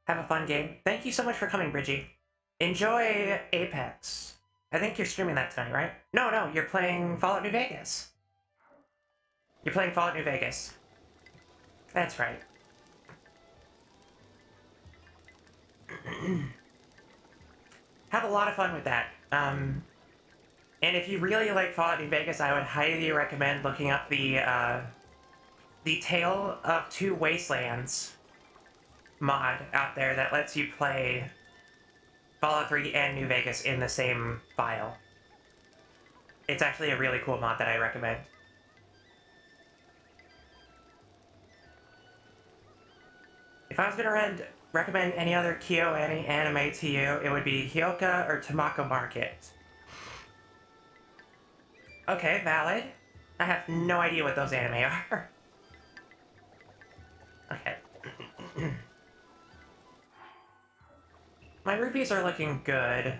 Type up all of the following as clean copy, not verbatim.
Have a fun game. Thank you so much for coming, Bridgie. Enjoy Apex. I think you're streaming that tonight, right? No, you're playing Fallout New Vegas. You're playing Fallout New Vegas. That's right. Have a lot of fun with that. And if you really like Fallout New Vegas, I would highly recommend looking up the Tale of Two Wastelands mod out there that lets you play Fallout 3 and New Vegas in the same file. It's actually a really cool mod that I recommend. If I was gonna recommend any other Kyo anime to you, it would be Hyoka or Tamako Market. Okay, valid. I have no idea what those anime are. Okay. My rupees are looking good.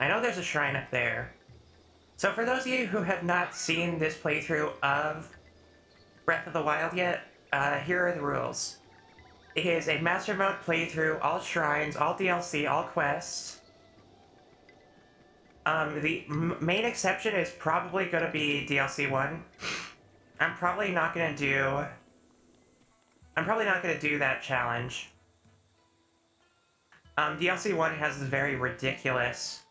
I know there's a shrine up there. So for those of you who have not seen this playthrough of Breath of the Wild yet, here are the rules. It is a Master Mode playthrough, all shrines, all DLC, all quests. The main exception is probably going to be DLC 1. I'm probably not going to do that challenge. DLC 1 has this very ridiculous,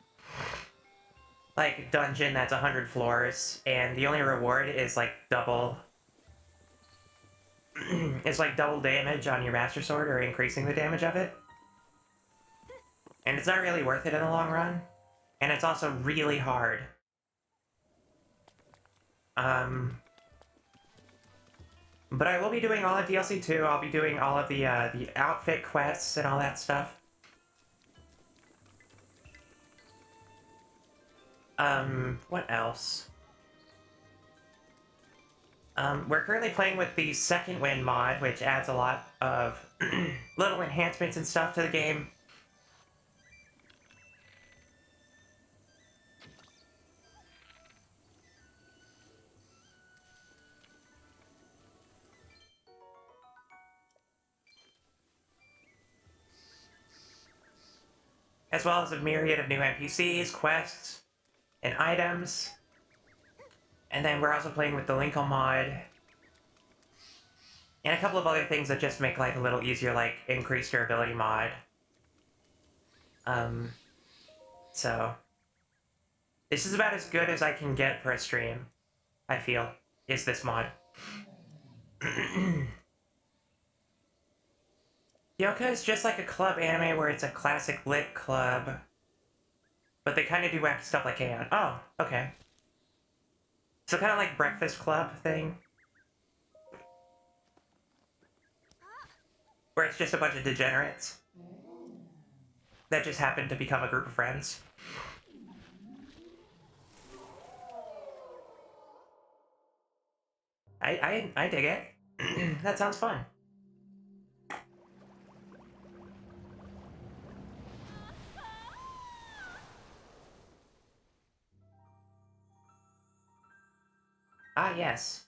like, dungeon that's 100 floors, and the only reward is, like, double... it's like double damage on your Master Sword, or increasing the damage of it. And it's not really worth it in the long run. And it's also really hard. But I will be doing all of DLC 2, I'll be doing all of the outfit quests and all that stuff. What else? We're currently playing with the Second Wind mod, which adds a lot of little enhancements and stuff to the game. As well as a myriad of new NPCs, quests, and items. And then we're also playing with the Linkle mod. And a couple of other things that just make life a little easier, like increased durability mod. So... this is about as good as I can get for a stream, I feel, is this mod. Yoka is just like a club anime where it's a classic lit club. But they kind of do wacky stuff like Aeon. Oh, okay. So kind of like Breakfast Club thing. Where it's just a bunch of degenerates that just happen to become a group of friends. I dig it. That sounds fun. Ah, yes.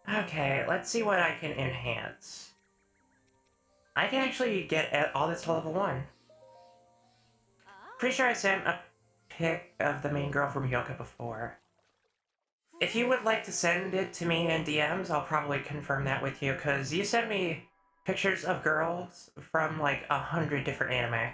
Okay, let's see what I can enhance. I can actually get all this to level 1. Pretty sure I sent a pic of the main girl from Hyoka before. If you would like to send it to me in DMs, I'll probably confirm that with you, because you sent me pictures of girls from like 100 different anime.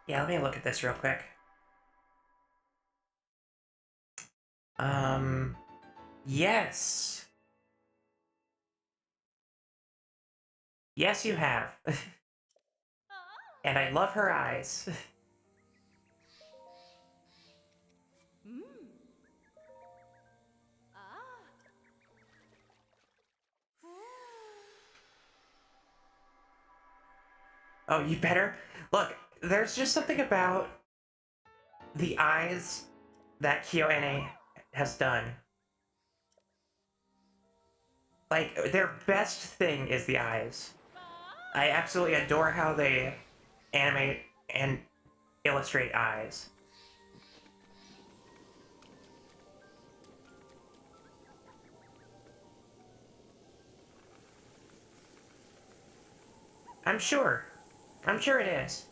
Yeah, let me look at this real quick. Yes. Yes, you have. And I love her eyes. Oh, you better? Look, there's just something about the eyes that KyoNA has done. Like, their best thing is the eyes. I absolutely adore how they animate and illustrate eyes. I'm sure. I'm sure it is.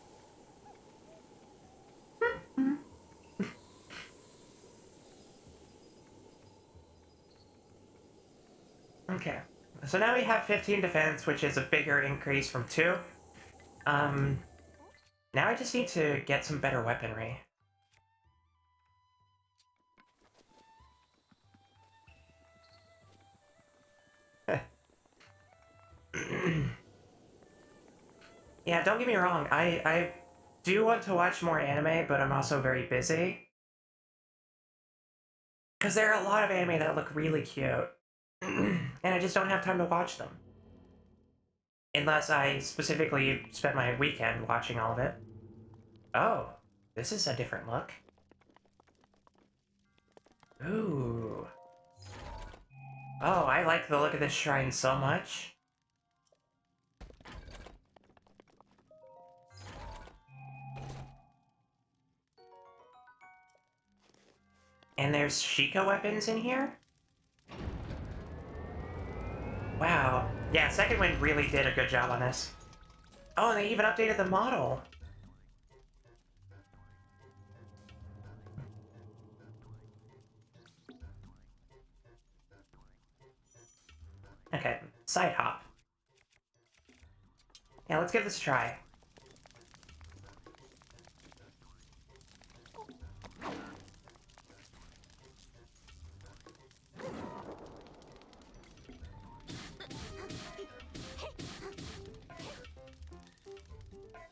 Okay. So now we have 15 defense, which is a bigger increase from 2. Now I just need to get some better weaponry. Yeah, don't get me wrong, I do want to watch more anime, but I'm also very busy. Because there are a lot of anime that look really cute. And I just don't have time to watch them. Unless I specifically spent my weekend watching all of it. Oh, this is a different look. Ooh. Oh, I like the look of this shrine so much. And there's Sheikah weapons in here? Wow. Yeah, Second Wind really did a good job on this. Oh, and they even updated the model. Okay, side hop. Yeah, let's give this a try.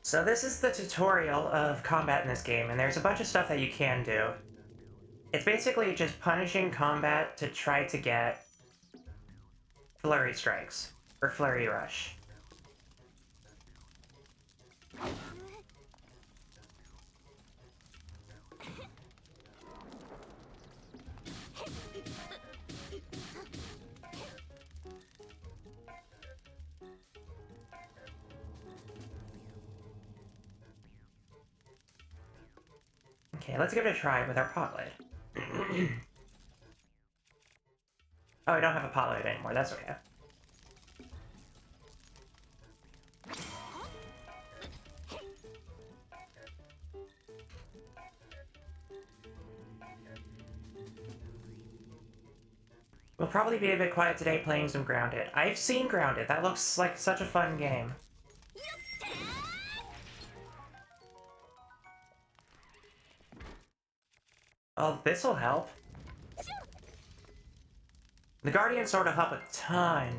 So this is the tutorial of combat in this game, and there's a bunch of stuff that you can do. It's basically just punishing combat to try to get flurry strikes, or flurry rush. Okay, let's give it a try with our pot lid. Oh, I don't have a pot lid anymore, that's okay. We'll probably be a bit quiet today playing some Grounded. I've seen Grounded, that looks like such a fun game. Oh, this'll help. The Guardian Sword will help a ton.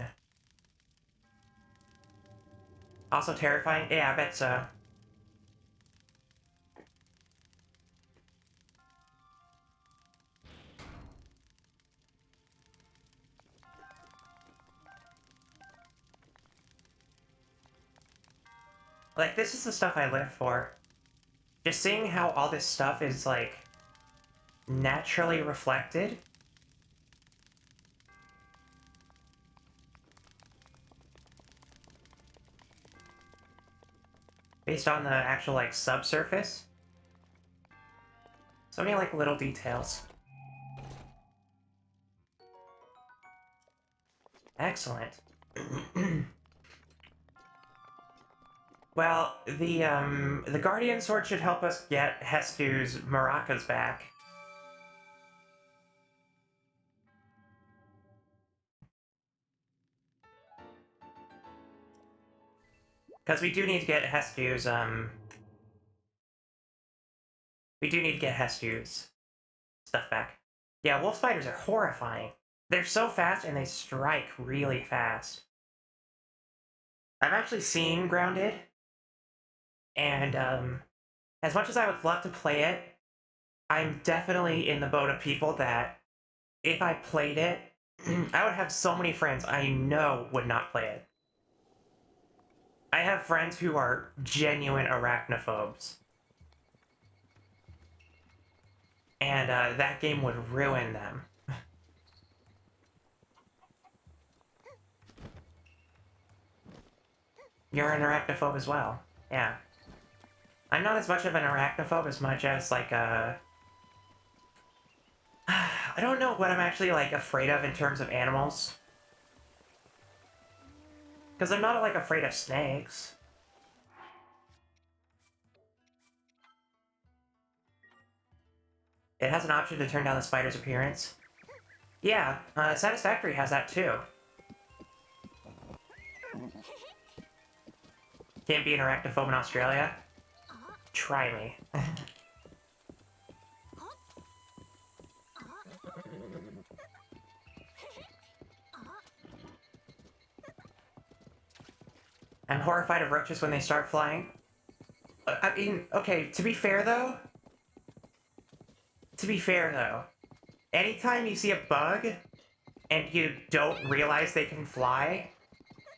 Also terrifying? Yeah, I bet so. Like, this is the stuff I live for. Just seeing how all this stuff is, like, naturally reflected. Based on the actual, like, subsurface. So many, like, little details. Excellent. Well, the Guardian Sword should help us get Hestu's maracas back. Because we do need to get Hestu's, we do need to get Hestu's stuff back. Yeah, wolf spiders are horrifying. They're so fast and they strike really fast. I've actually seen Grounded, and as much as I would love to play it, I'm definitely in the boat of people that if I played it, I would have so many friends I know would not play it. I have friends who are genuine arachnophobes. And that game would ruin them. You're an arachnophobe as well. Yeah. I'm not as much of an arachnophobe as much as, like, a... I don't know what I'm actually, like, afraid of in terms of animals. Because I'm not, like, afraid of snakes. It has an option to turn down the spider's appearance. Yeah, Satisfactory has that too. Can't be an arachnophobe in Australia? Try me. I'm horrified of roaches when they start flying. I mean, okay, to be fair though, anytime you see a bug and you don't realize they can fly,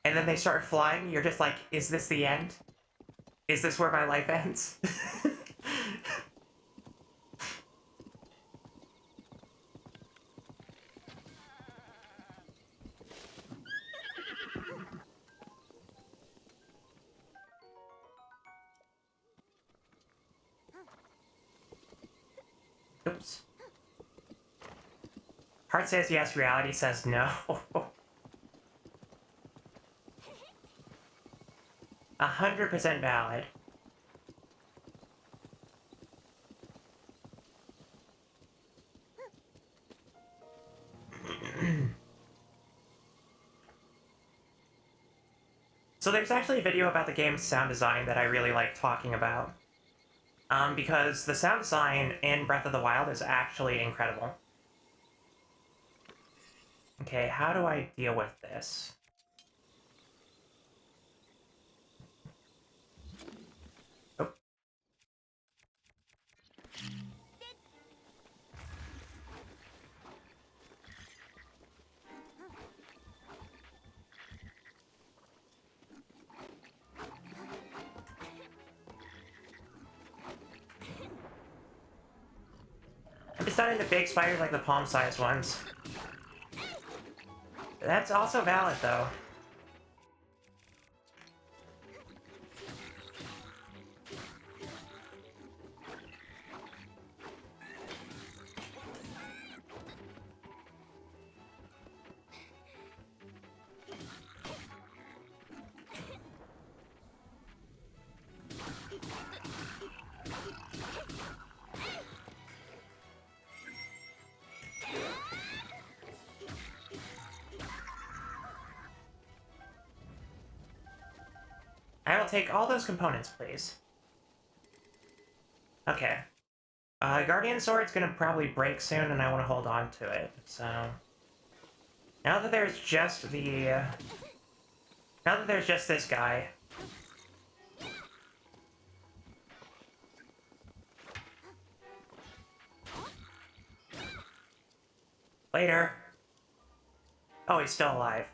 and then they start flying, you're just like, is this the end? Is this where my life ends? Oops. Heart says yes, reality says no. 100% valid. So there's actually a video about the game's sound design that I really like talking about. Because the sound design in Breath of the Wild is actually incredible. Okay, how do I deal with this? Oh. I'm just not into big spiders like the palm-sized ones. That's also valid, though. I will take all those components, please. Okay. Guardian Sword's gonna probably break soon, and I want to hold on to it, so... Now that there's just the... now that there's just this guy... Later. Oh, he's still alive.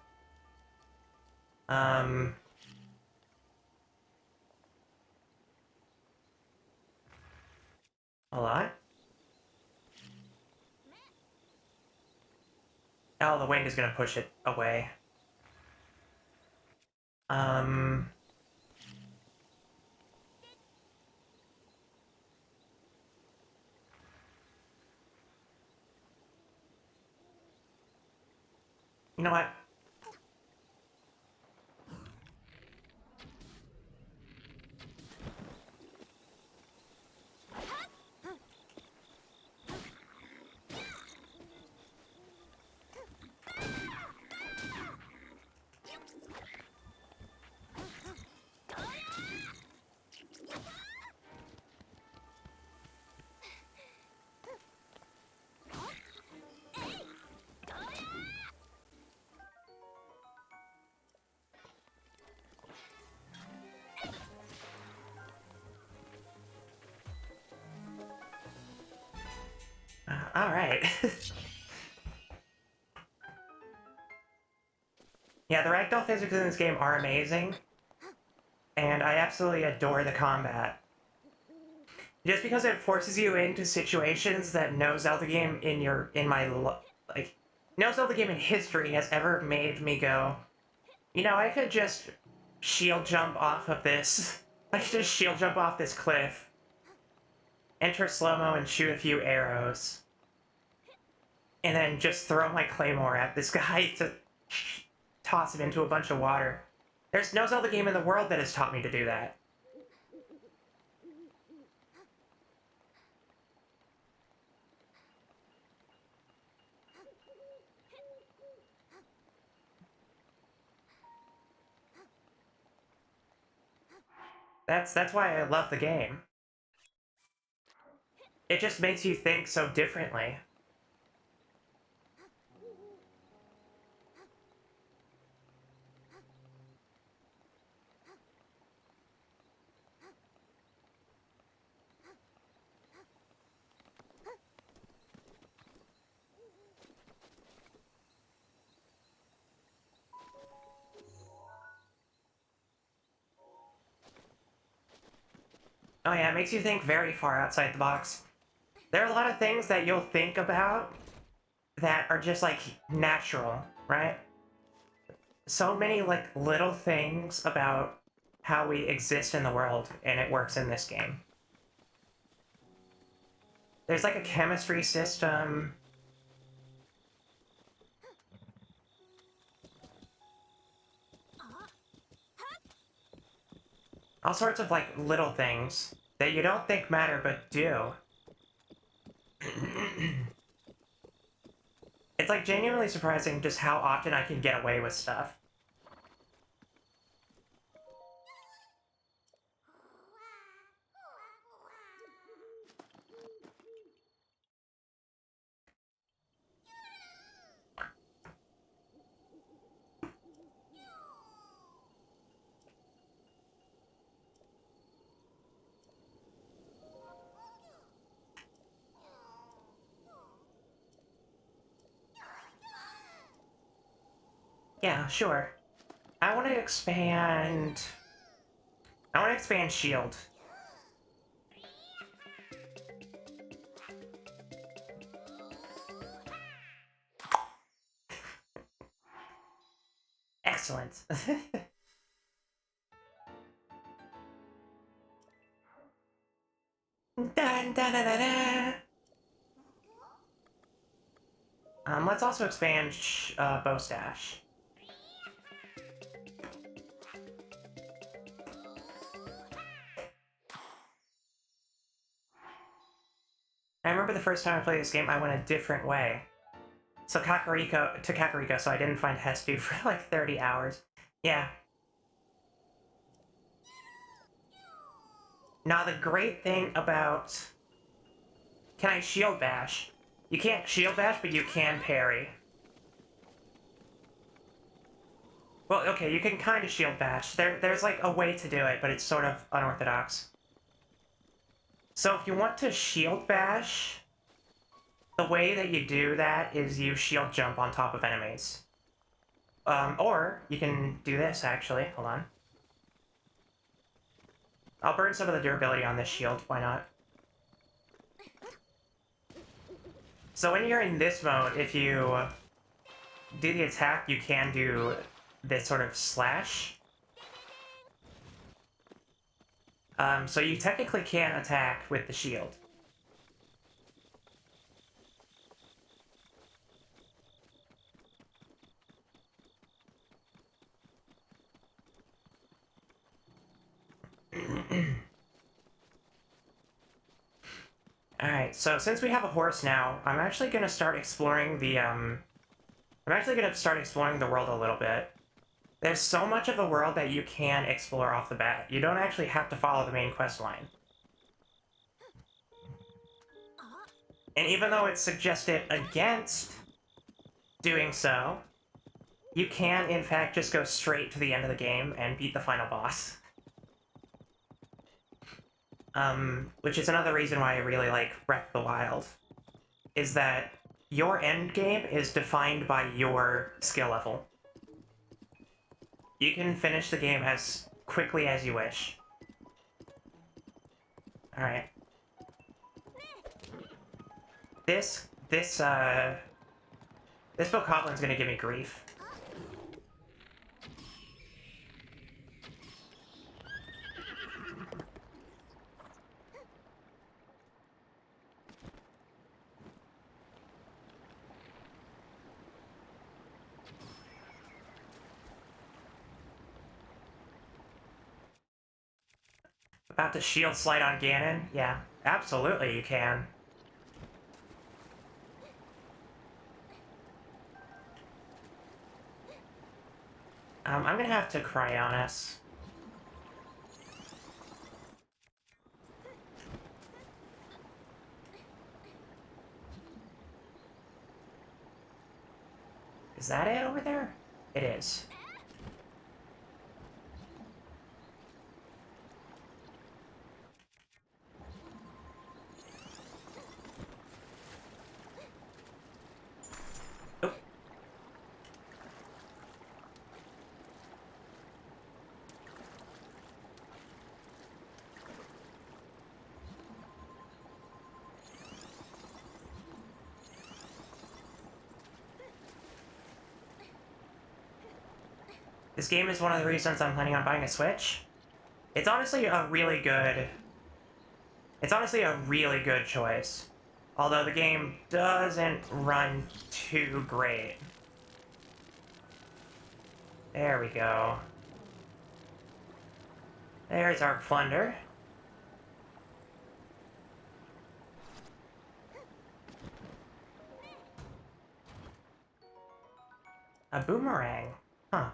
A lot? Oh, the wind is gonna push it away. You know what? Alright. Yeah, the ragdoll physics in this game are amazing. and I absolutely adore the combat. Just because it forces you into situations that no Zelda game no Zelda game in history has ever made me go, you know, I could just shield jump off of this. I could just shield jump off this cliff, enter slow-mo and shoot a few arrows, and then just throw my claymore at this guy to toss him into a bunch of water. There's no Zelda game in the world that has taught me to do that. That's why I love the game. It just makes you think so differently. Oh yeah, it makes you think very far outside the box. There are a lot of things that you'll think about that are just, like, natural, right? So many, like, little things about how we exist in the world, and it works in this game. There's, like, a chemistry system. All sorts of, like, little things that you don't think matter, but do. It's, like, genuinely surprising just how often I can get away with stuff. Yeah, sure. I want to expand... I want to expand Shield. Excellent. Dun, da, da, da, da. Let's also expand Bow Stash. I remember the first time I played this game, I went a different way. So Kakariko, so I didn't find Hestu for like 30 hours. Yeah. Now the great thing about... Can I shield bash? You can't shield bash, but you can parry. Well, okay, you can kind of shield bash. There's like a way to do it, but it's sort of unorthodox. So if you want to shield bash, the way that you do that is you shield jump on top of enemies. Or you can do this, actually. Hold on. I'll burn some of the durability on this shield, why not? So when you're in this mode, if you do the attack, you can do this sort of slash. So you technically can attack with the shield. Alright, so since we have a horse now, I'm actually gonna start exploring the, world a little bit. There's so much of the world that you can explore off the bat. You don't actually have to follow the main quest line. And even though it's suggested against doing so, you can, in fact, just go straight to the end of the game and beat the final boss. Which is another reason why I really like Breath of the Wild, is that your end game is defined by your skill level. You can finish the game as quickly as you wish. Alright. This Bocoblin's gonna give me grief. About to shield slide on Ganon? Yeah, absolutely you can. I'm gonna have to Cryonis. Is that it over there? It is. Oop. This game is one of the reasons I'm planning on buying a Switch. It's honestly a really good... It's honestly a really good choice. Although the game doesn't run too great. There we go. There's our plunder. A boomerang. Huh.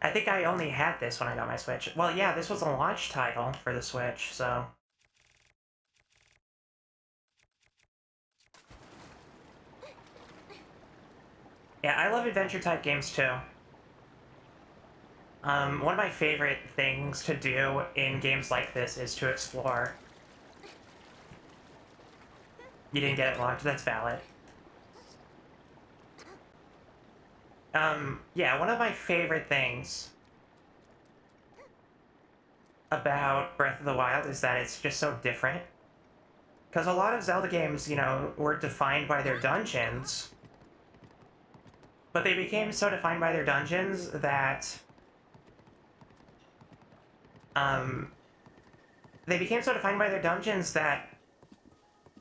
I think I only had this when I got my Switch. Well, yeah, this was a launch title for the Switch, so... Yeah, I love adventure-type games, too. One of my favorite things to do in games like this is to explore. You didn't get it launched, that's valid. Yeah, one of my favorite things about Breath of the Wild is that it's just so different. Because a lot of Zelda games, you know, were defined by their dungeons, but they became so defined by their dungeons that, they became so defined by their dungeons that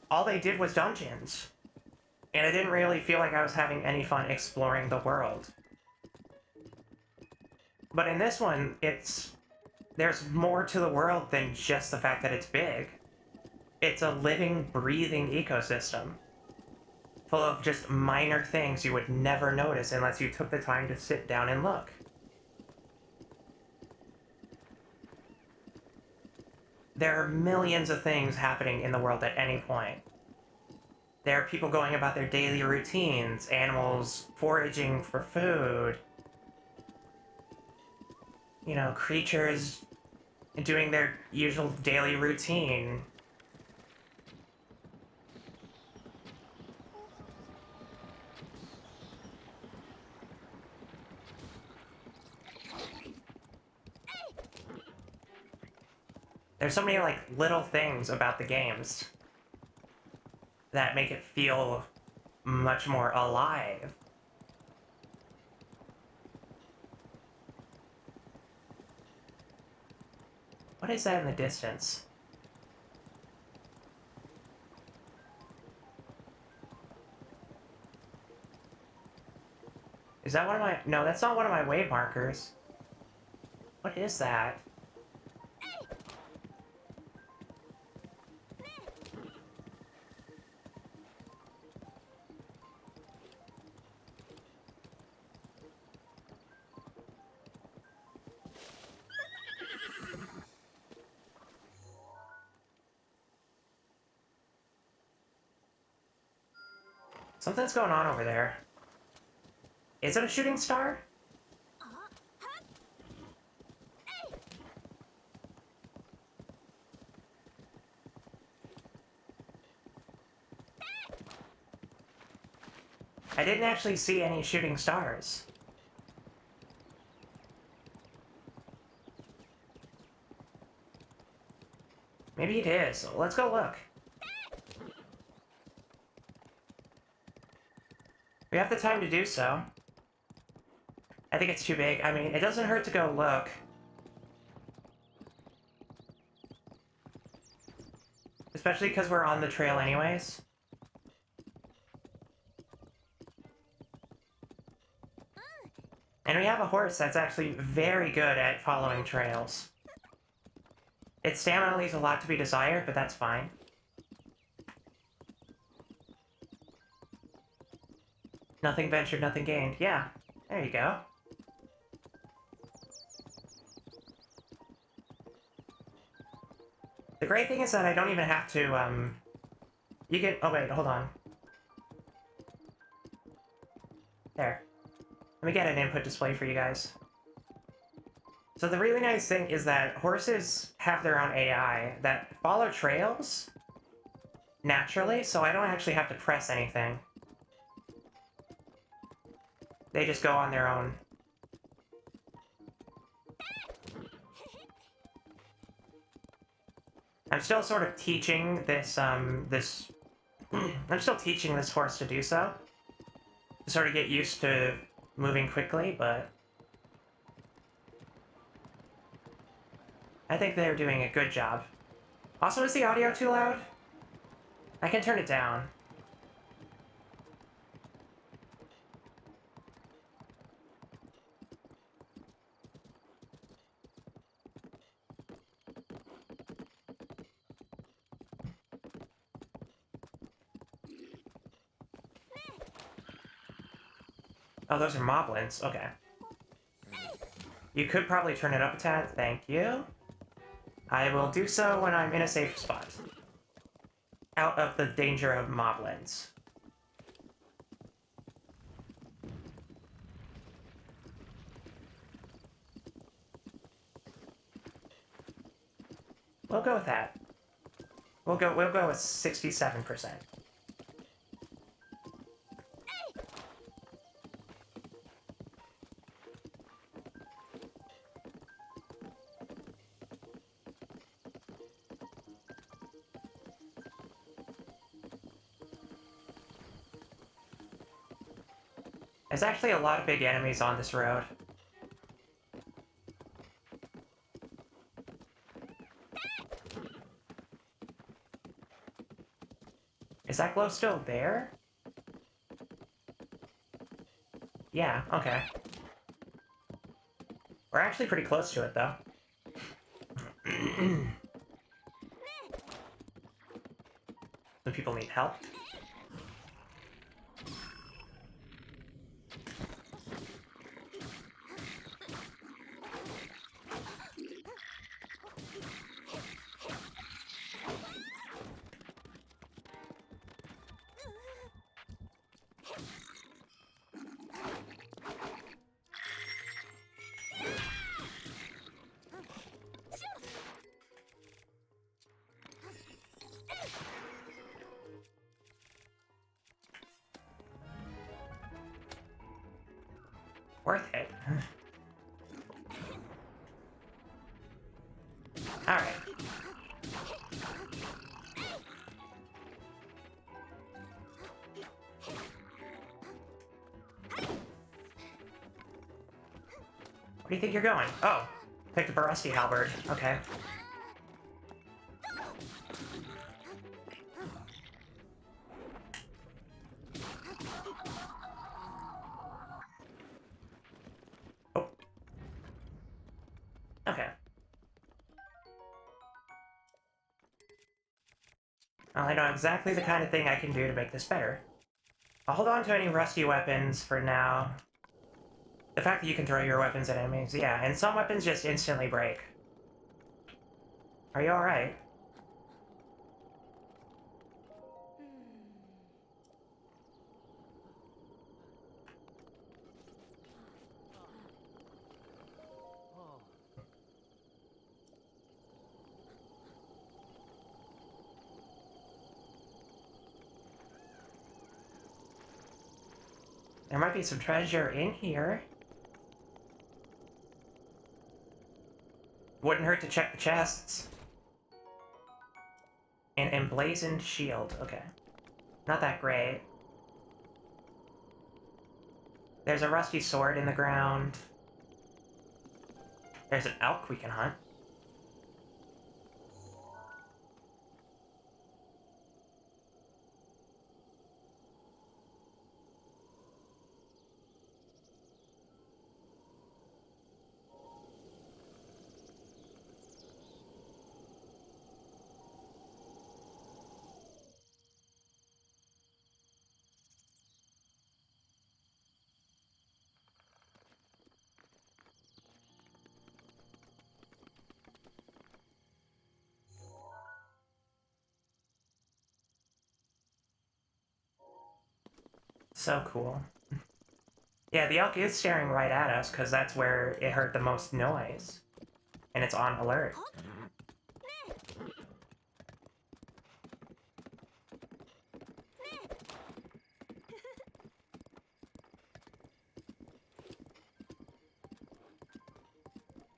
all they did was dungeons. And I didn't really feel like I was having any fun exploring the world. But in this one, there's more to the world than just the fact that it's big. It's a living, breathing ecosystem. Full of just minor things you would never notice unless you took the time to sit down and look. There are millions of things happening in the world at any point. There are people going about their daily routines, animals foraging for food, you know, creatures doing their usual daily routine. There's so many, like, little things about the games that make it feel much more alive. What is that in the distance? Is that one of my... No, that's not one of my wave markers. What is that? Something's going on over there. Is it a shooting star? I didn't actually see any shooting stars. Maybe it is. Let's go look. We have the time to do so. I think it's too big. I mean, it doesn't hurt to go look. Especially because we're on the trail anyways. And we have a horse that's actually very good at following trails. Its stamina leaves a lot to be desired, but that's fine. Nothing ventured, nothing gained. Yeah, there you go. The great thing is that I don't even have to, you can... Oh, wait, hold on. There. Let me get an input display for you guys. So the really nice thing is that horses have their own AI that follow trails naturally, so I don't actually have to press anything. They just go on their own. I'm still sort of teaching this, I'm still teaching this horse to do so. To sort of get used to moving quickly, but... I think they're doing a good job. Also, is the audio too loud? I can turn it down. Oh, those are moblins. Okay. You could probably turn it up a tad. Thank you. I will do so when I'm in a safe spot. Out of the danger of moblins. We'll go with that. We'll go with 67%. There's actually a lot of big enemies on this road. Is that glow still there? Yeah, okay. We're actually pretty close to it, though. Some people need help. Worth it. Alright. Where do you think you're going? Oh, picked up a rusty halberd. Okay. Oh. Okay. Well, I know exactly the kind of thing I can do to make this better. I'll hold on to any rusty weapons for now. The fact that you can throw your weapons at enemies, yeah, and some weapons just instantly break. Are you alright? There might be some treasure in here. Wouldn't hurt to check the chests. An emblazoned shield. Okay. Not that great. There's a rusty sword in the ground. There's an elk we can hunt. So cool. Yeah, the elk is staring right at us because that's where it heard the most noise. And it's on alert.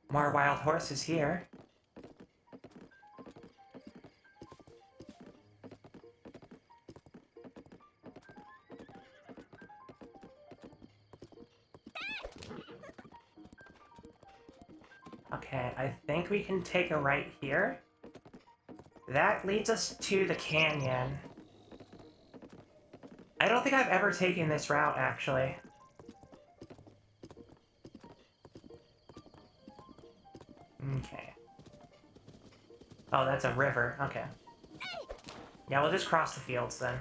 More wild horses here. Okay, I think we can take a right here. That leads us to the canyon. I don't think I've ever taken this route, actually. Okay. Oh, that's a river. Okay. Yeah, we'll just cross the fields then.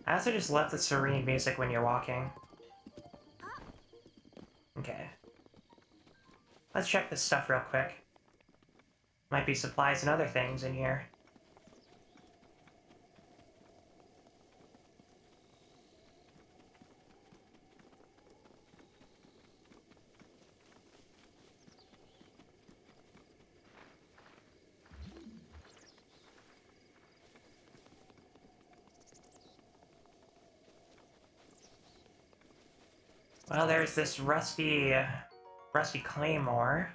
I also just love the serene music when you're walking. Okay. Let's check this stuff real quick. Might be supplies and other things in here. Well, there's this rusty claymore.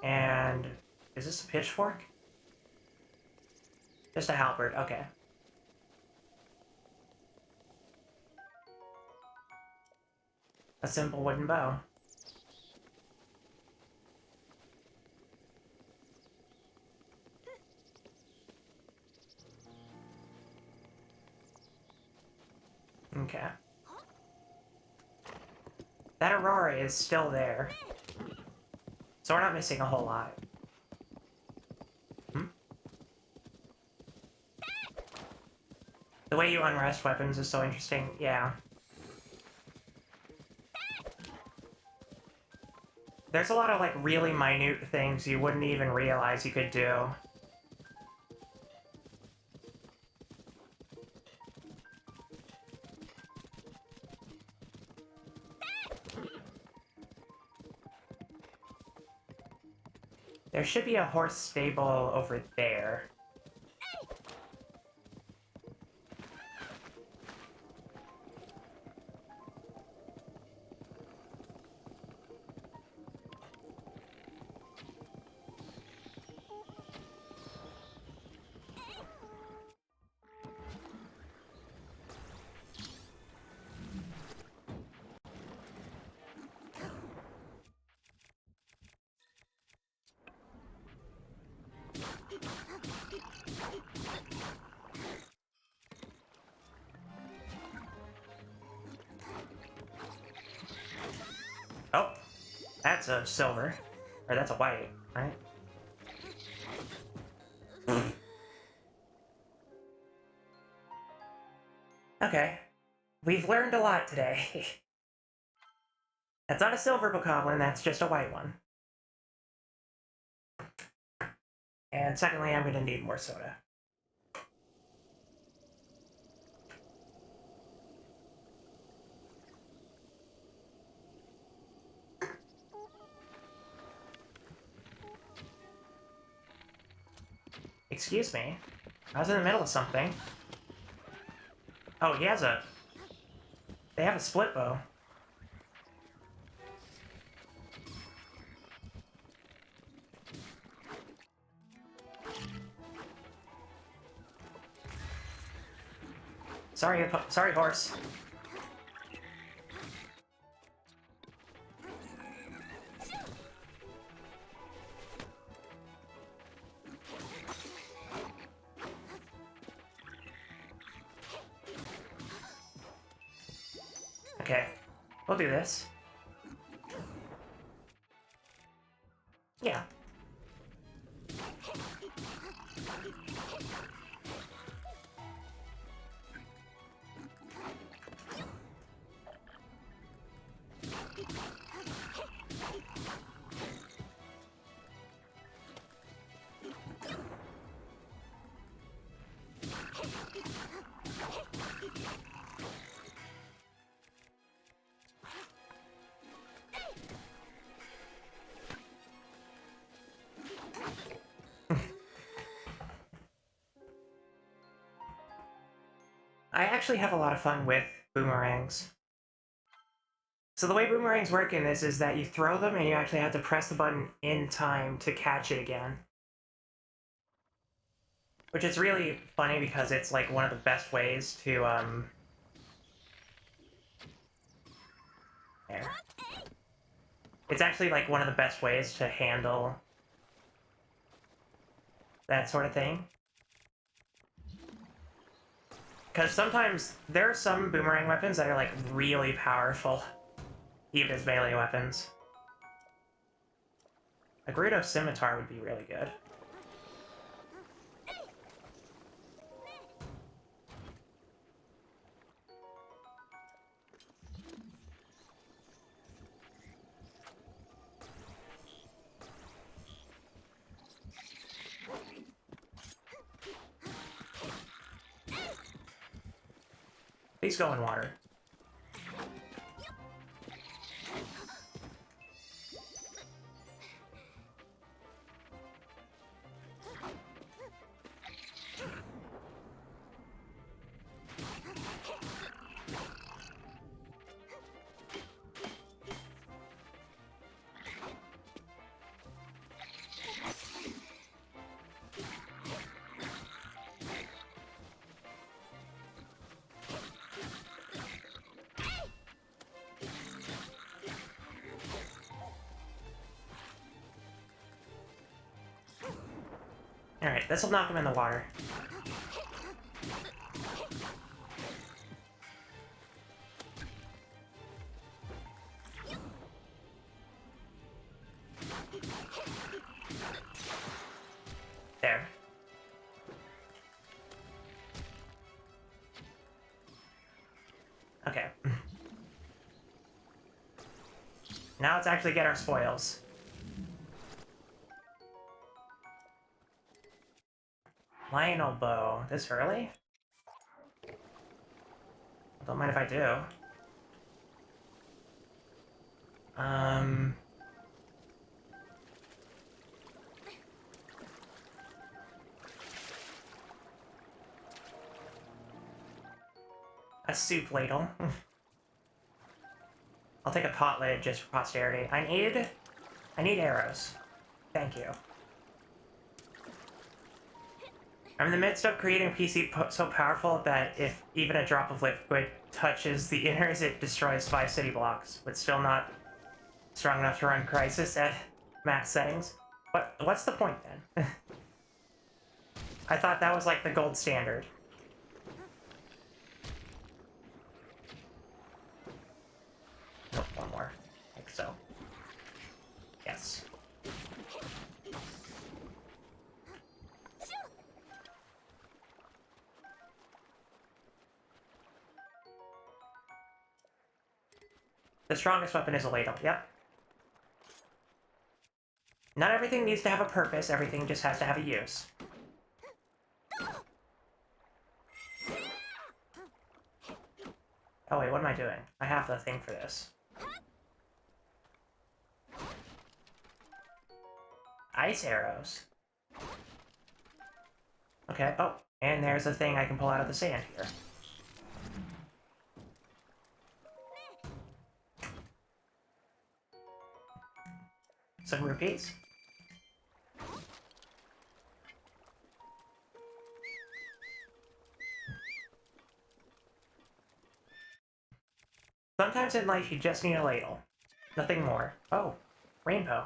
And is this a pitchfork? Just a halberd, okay. A simple wooden bow. Okay. That aurora is still there. So we're not missing a whole lot. Hmm? The way you unrest weapons is so interesting, yeah. There's a lot of, like, really minute things you wouldn't even realize you could do. There should be a horse stable over there. Oh, that's a silver. Or that's a white, right? Okay. We've learned a lot today. That's not a silver bokoblin, that's just a white one. And secondly, I'm gonna need more soda. Excuse me. I was in the middle of something. Oh, he has a... They have a split bow. Sorry, horse. Okay, we'll do this. Yeah. I actually have a lot of fun with boomerangs. So the way boomerangs work in this is that you throw them and you actually have to press the button in time to catch it again. Which is really funny because it's like one of the best ways to, there. It's actually like one of the best ways to handle that sort of thing. Because sometimes there are some boomerang weapons that are like really powerful, even as melee weapons. A Gerudo Scimitar would be really good. Please go in water. Alright, this'll knock him in the water. There. Okay. Now let's actually get our spoils. Lionel bow. This early? Don't mind if I do. A soup ladle. I'll take a pot lid just for posterity. I need arrows. Thank you. I'm in the midst of creating a PC so powerful that if even a drop of liquid touches the inners, it destroys 5 city blocks, but still not strong enough to run Crisis at max settings. What's the point then? I thought that was like the gold standard. Nope, one more. I think so. Yes. The strongest weapon is a ladle, yep. Not everything needs to have a purpose, everything just has to have a use. Oh wait, what am I doing? I have the thing for this. Ice arrows. Okay, oh, and there's a thing I can pull out of the sand here. Some rupees. Sometimes in life you just need a ladle. Nothing more. Oh, rainbow.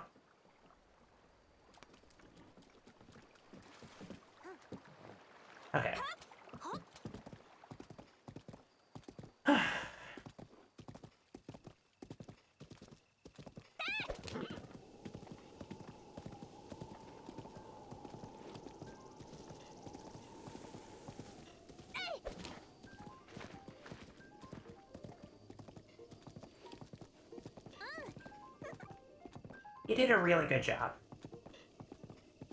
Okay. You did a really good job.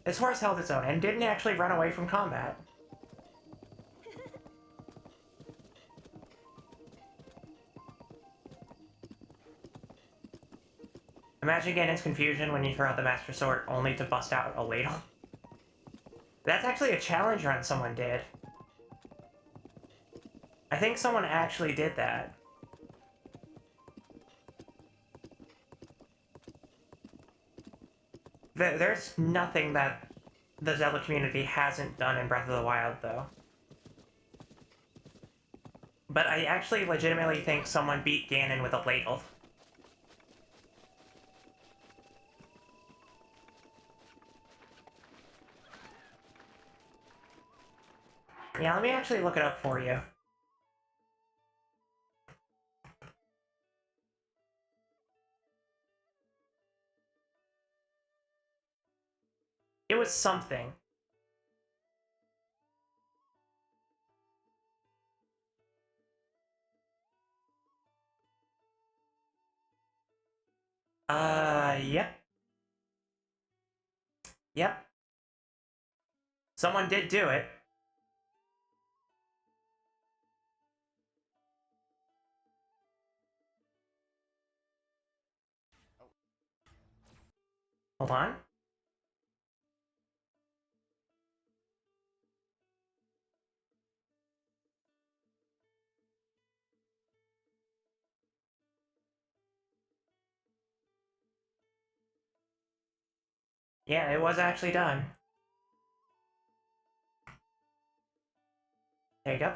This horse held its own and didn't actually run away from combat. Imagine Ganon's confusion when you throw out the Master Sword only to bust out a ladle. That's actually a challenge run someone did. I think someone actually did that. There's nothing that the Zelda community hasn't done in Breath of the Wild, though. But I actually legitimately think someone beat Ganon with a ladle. Yeah, let me actually look it up for you. It was something. Yep. Yep. Someone did do it. Hold on. Yeah, it was actually done. There you go.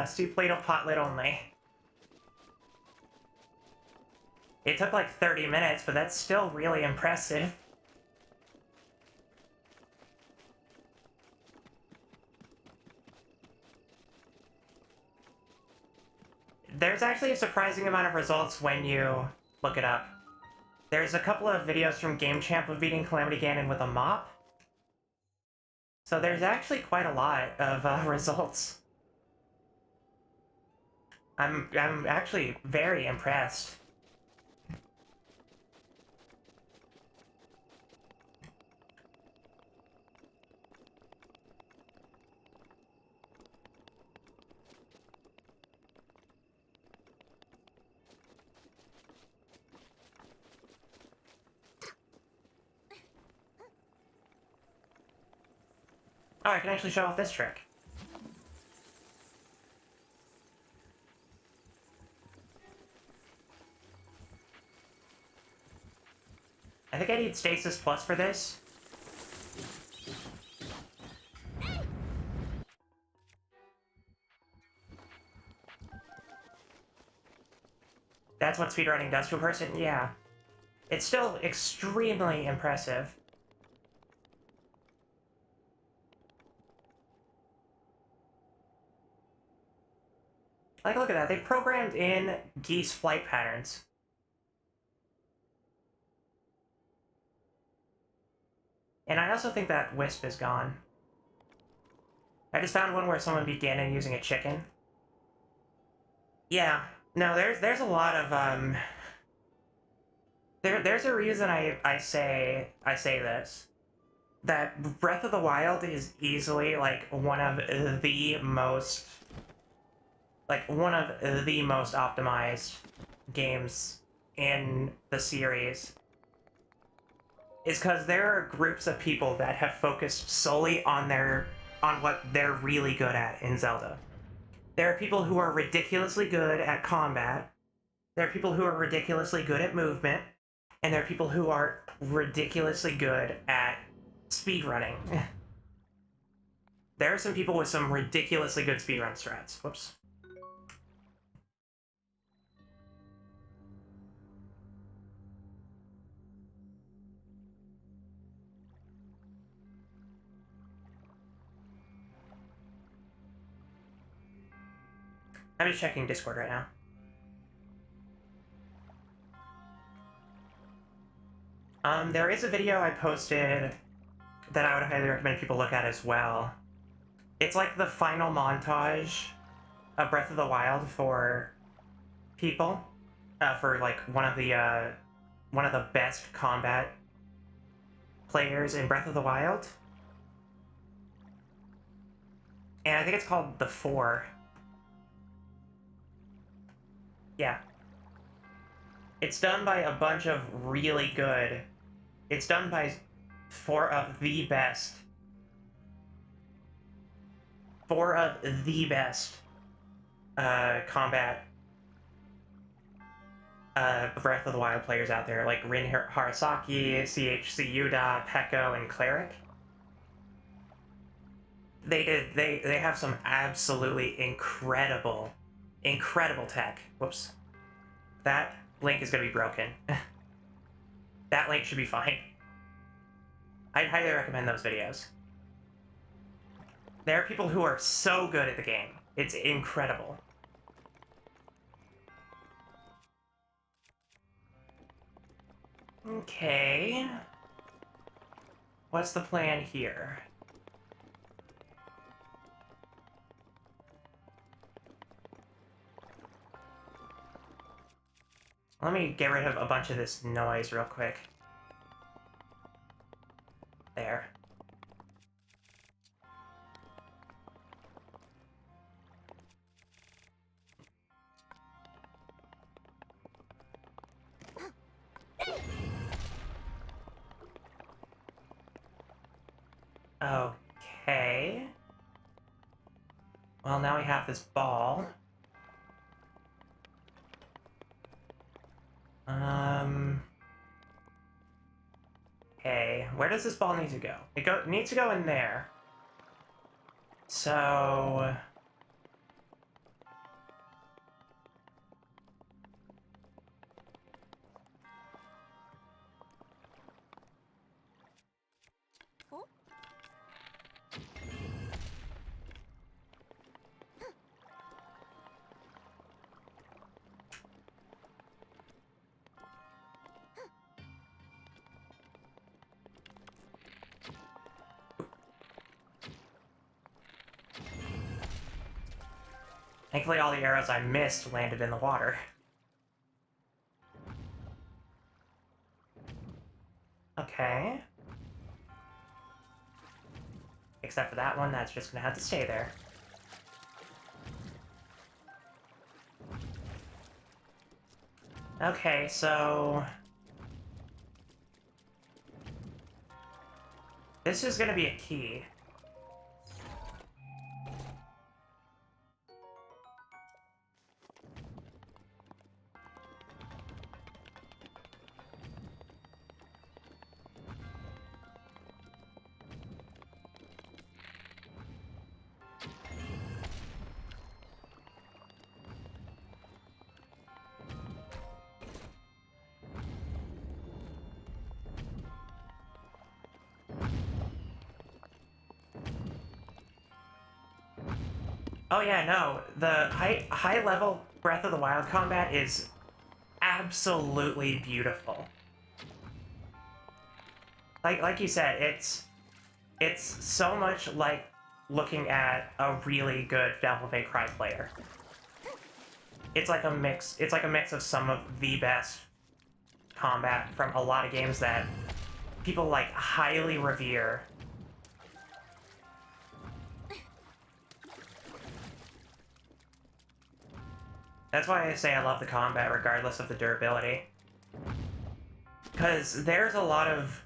Soup ladle, pot lid only. It took like 30 minutes, but that's still really impressive. There's actually a surprising amount of results when you look it up. There's a couple of videos from Game Champ of beating Calamity Ganon with a mop. So there's actually quite a lot of results. I'm actually very impressed. Oh, I can actually show off this trick. I think I need Stasis Plus for this. That's what speedrunning does to a person? Yeah. It's still extremely impressive. Like, look at that. They programmed in geese flight patterns. And I also think that Wisp is gone. I just found one where someone beat Ganon using a chicken. Yeah, No, there's a lot of there's a reason I say this, that Breath of the Wild is easily like one of the most optimized games in the series, is because there are groups of people that have focused solely on what they're really good at in Zelda. There are people who are ridiculously good at combat, there are people who are ridiculously good at movement, and there are people who are ridiculously good at speedrunning. There are some people with some ridiculously good speedrun strats. Whoops. I'm just checking Discord right now. There is a video I posted that I would highly recommend people look at as well. It's like the final montage of Breath of the Wild for people, for like one of the best combat players in Breath of the Wild. And I think it's called The Four. Yeah. It's done by a bunch of really good... It's done by four of the best combat Breath of the Wild players out there, like Rin Harasaki, CHC Yuda, Peko, and Cleric. They have some absolutely incredible tech. Whoops. That link is gonna be broken. That link should be fine. I'd highly recommend those videos. There are people who are so good at the game. It's incredible. Okay. What's the plan here? Let me get rid of a bunch of this noise real quick. There. Okay. Well, now we have this ball. Okay, where does this ball need to go? It needs to go in there. So... Thankfully, all the arrows I missed landed in the water. Okay. Except for that one, that's just gonna have to stay there. Okay, so... this is gonna be a key. Oh yeah, no, the high level Breath of the Wild combat is absolutely beautiful. Like you said, it's so much like looking at a really good Devil May Cry player. it's like a mix. It's like a mix of some of the best combat from a lot of games that people like highly revere. That's why I say I love the combat regardless of the durability. Because there's a lot of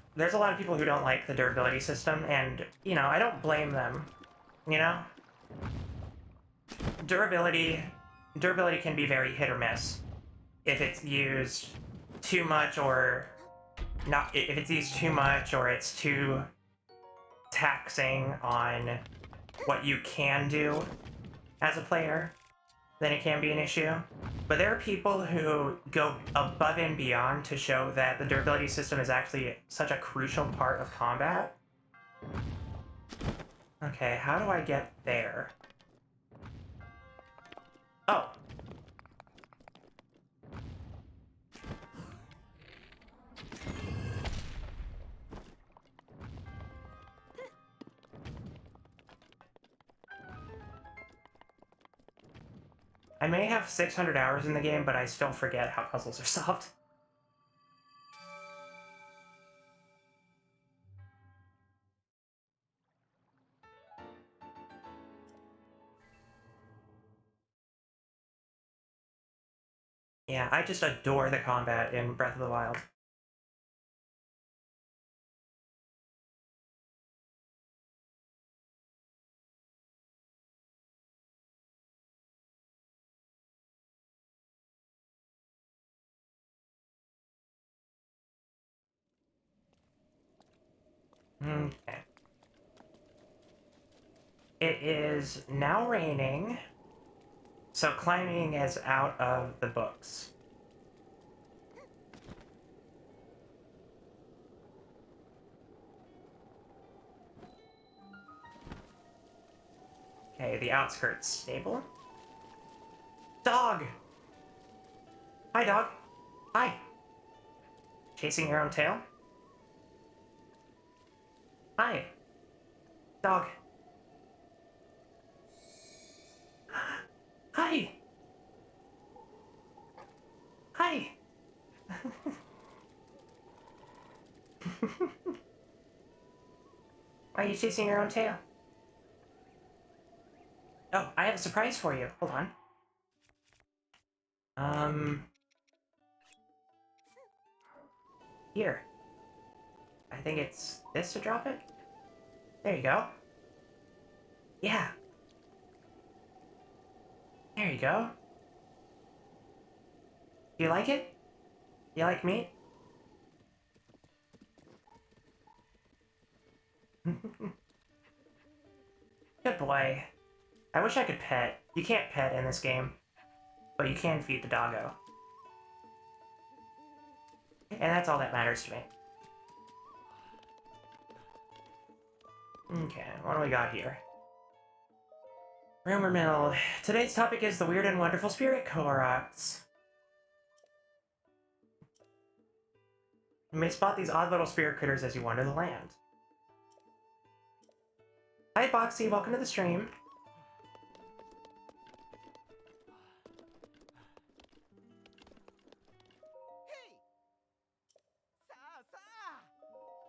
people who don't like the durability system, and you know, I don't blame them. You know? Durability can be very hit or miss if it's used too much or not. If it's used too much or it's too taxing on what you can do as a player, then it can be an issue. But there are people who go above and beyond to show that the durability system is actually such a crucial part of combat. Okay, how do I get there? Oh. I may have 600 hours in the game, but I still forget how puzzles are solved. Yeah, I just adore the combat in Breath of the Wild. Okay. It is now raining, so climbing is out of the books. Okay, the outskirts stable. Dog! Hi, dog. Hi. Chasing your own tail? Hi. Dog. Hi! Hi! Why are you chasing your own tail? Oh, I have a surprise for you. Hold on. Here. I think it's this to drop it? There you go. Yeah. There you go. You like it? You like meat? Good boy. I wish I could pet. You can't pet in this game, but you can feed the doggo. And that's all that matters to me. Okay, what do we got here? Rumor mill. Today's topic is the weird and wonderful spirit Koroks. You may spot these odd little spirit critters as you wander the land. Hi, Boxy. Welcome to the stream.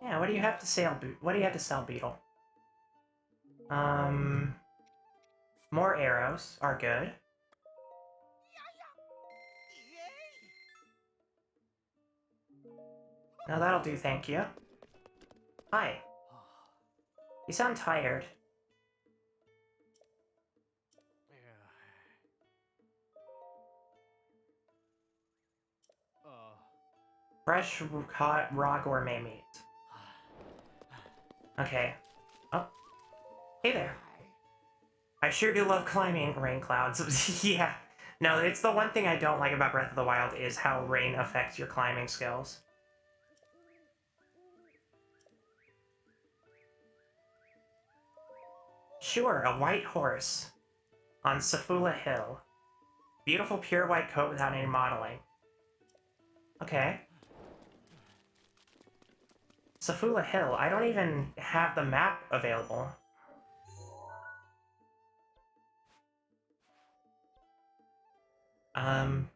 Yeah, what do you have to sell, Beetle? More arrows are good. No, that'll do, thank you. Hi. You sound tired. Fresh caught raw gourmet meat. Okay. Oh. Hey there. I sure do love climbing rain clouds. Yeah. No, it's the one thing I don't like about Breath of the Wild is how rain affects your climbing skills. Sure, a white horse. On Safula Hill. Beautiful pure white coat without any modeling. Okay. Safula Hill. I don't even have the map available. Um,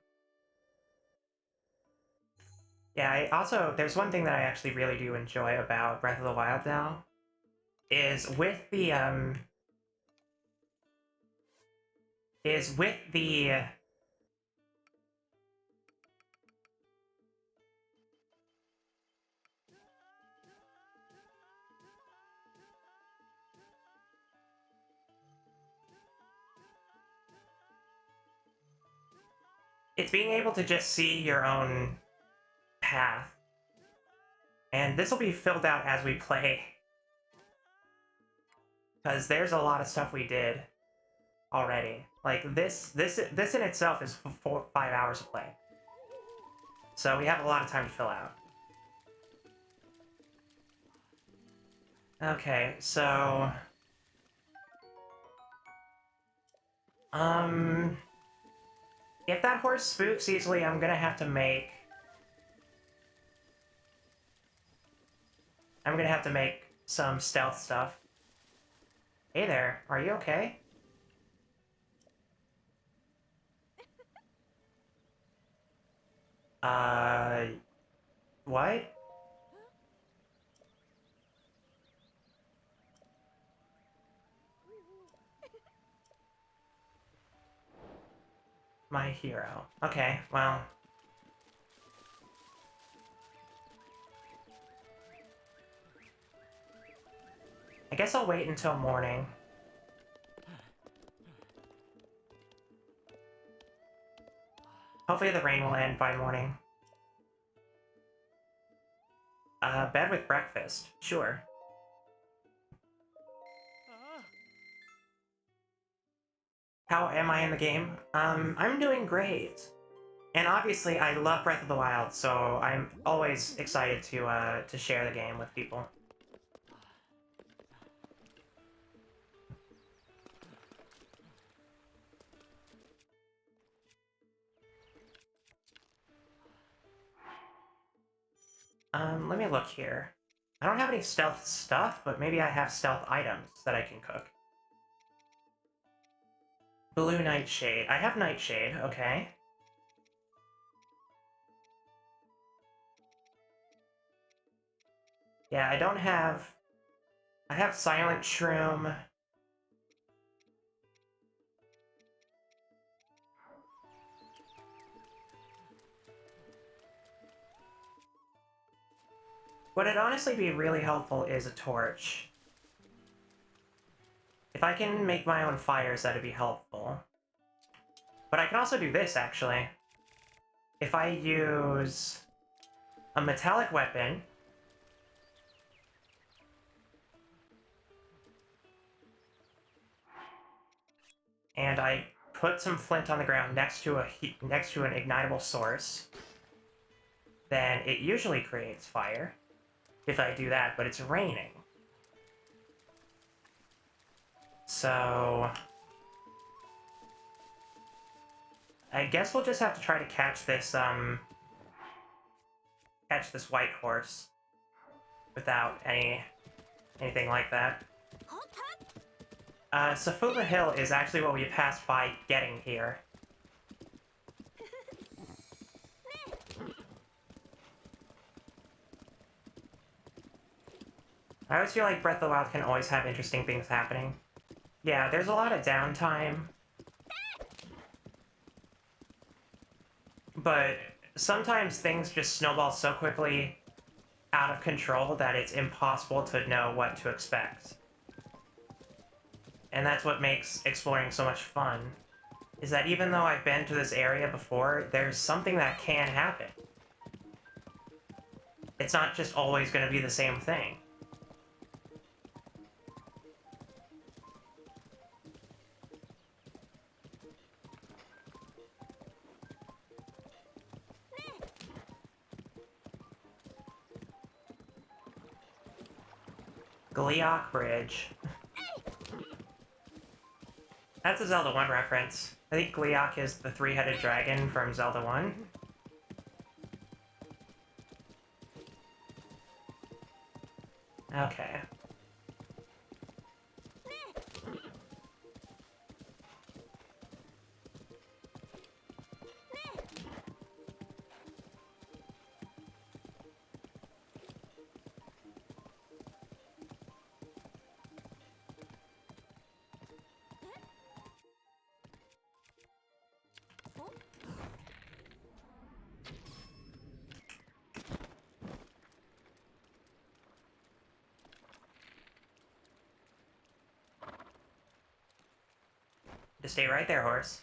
yeah, there's one thing that I actually really do enjoy about Breath of the Wild now, is with the it's being able to just see your own path. And this will be filled out as we play, because there's a lot of stuff we did already. Like this in itself is 5 hours of play. So we have a lot of time to fill out. Okay, so if that horse spooks easily, I'm gonna have to make some stealth stuff. Hey there, are you okay? What? My hero. Okay, well. I guess I'll wait until morning. Hopefully the rain will end by morning. Bed with breakfast. Sure. How am I in the game? I'm doing great. And obviously, I love Breath of the Wild, so I'm always excited to share the game with people. Let me look here. I don't have any stealth stuff, but maybe I have stealth items that I can cook. Blue Nightshade. I have Nightshade, okay. Yeah, I don't have... I have Silent Shroom. What would honestly be really helpful is a torch. If I can make my own fires, that'd be helpful. But I can also do this, actually. If I use a metallic weapon... and I put some flint on the ground next to an ignitable source, then it usually creates fire. If I do that, but it's raining. So... I guess we'll just have to try to catch this white horse without anything like that. Safuma Hill is actually what we passed by getting here. I always feel like Breath of the Wild can always have interesting things happening. Yeah, there's a lot of downtime. But sometimes things just snowball so quickly out of control that it's impossible to know what to expect. And that's what makes exploring so much fun, is that even though I've been to this area before, there's something that can happen. It's not just always going to be the same thing. Gleeok Bridge. That's a Zelda 1 reference. I think Gleeok is the three-headed dragon from Zelda 1. Okay. Just stay right there, horse.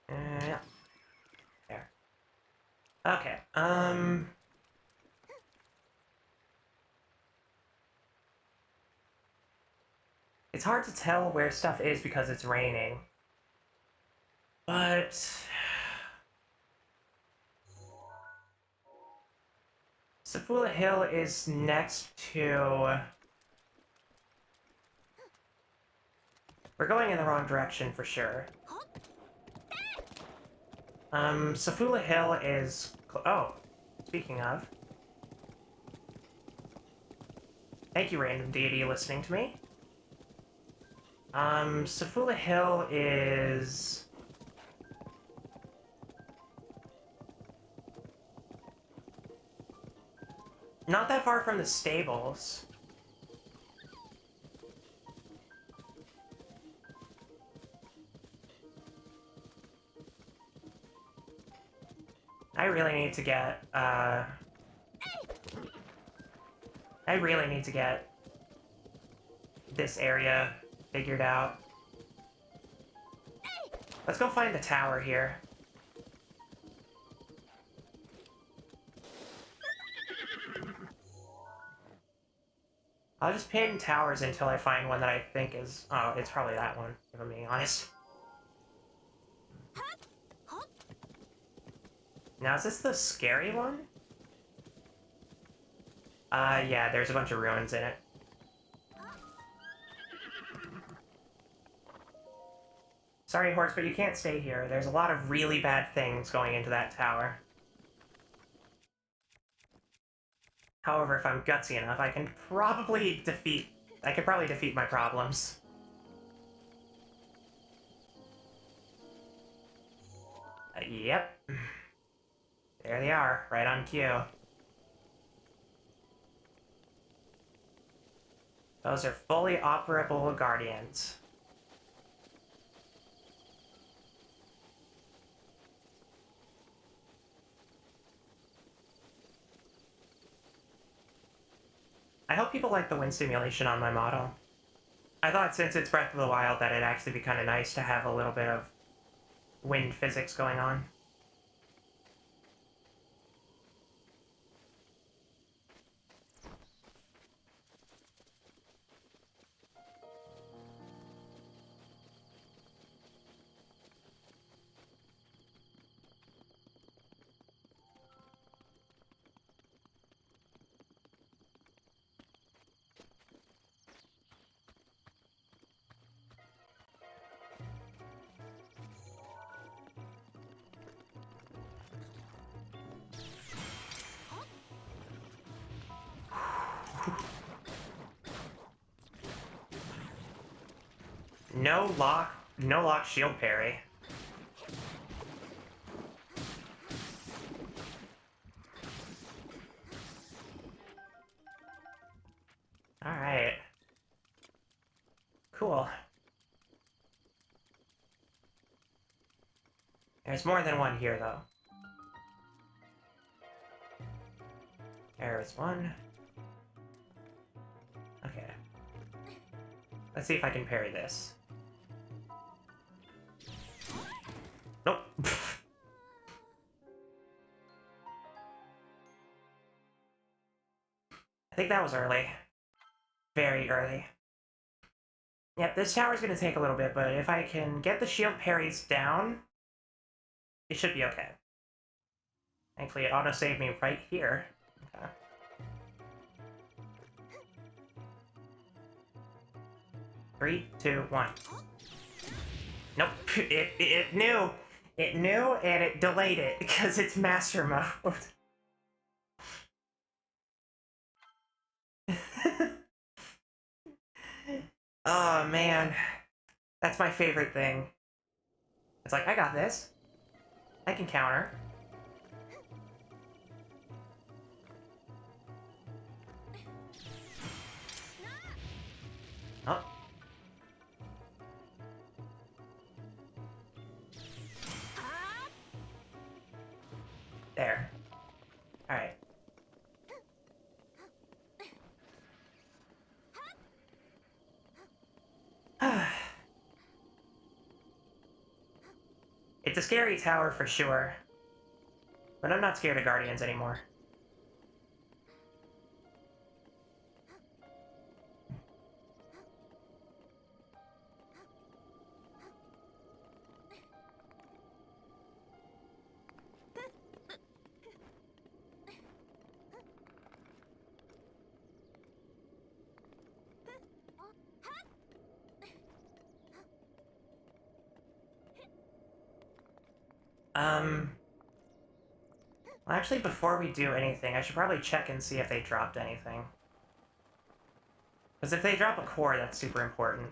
Yeah. There. Okay, it's hard to tell where stuff is because it's raining. But... Safula Hill is next to... We're going in the wrong direction for sure. Safula Hill is... Oh, speaking of... Thank you, random deity, listening to me. Safula Hill is... not that far from the stables. I really need to get, this area figured out. Let's go find the tower here. I'll just pin towers until I find one that I think is... Oh, it's probably that one, if I'm being honest. Now, is this the scary one? Yeah, there's a bunch of ruins in it. Sorry, horse, but you can't stay here. There's a lot of really bad things going into that tower. However, if I'm gutsy enough, I can probably defeat my problems. Yep. There they are, right on cue. Those are fully operable guardians. I hope people like the wind simulation on my model. I thought since it's Breath of the Wild that it'd actually be kind of nice to have a little bit of wind physics going on. No lock shield parry. Alright. Cool. There's more than one here, though. There's one. Okay. Let's see if I can parry this. Nope. I think that was early. Very early. Yep, this tower's gonna take a little bit, but if I can get the shield parries down, it should be okay. Thankfully, it auto-saved me right here. Okay. Three, two, one. Nope. It knew. It knew, and it delayed it, because it's master mode. Oh, man. That's my favorite thing. It's like, I got this. I can counter. Oh. There. Alright. scary tower for sure. But I'm not scared of guardians anymore. Well, actually, before we do anything, I should probably check and see if they dropped anything. Because if they drop a core, that's super important.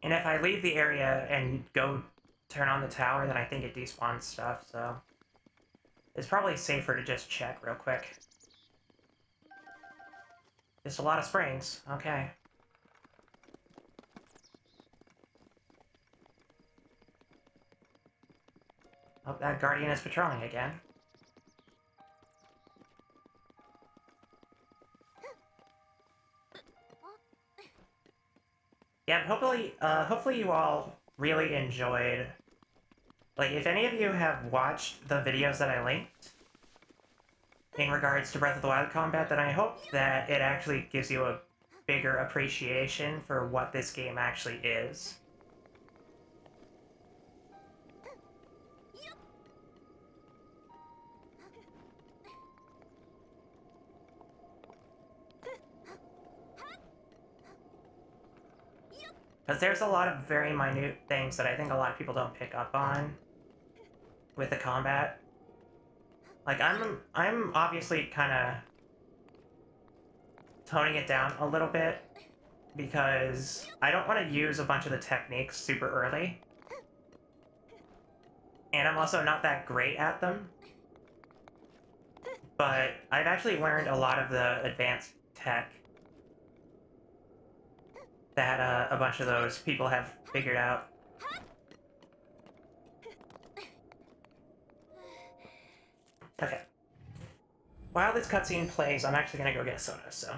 And if I leave the area and go turn on the tower, then I think it despawns stuff, so... It's probably safer to just check real quick. Just a lot of springs. Okay. Oh, that guardian is patrolling again. Yeah, hopefully you all really enjoyed... Like, if any of you have watched the videos that I linked in regards to Breath of the Wild combat, then I hope that it actually gives you a bigger appreciation for what this game actually is. Because there's a lot of very minute things that I think a lot of people don't pick up on with the combat. Like, I'm obviously kind of toning it down a little bit because I don't want to use a bunch of the techniques super early. And I'm also not that great at them. But I've actually learned a lot of the advanced tech that a bunch of those people have figured out. Okay. While this cutscene plays, I'm actually gonna go get soda, so...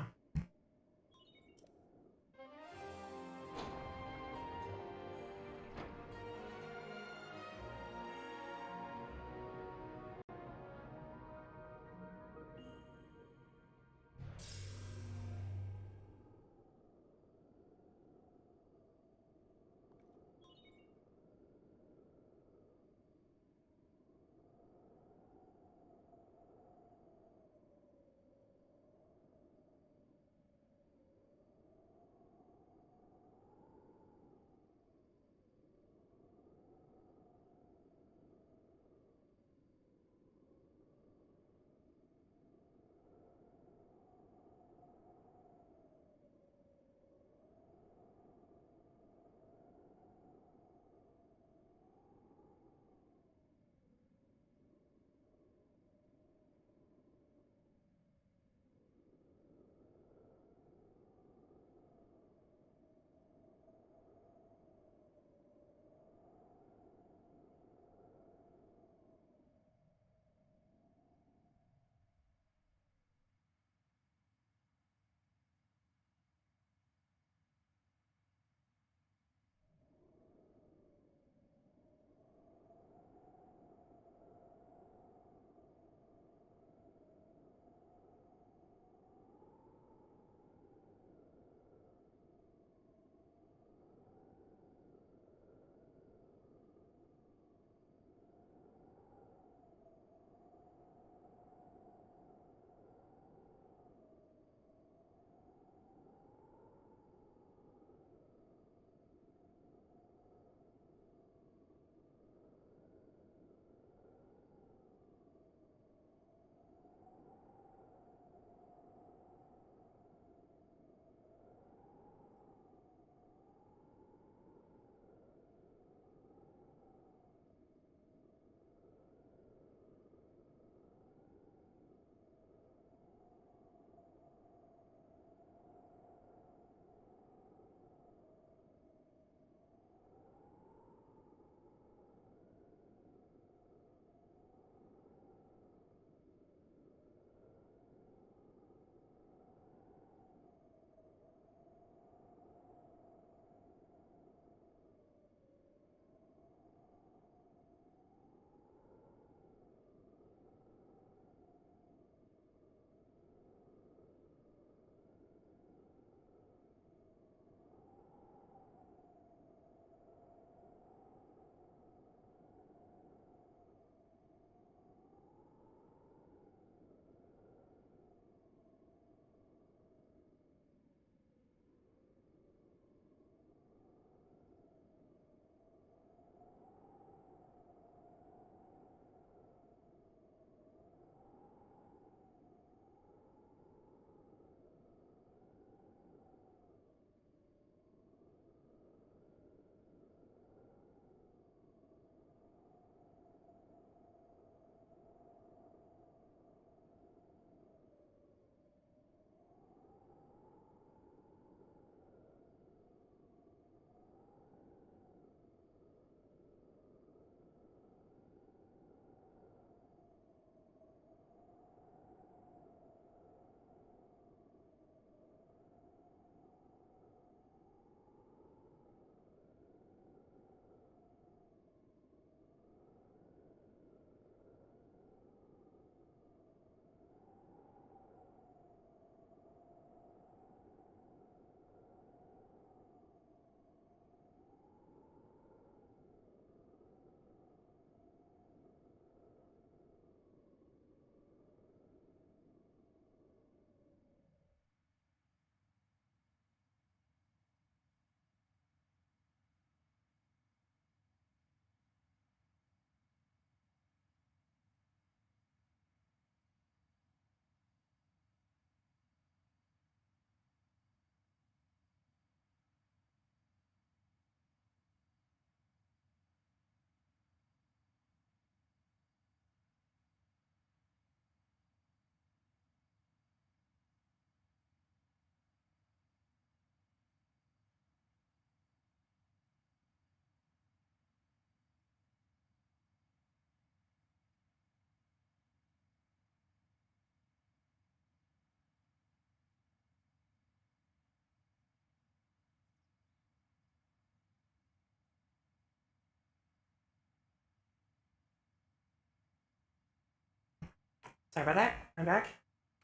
Sorry about that. I'm back.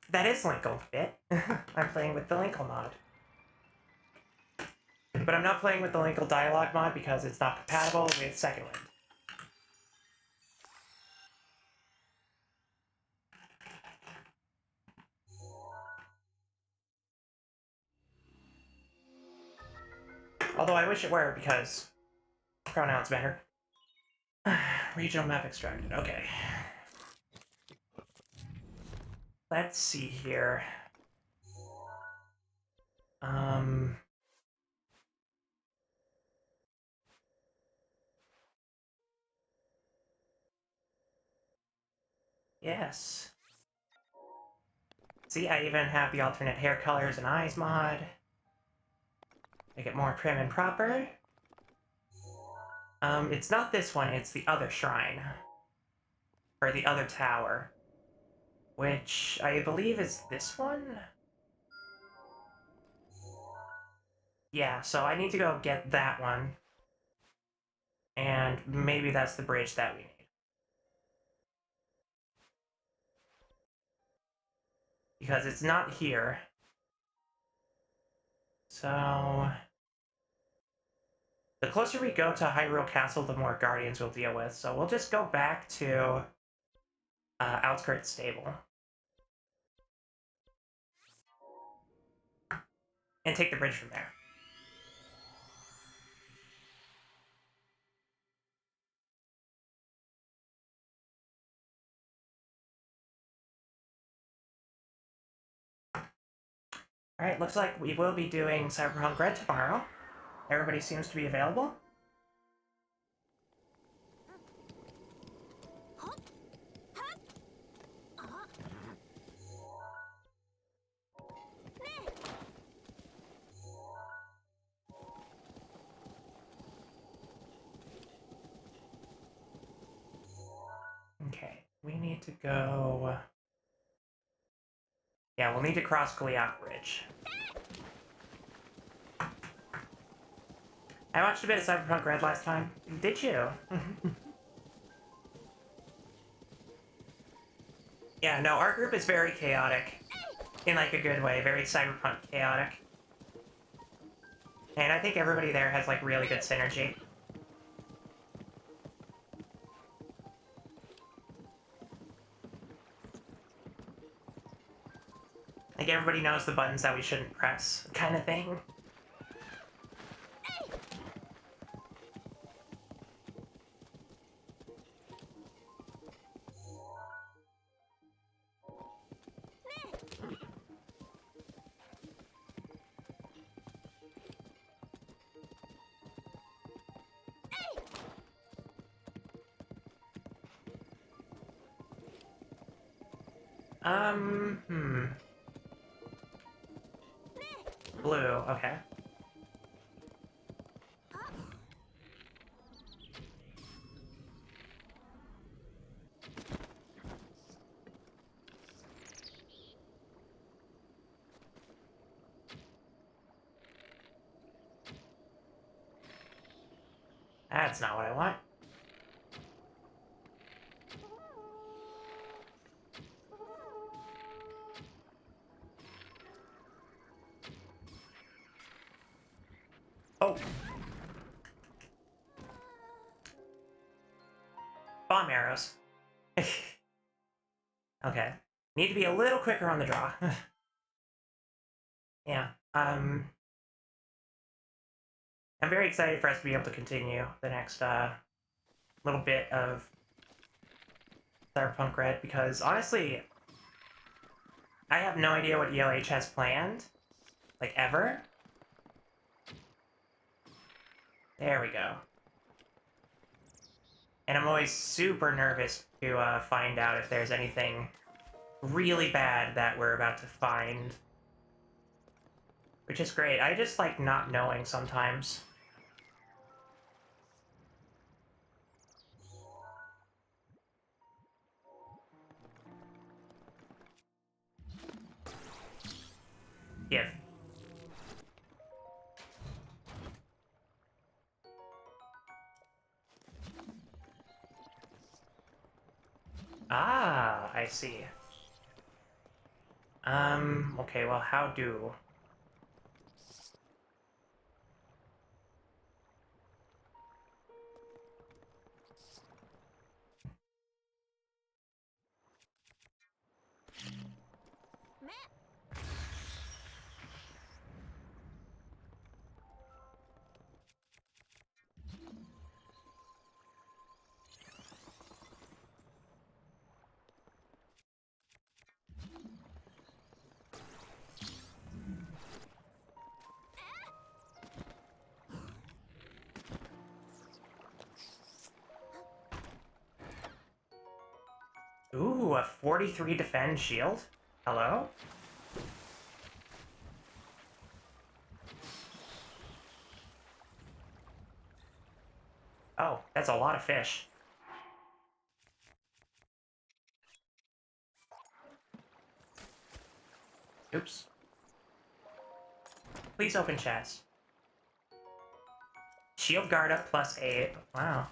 That is Linkle bit. I'm playing with the Linkle mod. But I'm not playing with the Linkle dialogue mod because it's not compatible with Second Wind. Although I wish it were, because pronouns matter. Regional map extracted. Okay. Let's see here. Yes. See, I even have the alternate hair colors and eyes mod. Make it more prim and proper. It's not this one, it's the other shrine. Or the other tower. Which I believe is this one? Yeah, so I need to go get that one. And maybe that's the bridge that we need. Because it's not here. So... the closer we go to Hyrule Castle, the more Guardians we'll deal with. So we'll just go back to Outskirts Stable. And take the bridge from there. Alright, looks like we will be doing Cyberpunk Red tomorrow. Everybody seems to be available. Okay, we need to go... yeah, we'll need to cross Goliath Bridge. I watched a bit of Cyberpunk Red last time. Did you? Yeah, no, our group is very chaotic. In, like, a good way. Very cyberpunk chaotic. And I think everybody there has, like, really good synergy. Like, everybody knows the buttons that we shouldn't press, kind of thing. Blue, okay. That's not what I want. Oh! Bomb arrows. Okay. Need to be a little quicker on the draw. Yeah, I'm very excited for us to be able to continue the next, little bit of Cyberpunk Red, because, honestly, I have no idea what ELH has planned. Like, ever. There we go. And I'm always super nervous to find out if there's anything really bad that we're about to find. Which is great. I just like not knowing sometimes. Give. Ah, I see. Okay, well, how do... Ooh, a 43 defend shield? Hello? Oh, that's a lot of fish. Oops. Please open chest. Shield guard up +8. Wow.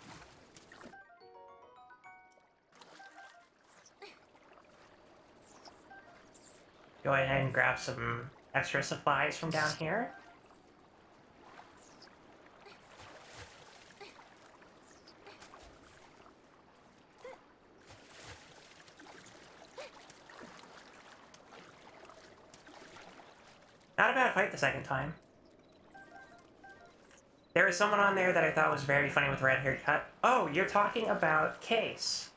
Go ahead and grab some extra supplies from down here. Not a bad fight the second time. There was someone on there that I thought was very funny with red haircut. Oh, you're talking about Case.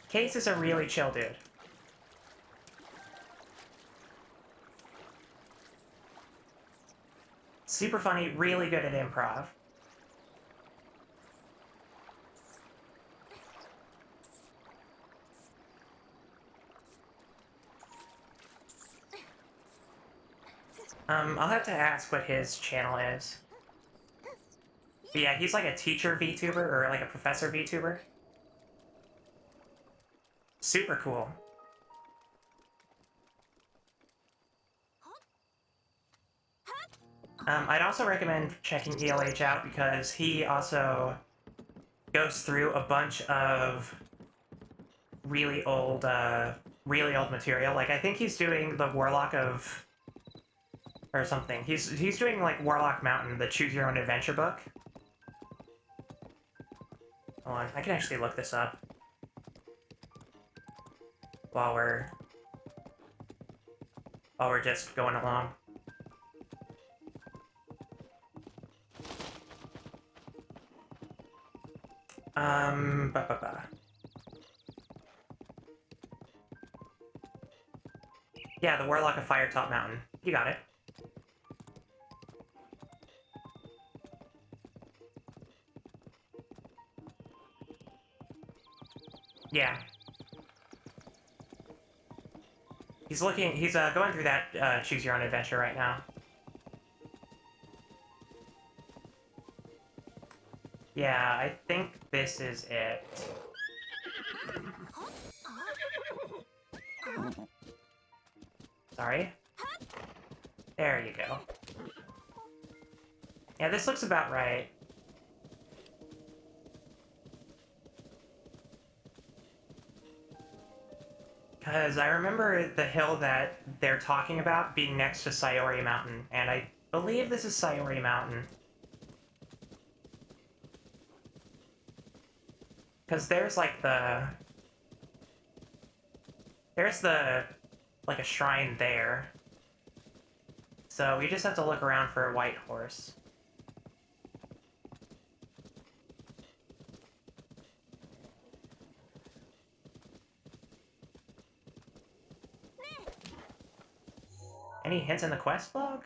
Case is a really chill dude. Super funny, really good at improv. I'll have to ask what his channel is. But yeah, he's like a teacher VTuber, or like a professor VTuber. Super cool. I'd also recommend checking ELH out because he also goes through a bunch of really old material. Like, I think he's doing the Warlock of... or something. He's doing, like, Warlock Mountain, the Choose Your Own Adventure book. Hold on, I can actually look this up. While we're just going along. Ba ba ba. Yeah, the Warlock of Firetop Mountain. You got it. Yeah. He's going through that Choose Your Own Adventure right now. Yeah, I think this is it. Sorry? There you go. Yeah, this looks about right. Because I remember the hill that they're talking about being next to Sayori Mountain, and I believe this is Sayori Mountain. Because there's like like a shrine there. So we just have to look around for a white horse. Any hints in the quest log?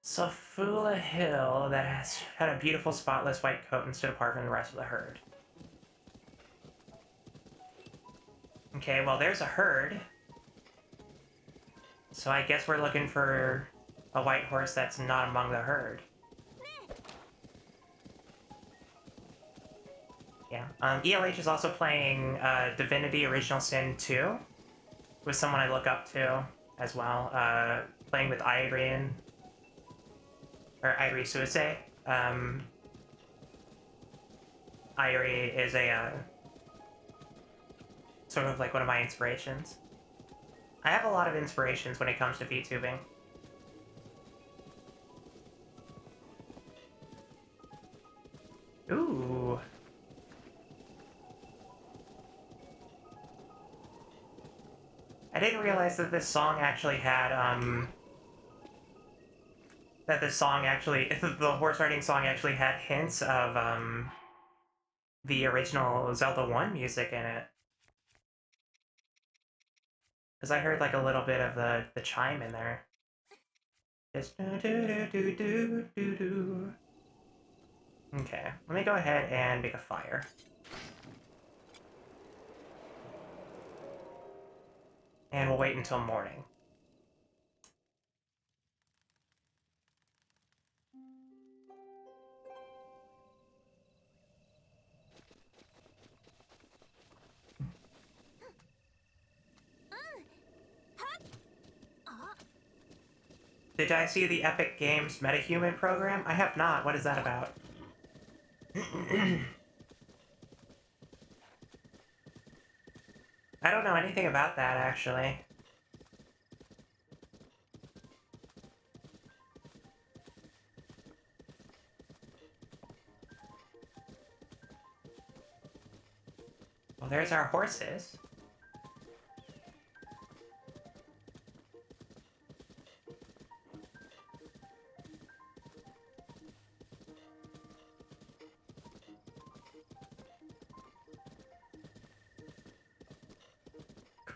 Safula Hill that had a beautiful spotless white coat and stood apart from the rest of the herd. Okay, well there's a herd. So I guess we're looking for a white horse that's not among the herd. Yeah. ELH is also playing Divinity Original Sin 2 with someone I look up to as well. Playing with Irene. or Airi Suisei. Airi is a sort of like one of my inspirations. I have a lot of inspirations when it comes to VTubing. Ooh. I didn't realize that this song actually had, that this song actually, the horse riding song actually had hints of, the original Zelda 1 music in it. Because I heard, like, a little bit of the chime in there. Just do-do-do-do-do-do. Okay, let me go ahead and make a fire. And we'll wait until morning. Did I see the Epic Games MetaHuman program? I have not. What is that about? I don't know anything about that, actually. Well, there's our horses.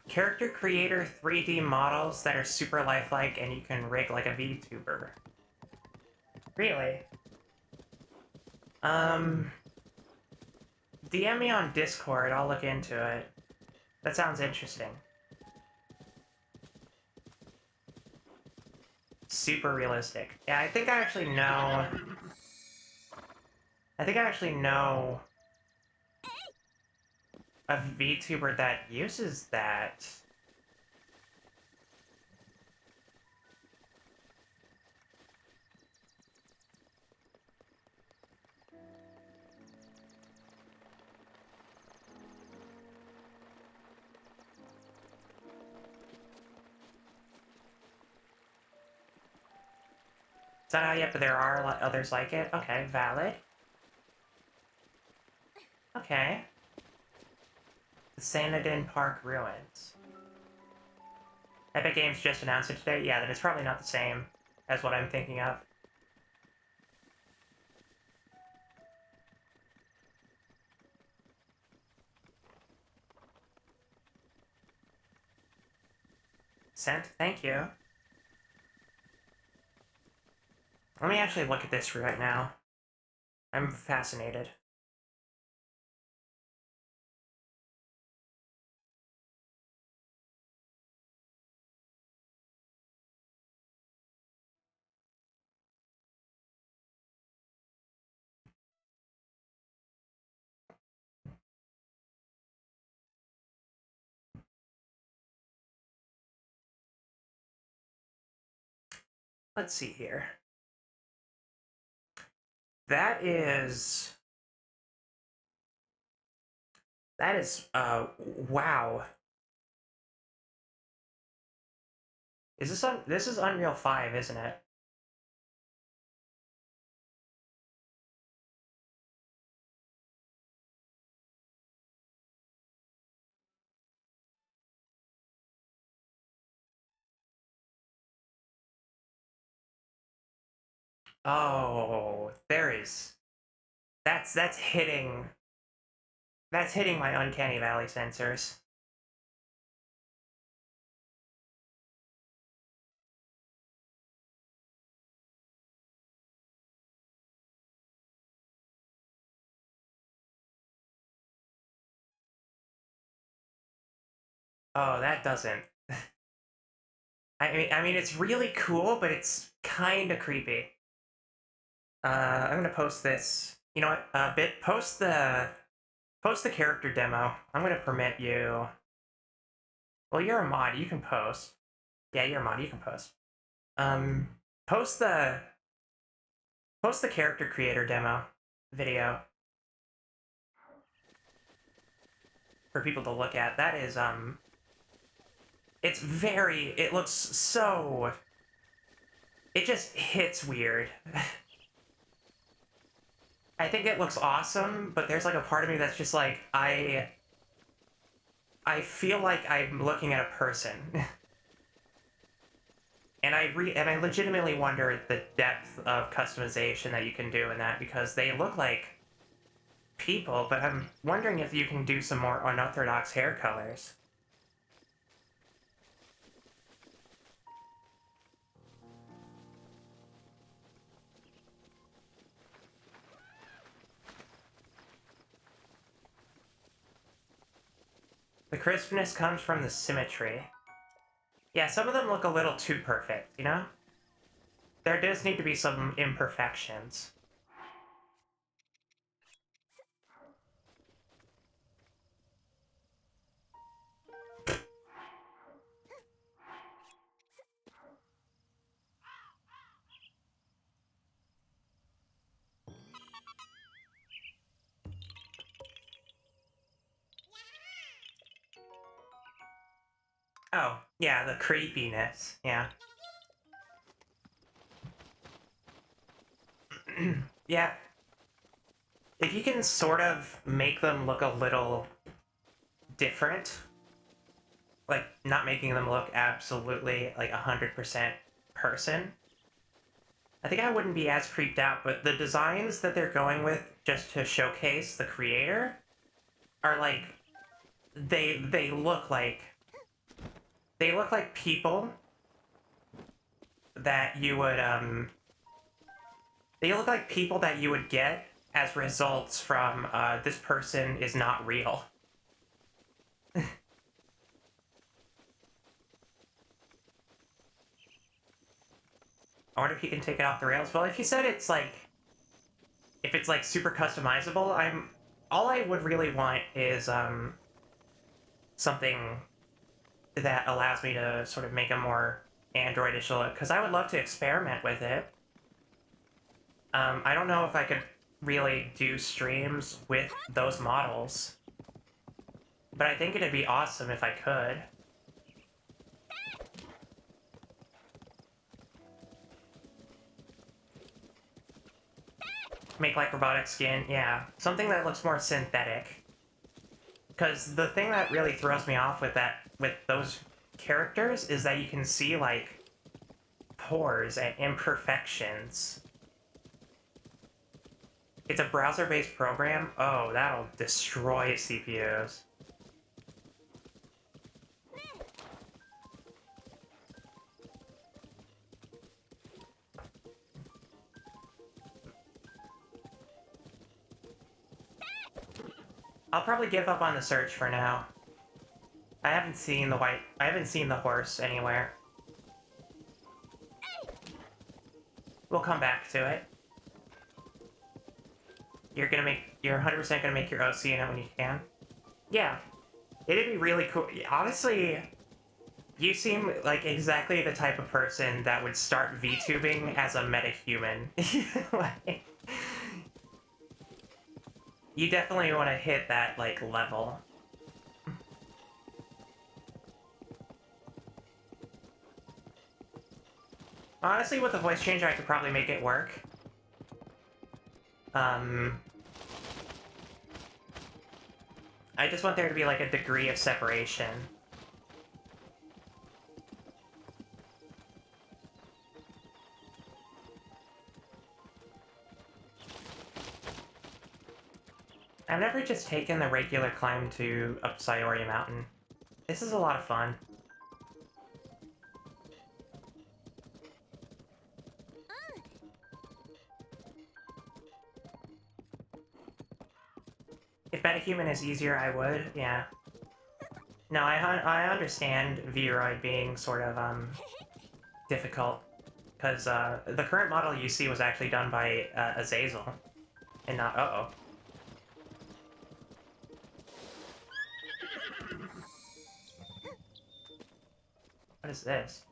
Character creator 3D models that are super lifelike and you can rig like a VTuber. Really? DM me on Discord, I'll look into it. That sounds interesting. Super realistic. Yeah, I think I actually know... I think I actually know a VTuber that uses that. It's not out yet, but there are others like it. Okay, valid. Okay. The Sanadin Park Ruins. Epic Games just announced it today? Yeah, then it's probably not the same as what I'm thinking of. Sent, thank you. Let me actually look at this right now. I'm fascinated. Let's see here. That is... wow. Is this this is Unreal 5, isn't it? Oh, there is... That's hitting... That's hitting my Uncanny Valley sensors. Oh, that doesn't... I mean, it's really cool, but it's kind of creepy. I'm gonna post this. You know what? Post the character demo. I'm gonna permit you. Well, you're a mod. You can post. Yeah, you're a mod. You can post. Um, post the Post the character creator demo video for people to look at. That is, it looks so... It just hits weird. I think it looks awesome, but there's like a part of me that's just like, I feel like I'm looking at a person. And I legitimately wonder the depth of customization that you can do in that, because they look like people, but I'm wondering if you can do some more unorthodox hair colors. The crispness comes from the symmetry. Yeah, some of them look a little too perfect, you know? There does need to be some imperfections. Oh, yeah, the creepiness, yeah. Yeah. If you can sort of make them look a little different, like not making them look absolutely like 100% person, I think I wouldn't be as creeped out, but the designs that they're going with just to showcase the creator are like, they look like people that you would, they look like people that you would get as results from, this person is not real. I wonder if you can take it off the rails. Well, if you said it's like, if it's like super customizable, all I would really want is, something that allows me to sort of make a more Androidish look, because I would love to experiment with it. I don't know if I could really do streams with those models, but I think it'd be awesome if I could. Make like robotic skin, yeah. Something that looks more synthetic. Because the thing that really throws me off with those characters is that you can see like pores and imperfections. It's a browser-based program? Oh, that'll destroy CPUs. I'll probably give up on the search for now. I haven't seen the horse anywhere. We'll come back to it. You're 100% gonna make your OC in it when you can. Yeah. It'd be really cool. Honestly, you seem like exactly the type of person that would start VTubing as a metahuman. Like, you definitely want to hit that, like, level. Honestly, with the voice changer, I could probably make it work. I just want there to be, like, a degree of separation. I've never just taken the regular climb to up Sayori Mountain. This is a lot of fun. If Metahuman is easier, I would, yeah. No, I understand Vroid being sort of, difficult. Because, the current model you see was actually done by, Azazel. And not, uh-oh. What is this?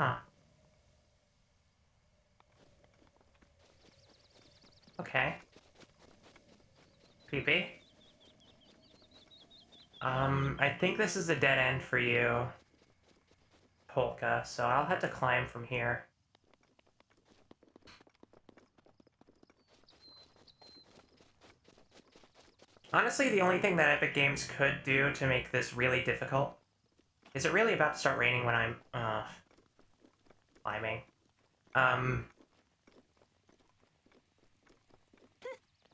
Huh. Okay. Creepy. I think this is a dead end for you, Polka, so I'll have to climb from here. Honestly, the only thing that Epic Games could do to make this really difficult... Is it really about to start raining when I'm, climbing?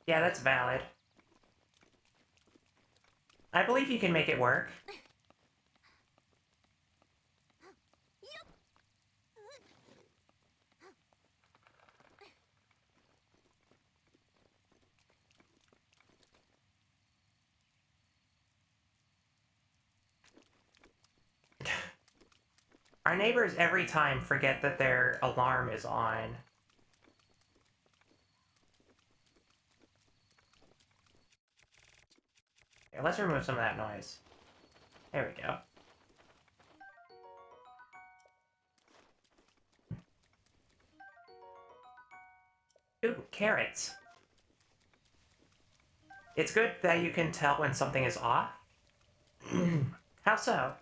Yeah, that's valid. I believe you can make it work. Our neighbors every time forget that their alarm is on. Okay, let's remove some of that noise. There we go. Ooh, carrots. It's good that you can tell when something is off. How so?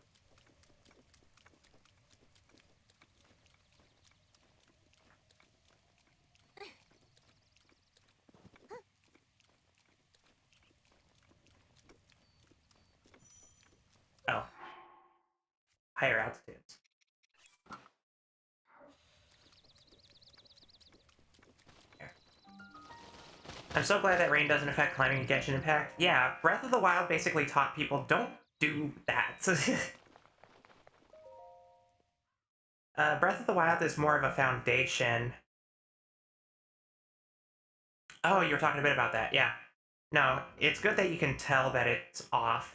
Oh. Higher altitudes. Here. I'm so glad that rain doesn't affect climbing and Genshin Impact. Yeah, Breath of the Wild basically taught people, don't do that. Breath of the Wild is more of a foundation. Oh, you were talking a bit about that, yeah. No, it's good that you can tell that it's off.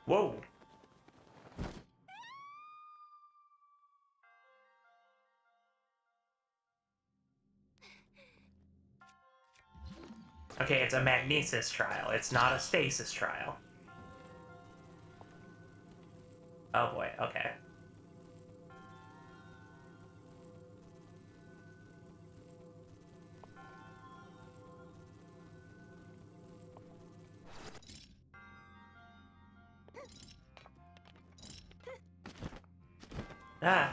Whoa! Okay, it's a magnesis trial. It's not a stasis trial. Oh boy, okay. Ah.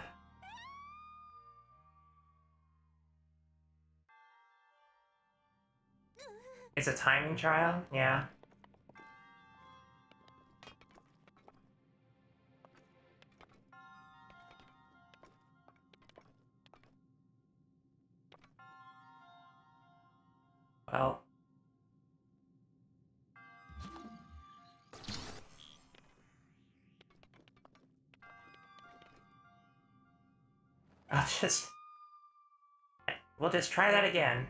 It's a timing trial? Yeah. Well... I'll just... We'll just try that again.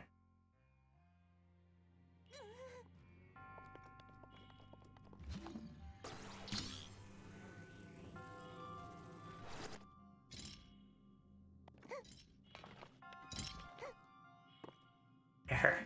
Error.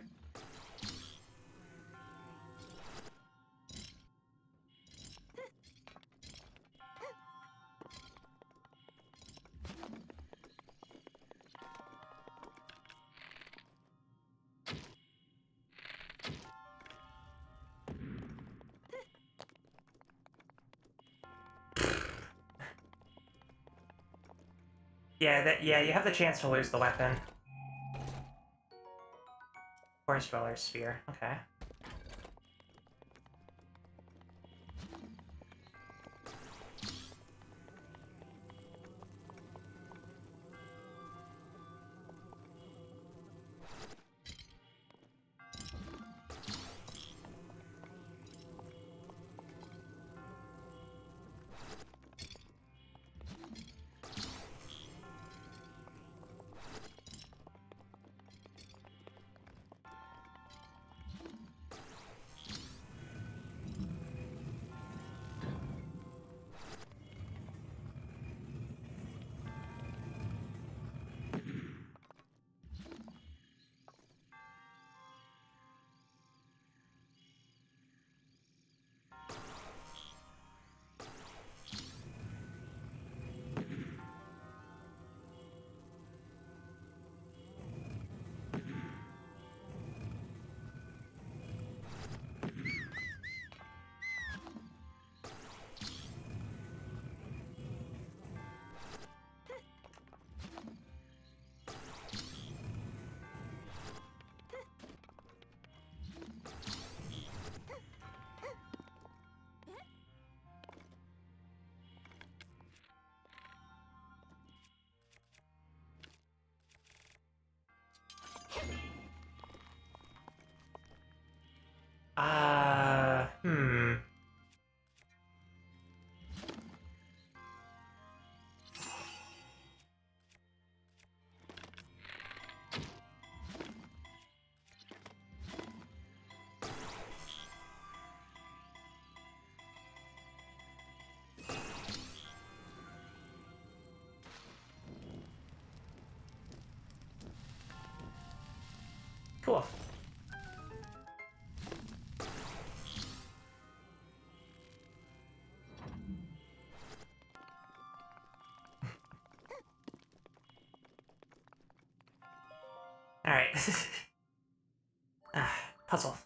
Yeah, you have the chance to lose the weapon. Forest Dweller's Sphere, okay. Right. Puzzle.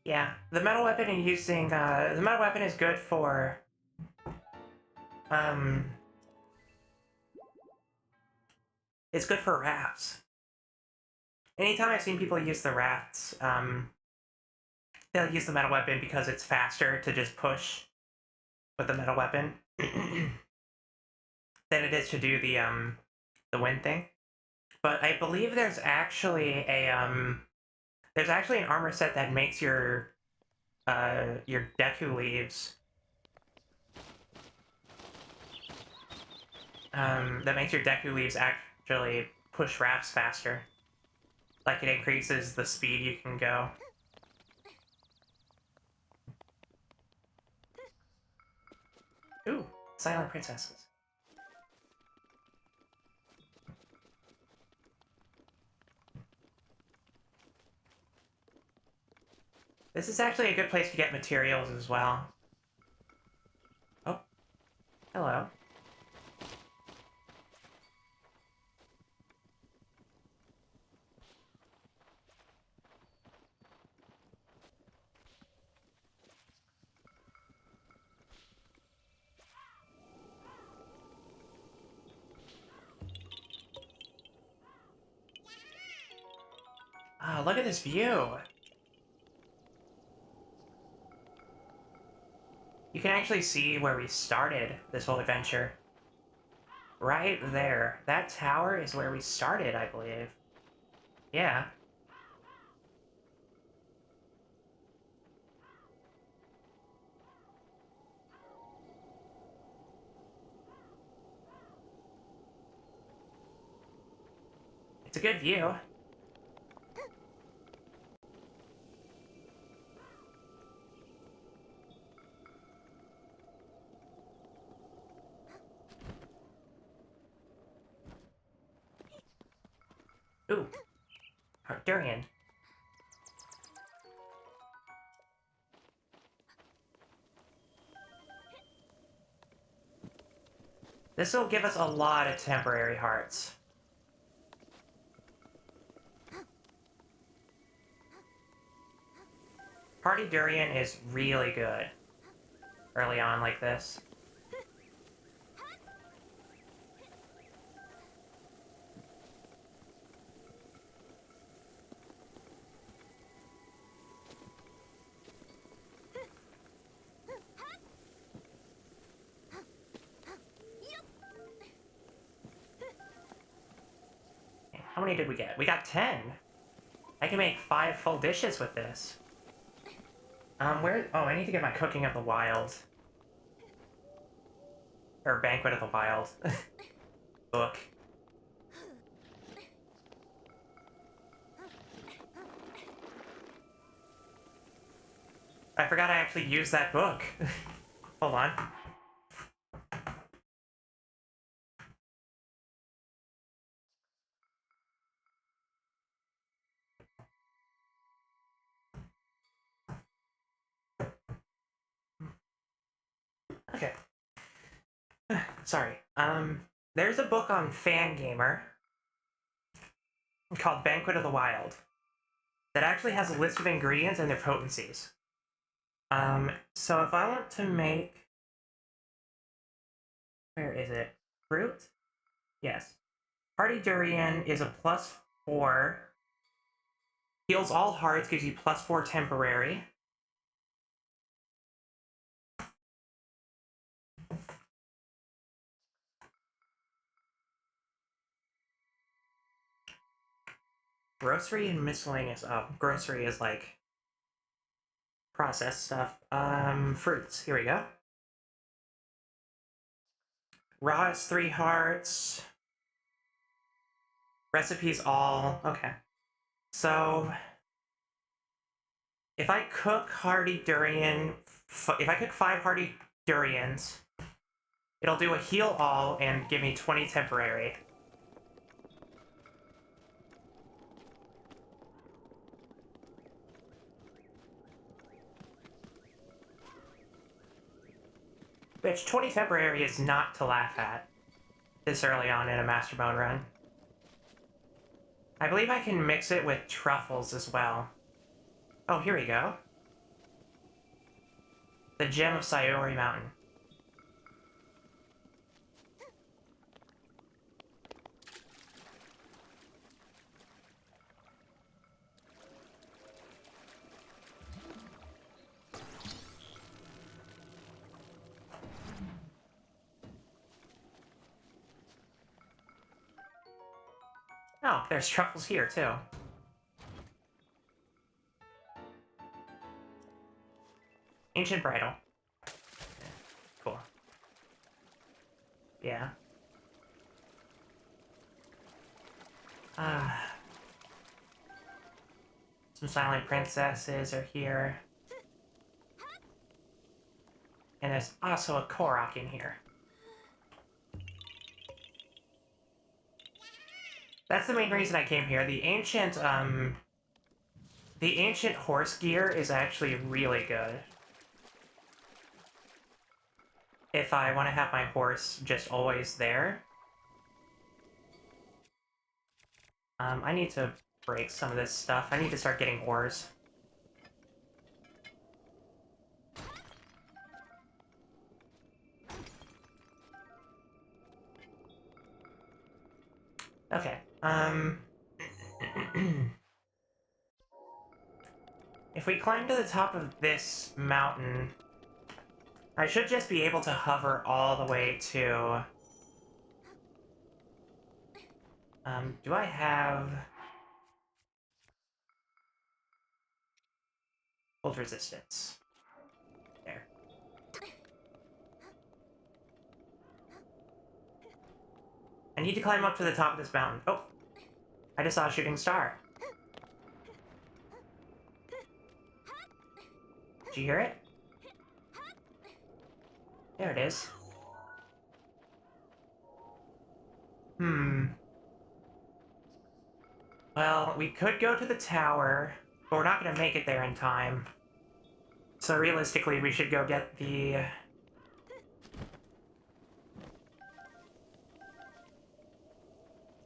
Yeah, the metal weapon and using, the metal weapon is good for, it's good for rafts. Anytime I've seen people use the rafts, they'll use the metal weapon because it's faster to just push with the metal weapon than it is to do the wind thing. But I believe there's actually an armor set that makes your Deku leaves, actually push rafts faster. Like, it increases the speed you can go. Ooh, silent princesses. This is actually a good place to get materials as well. Oh, hello. Ah, look at this view! You can actually see where we started this whole adventure. Right there. That tower is where we started, I believe. Yeah. It's a good view. Ooh. Hearty Durian. This will give us a lot of temporary hearts. Hearty Durian is really good early on like this. How many did we get? We got 10! I can make 5 full dishes with this. Where... Oh, I need to get my Cooking of the Wild. Or Banquet of the Wild. Book. I forgot I actually used that book. Hold on. Okay. Sorry. There's a book on Fangamer called Banquet of the Wild that actually has a list of ingredients and their potencies. So if I want to make... Where is it? Fruit? Yes. Hearty Durian is a +4. Heals all hearts, gives you +4 temporary. Grocery and miscellaneous. Oh, grocery is like processed stuff. Fruits. Here we go. Raw is 3 hearts. Recipes all. Okay. So if I cook Hearty Durian, if I cook 5 Hearty Durians, it'll do a heal all and give me 20 temporary. Which 20 temporary is not to laugh at. this early on in a Master Bone run. I believe I can mix it with truffles as well. Oh, here we go. The Gem of Sayori Mountain. Oh, there's truffles here, too. Ancient Bridle. Cool. Yeah. Some Silent Princesses are here. And there's also a Korok in here. That's the main reason I came here. The ancient horse gear is actually really good. If I want to have my horse just always there. I need to break some of this stuff. I need to start getting ores. Okay, if we climb to the top of this mountain, I should just be able to hover all the way to... do I have... Hold resistance. There. I need to climb up to the top of this mountain. Oh! I just saw a shooting star. Did you hear it? There it is. Well, we could go to the tower, but we're not going to make it there in time. So realistically, we should go get the...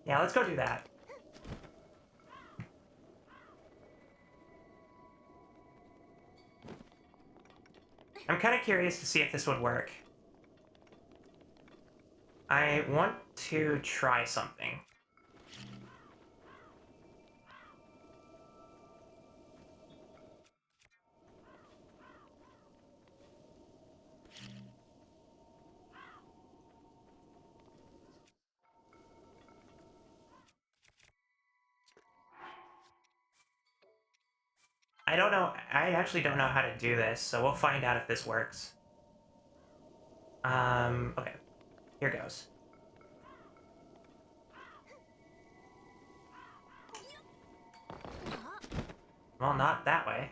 Yeah, let's go do that. I'm kind of curious to see if this would work. I want to try something. I don't know, I actually don't know how to do this, so we'll find out if this works. Okay. Here goes. Well, not that way.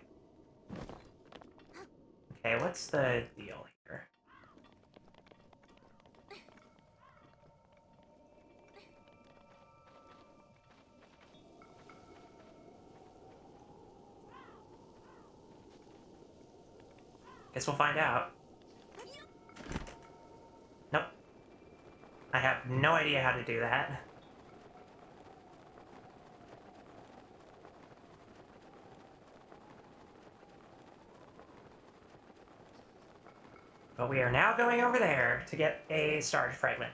Okay, what's the deal here? Guess we'll find out. Nope. I have no idea how to do that. But we are now going over there to get a storage fragment.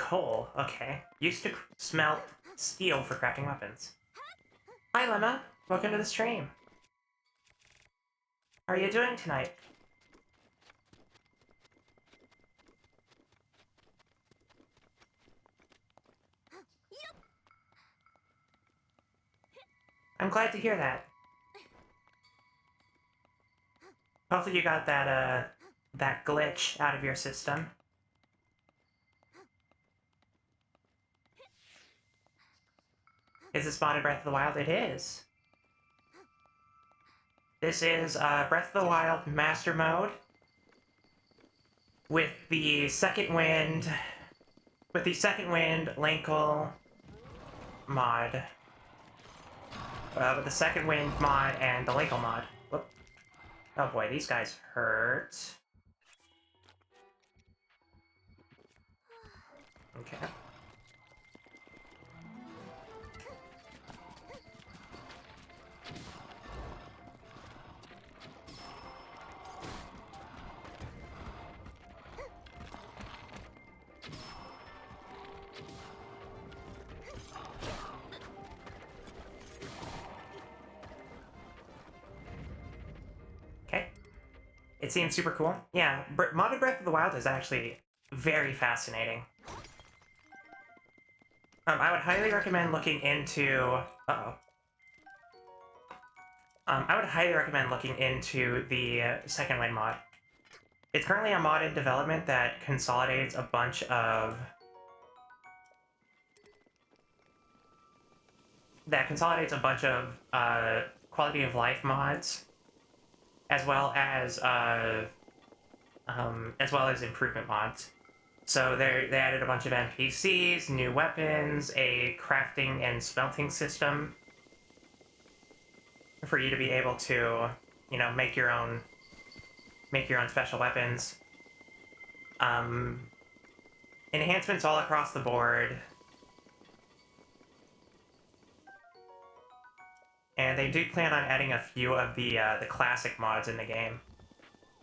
coal. Okay. Used to smelt steel for crafting weapons. Hi, Lemma. Welcome to the stream. How are you doing tonight? I'm glad to hear that. Hopefully you got that glitch out of your system. Is this modded Breath of the Wild? It is. This is Breath of the Wild Master Mode with the Second Wind, Linkle mod. With the Second Wind mod and the Linkle mod. Whoop. Oh boy, these guys hurt. Okay. Okay. It seems super cool. Yeah, modded Breath of the Wild is actually very fascinating. I would highly recommend looking into... Uh-oh. I would highly recommend looking into the Second Wind mod. It's currently a mod in development that consolidates a bunch of... quality of life mods, as well as improvement mods. So they added a bunch of NPCs, new weapons, a crafting and smelting system for you to be able to, you know, make your own special weapons. Enhancements all across the board. And they do plan on adding a few of the classic mods in the game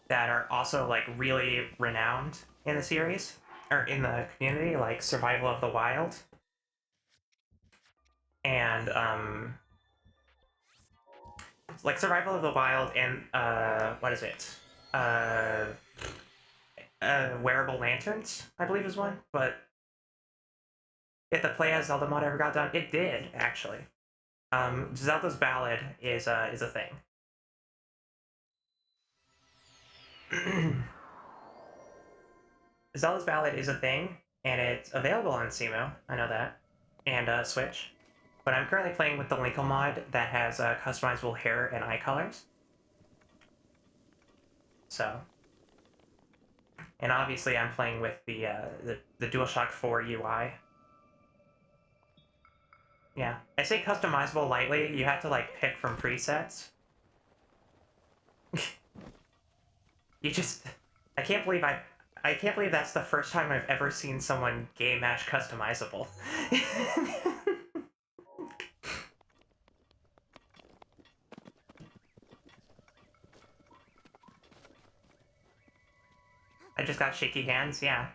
that are also, like, really renowned in the series, or in the community, like Survival of the Wild. And, like Survival of the Wild and, what is it? Wearable Lanterns, I believe is one, but if the Play as Zelda mod ever got done, it did, actually. Zelda's Ballad is a thing. Zelda's Ballad is a thing, and it's available on Cemu, I know that, and Switch. But I'm currently playing with the Linkle mod that has customizable hair and eye colors. So, and obviously I'm playing with the DualShock 4 UI. Yeah, I say customizable lightly. You have to like pick from presets. You just, I can't believe that's the first time I've ever seen someone game mash customizable. I just got shaky hands, yeah.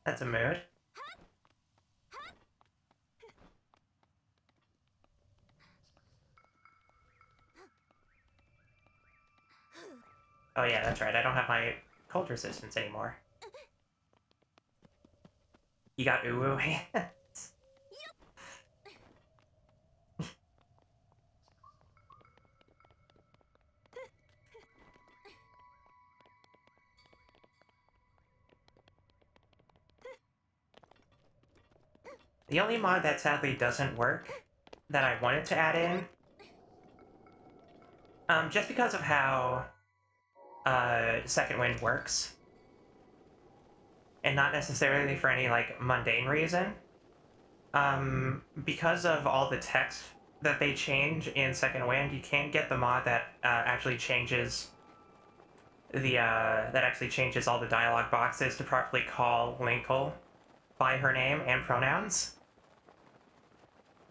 That's a mood. Oh yeah, that's right, I don't have my cold resistance anymore. You got uwu hands. The only mod that sadly doesn't work, that I wanted to add in, just because of how Second Wind works, and not necessarily for any, like, mundane reason, because of all the text that they change in Second Wind, you can't get the mod that actually changes all the dialogue boxes to properly call Linkle by her name and pronouns.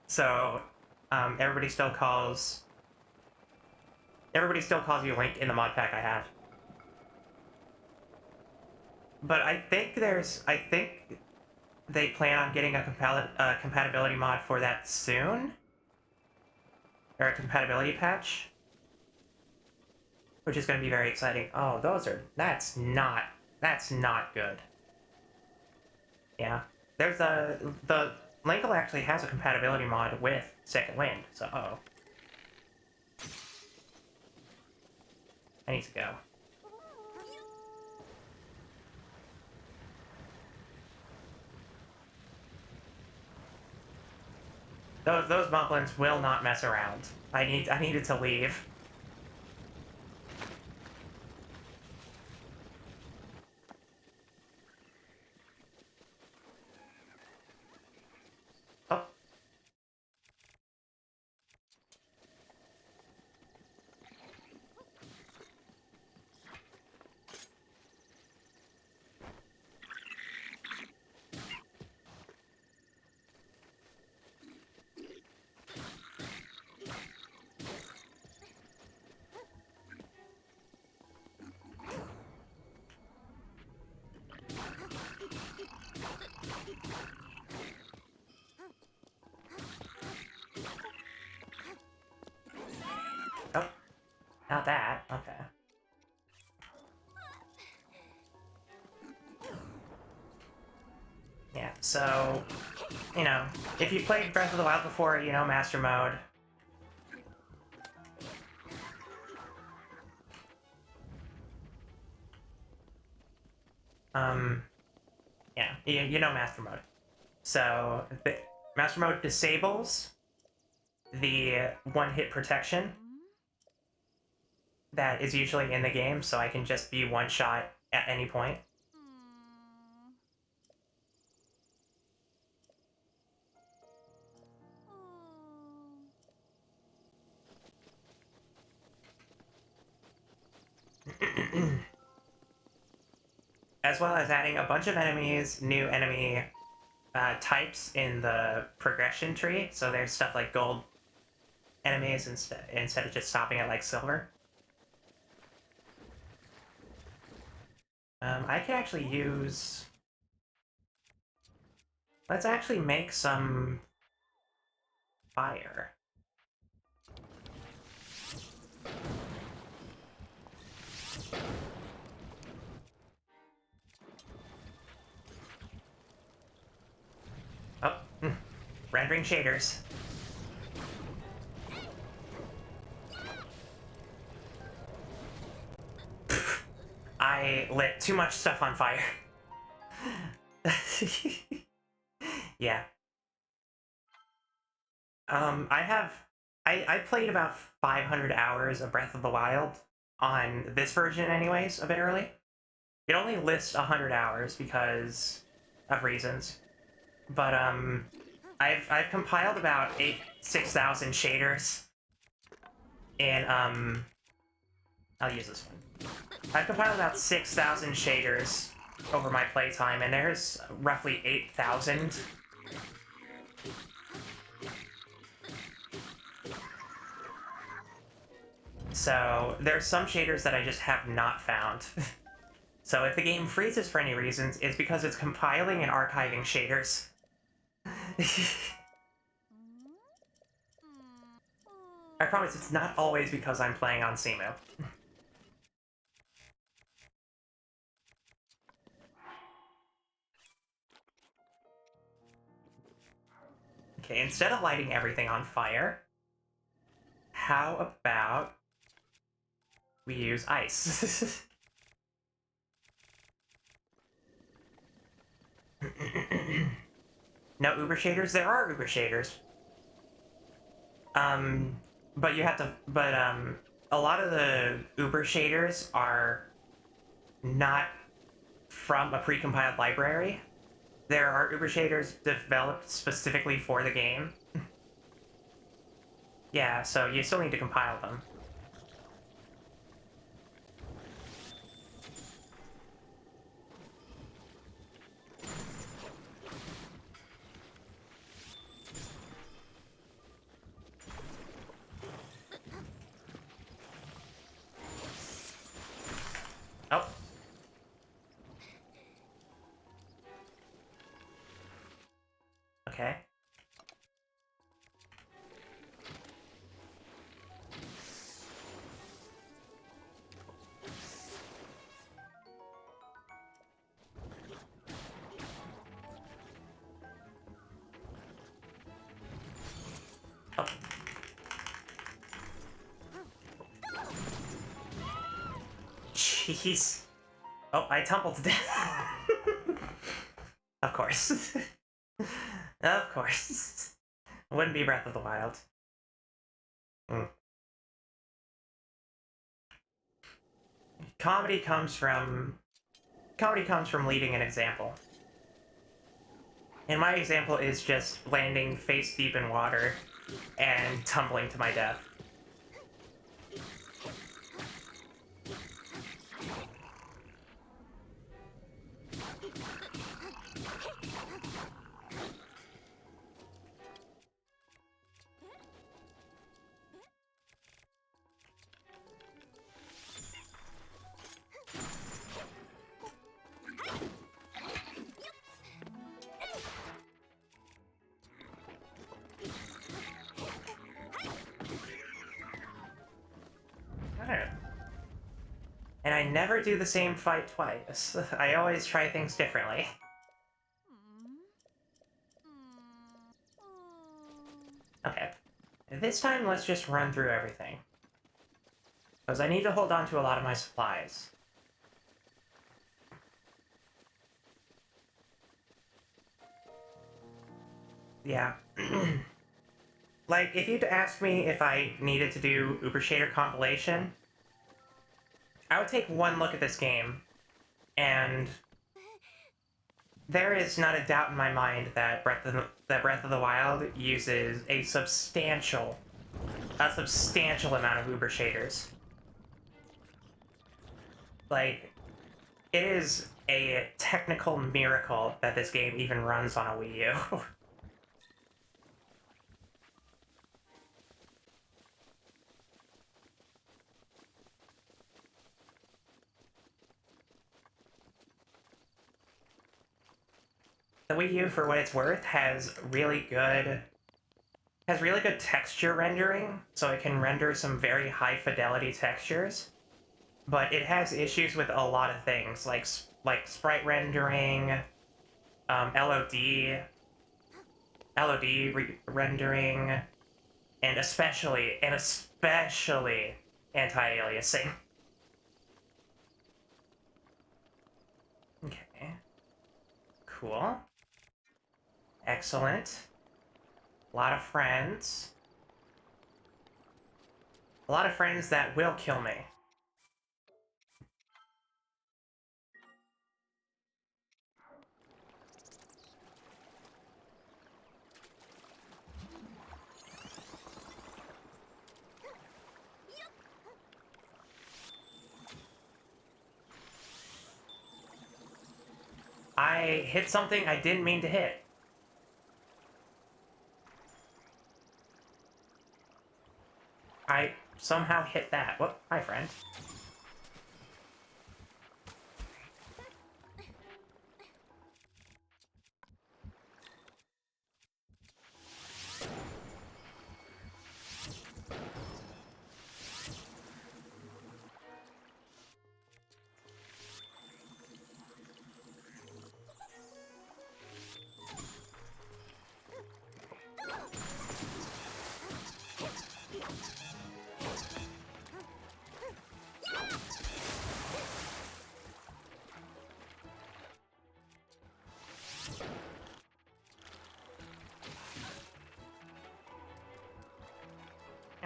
So, everybody still calls you Link in the mod pack I have. But I think they plan on getting a compatibility mod for that soon, or a compatibility patch, which is going to be very exciting. Oh, that's not good. Yeah, there's the Linkle actually has a compatibility mod with Second Wind, so I need to go. Those moblins will not mess around. I needed to leave. Oh. Oh, not that. Okay. Yeah, so, you know, if you played Breath of the Wild before, you know Master Mode. Yeah, you know Master Mode. So, Master Mode disables the one-hit protection that is usually in the game, so I can just be one-shot at any point. As well as adding a bunch of enemies, new enemy types in the progression tree. So there's stuff like gold enemies instead of just stopping at like silver. I can actually use... Let's actually make some fire. Oh, rendering shaders. I lit too much stuff on fire. Yeah. I played about 500 hours of Breath of the Wild on this version anyways, a bit early. It only lists 100 hours because of reasons. But, I've compiled about 6,000 shaders. And, I'll use this one. I've compiled about 6,000 shaders over my playtime, and there's roughly 8,000. So, there's some shaders that I just have not found. So if the game freezes for any reasons, it's because it's compiling and archiving shaders. I promise it's not always because I'm playing on Simu. Okay, instead of lighting everything on fire, how about we use ice? No Uber shaders? There are Uber shaders. But you have to, a lot of the Uber shaders are not from a precompiled library. There are Uber shaders developed specifically for the game. Yeah, so you still need to compile them. Oh. Jeez. Oh, I tumbled to death. Of course. Of course. Wouldn't be Breath of the Wild. Mm. Comedy comes from leading an example. And my example is just landing face deep in water and tumbling to my death. And I never do the same fight twice. I always try things differently. Okay. This time, let's just run through everything. Because I need to hold on to a lot of my supplies. Yeah. Like, if you'd asked me if I needed to do Uber Shader compilation, I would take one look at this game, and there is not a doubt in my mind that Breath of the Wild uses a substantial amount of Uber shaders. Like, it is a technical miracle that this game even runs on a Wii U. The Wii U, for what it's worth, has really good texture rendering, so it can render some very high fidelity textures. But it has issues with a lot of things, like sprite rendering, LOD rendering, and especially anti-aliasing. Okay. Cool. Excellent. A lot of friends. A lot of friends that will kill me. I hit something I didn't mean to hit. I somehow hit that. Whoop, hi friend.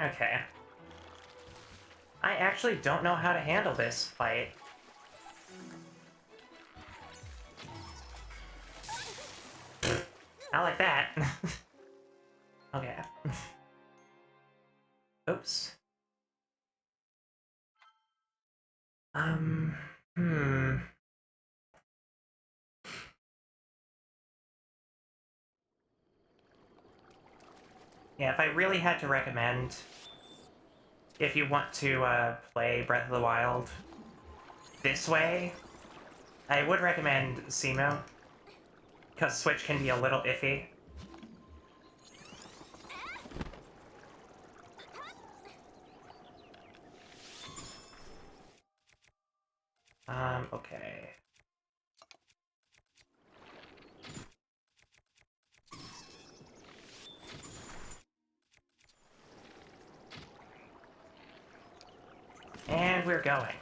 Okay. I actually don't know how to handle this fight. Not like that. Okay. Oops. Hmm. Yeah, if I really had to recommend, if you want to play Breath of the Wild this way, I would recommend Simo, because Switch can be a little iffy. Okay. And we're going.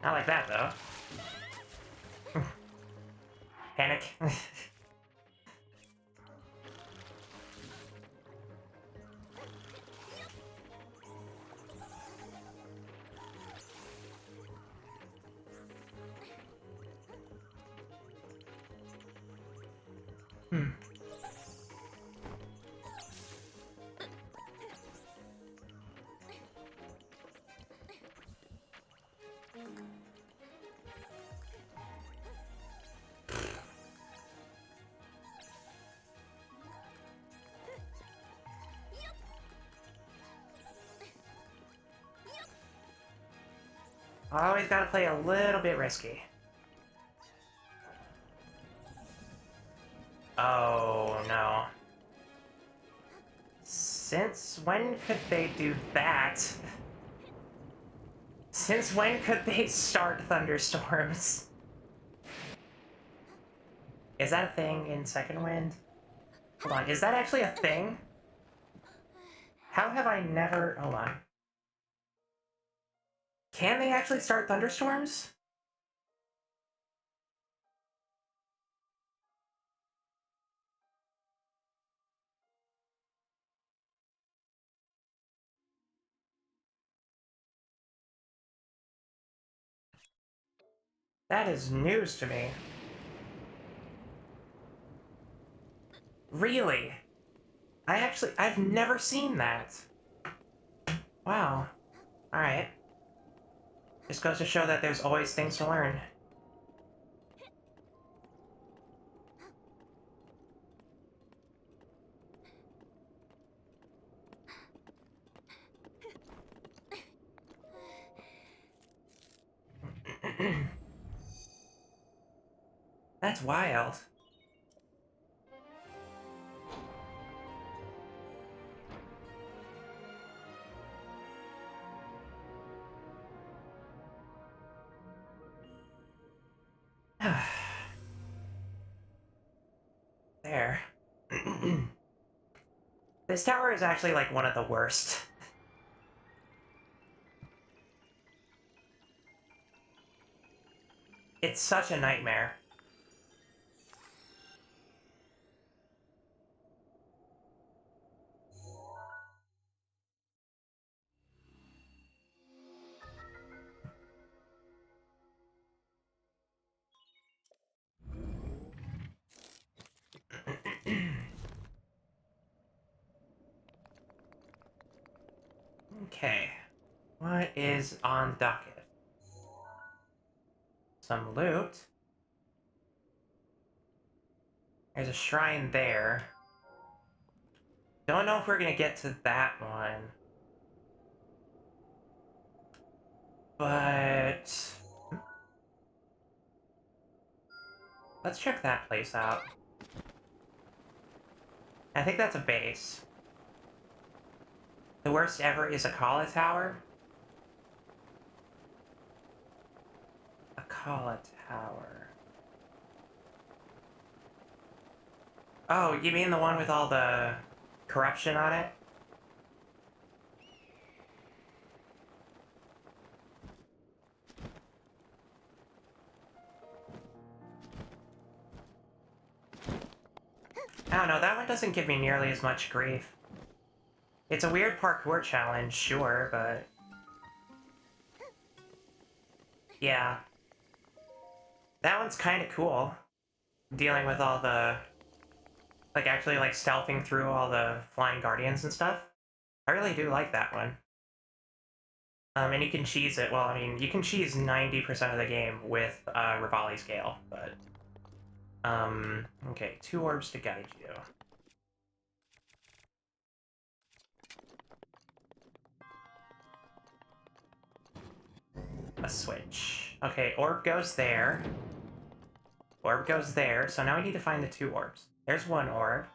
Not like that, though. Panic. Always gotta play a little bit risky. Oh, no. Since when could they do that? Since when could they start thunderstorms? Is that a thing in Second Wind? Hold on, is that actually a thing? How have I never... Hold on. Can they actually start thunderstorms? That is news to me. Really? I've never seen that. Wow. Alright. Just goes to show that there's always things to learn. That's wild. There. This tower is actually like one of the worst. It's such a nightmare. Okay. What is on docket? Some loot. There's a shrine there. Don't know if we're gonna get to that one. But... let's check that place out. I think that's a base. The worst ever is a Kala Tower? A Kala Tower. Oh, you mean the one with all the corruption on it? I don't know, that one doesn't give me nearly as much grief. It's a weird parkour challenge, sure, but... yeah. That one's kinda cool. Dealing with all the... like, actually, like, stealthing through all the flying guardians and stuff. I really do like that one. And you can cheese it, well, I mean, you can cheese 90% of the game with Rivali Scale, but... okay, 2 orbs to guide you. A switch. Okay, orb goes there. Orb goes there, so now we need to find the 2 orbs. There's 1 orb.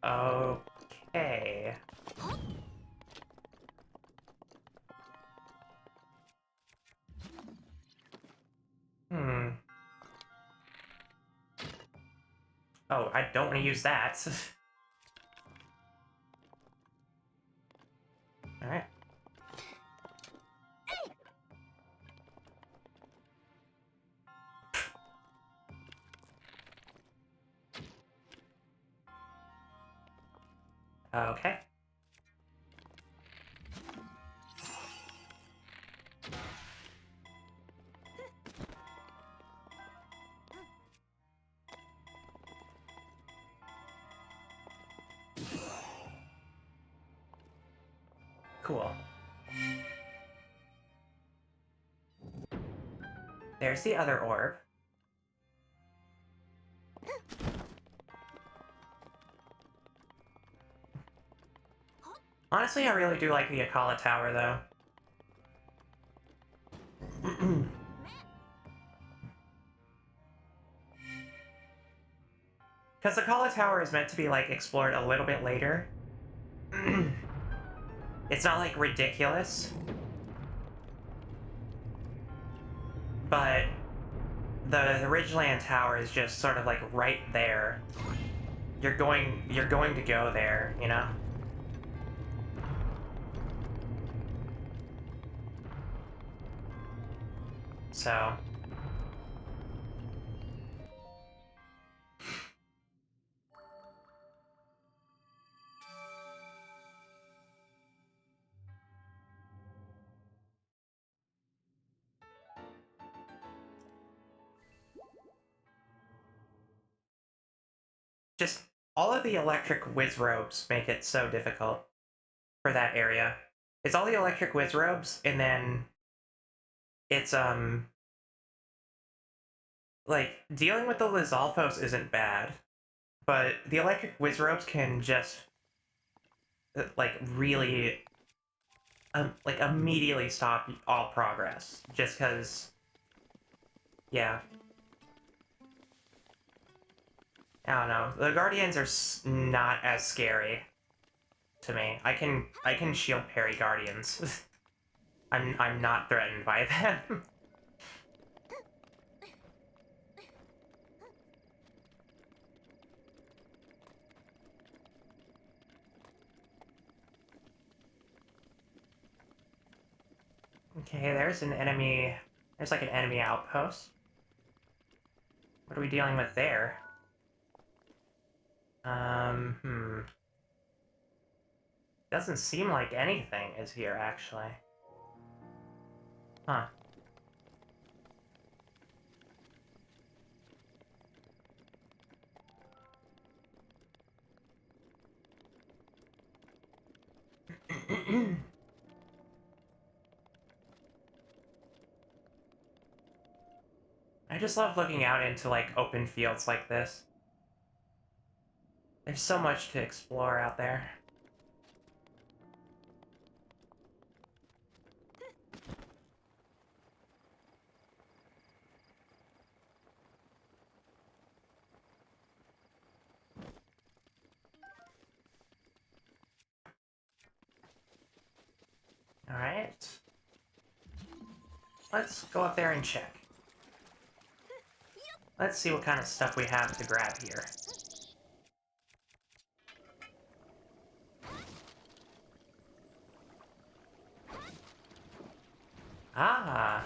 Okay. Oh, I don't want to use that. Alright. Okay. Cool. There's the other orb. Honestly, I really do like the Akala Tower, though. Because the Akala Tower is meant to be, like, explored a little bit later. It's not, like, ridiculous. But the Ridgeland Tower is just sort of, like, right there. You're going to go there, you know? So... just all of the electric whiz robes make it so difficult for that area. It's all the electric whiz robes, and then it's like dealing with the Lizalfos isn't bad, but the electric whiz robes can just like really like immediately stop all progress just because, yeah. I don't know. The Guardians are not as scary to me. I can shield parry Guardians. I'm not threatened by them. Okay, there's an enemy. There's like an enemy outpost. What are we dealing with there? Doesn't seem like anything is here, actually. Huh. I just love looking out into, like, open fields like this. There's so much to explore out there. Alright. Let's go up there and check. Let's see what kind of stuff we have to grab here. Ah!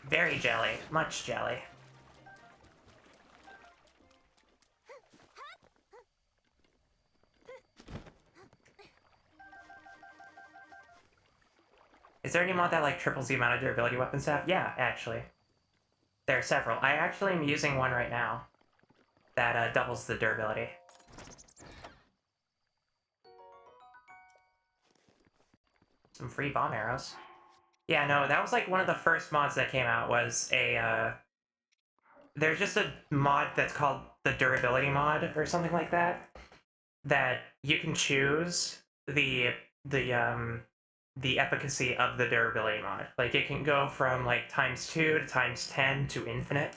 Very jelly. Much jelly. Is there any mod that, like, triples the amount of durability weapons have? Yeah, actually. There are several. I actually am using one right now that doubles the durability. Some free bomb arrows. Yeah, no, that was like one of the first mods that came out was a, there's just a mod that's called the durability mod or something like that. that you can choose the efficacy of the durability mod. Like, it can go from like ×2 to ×10 to infinite.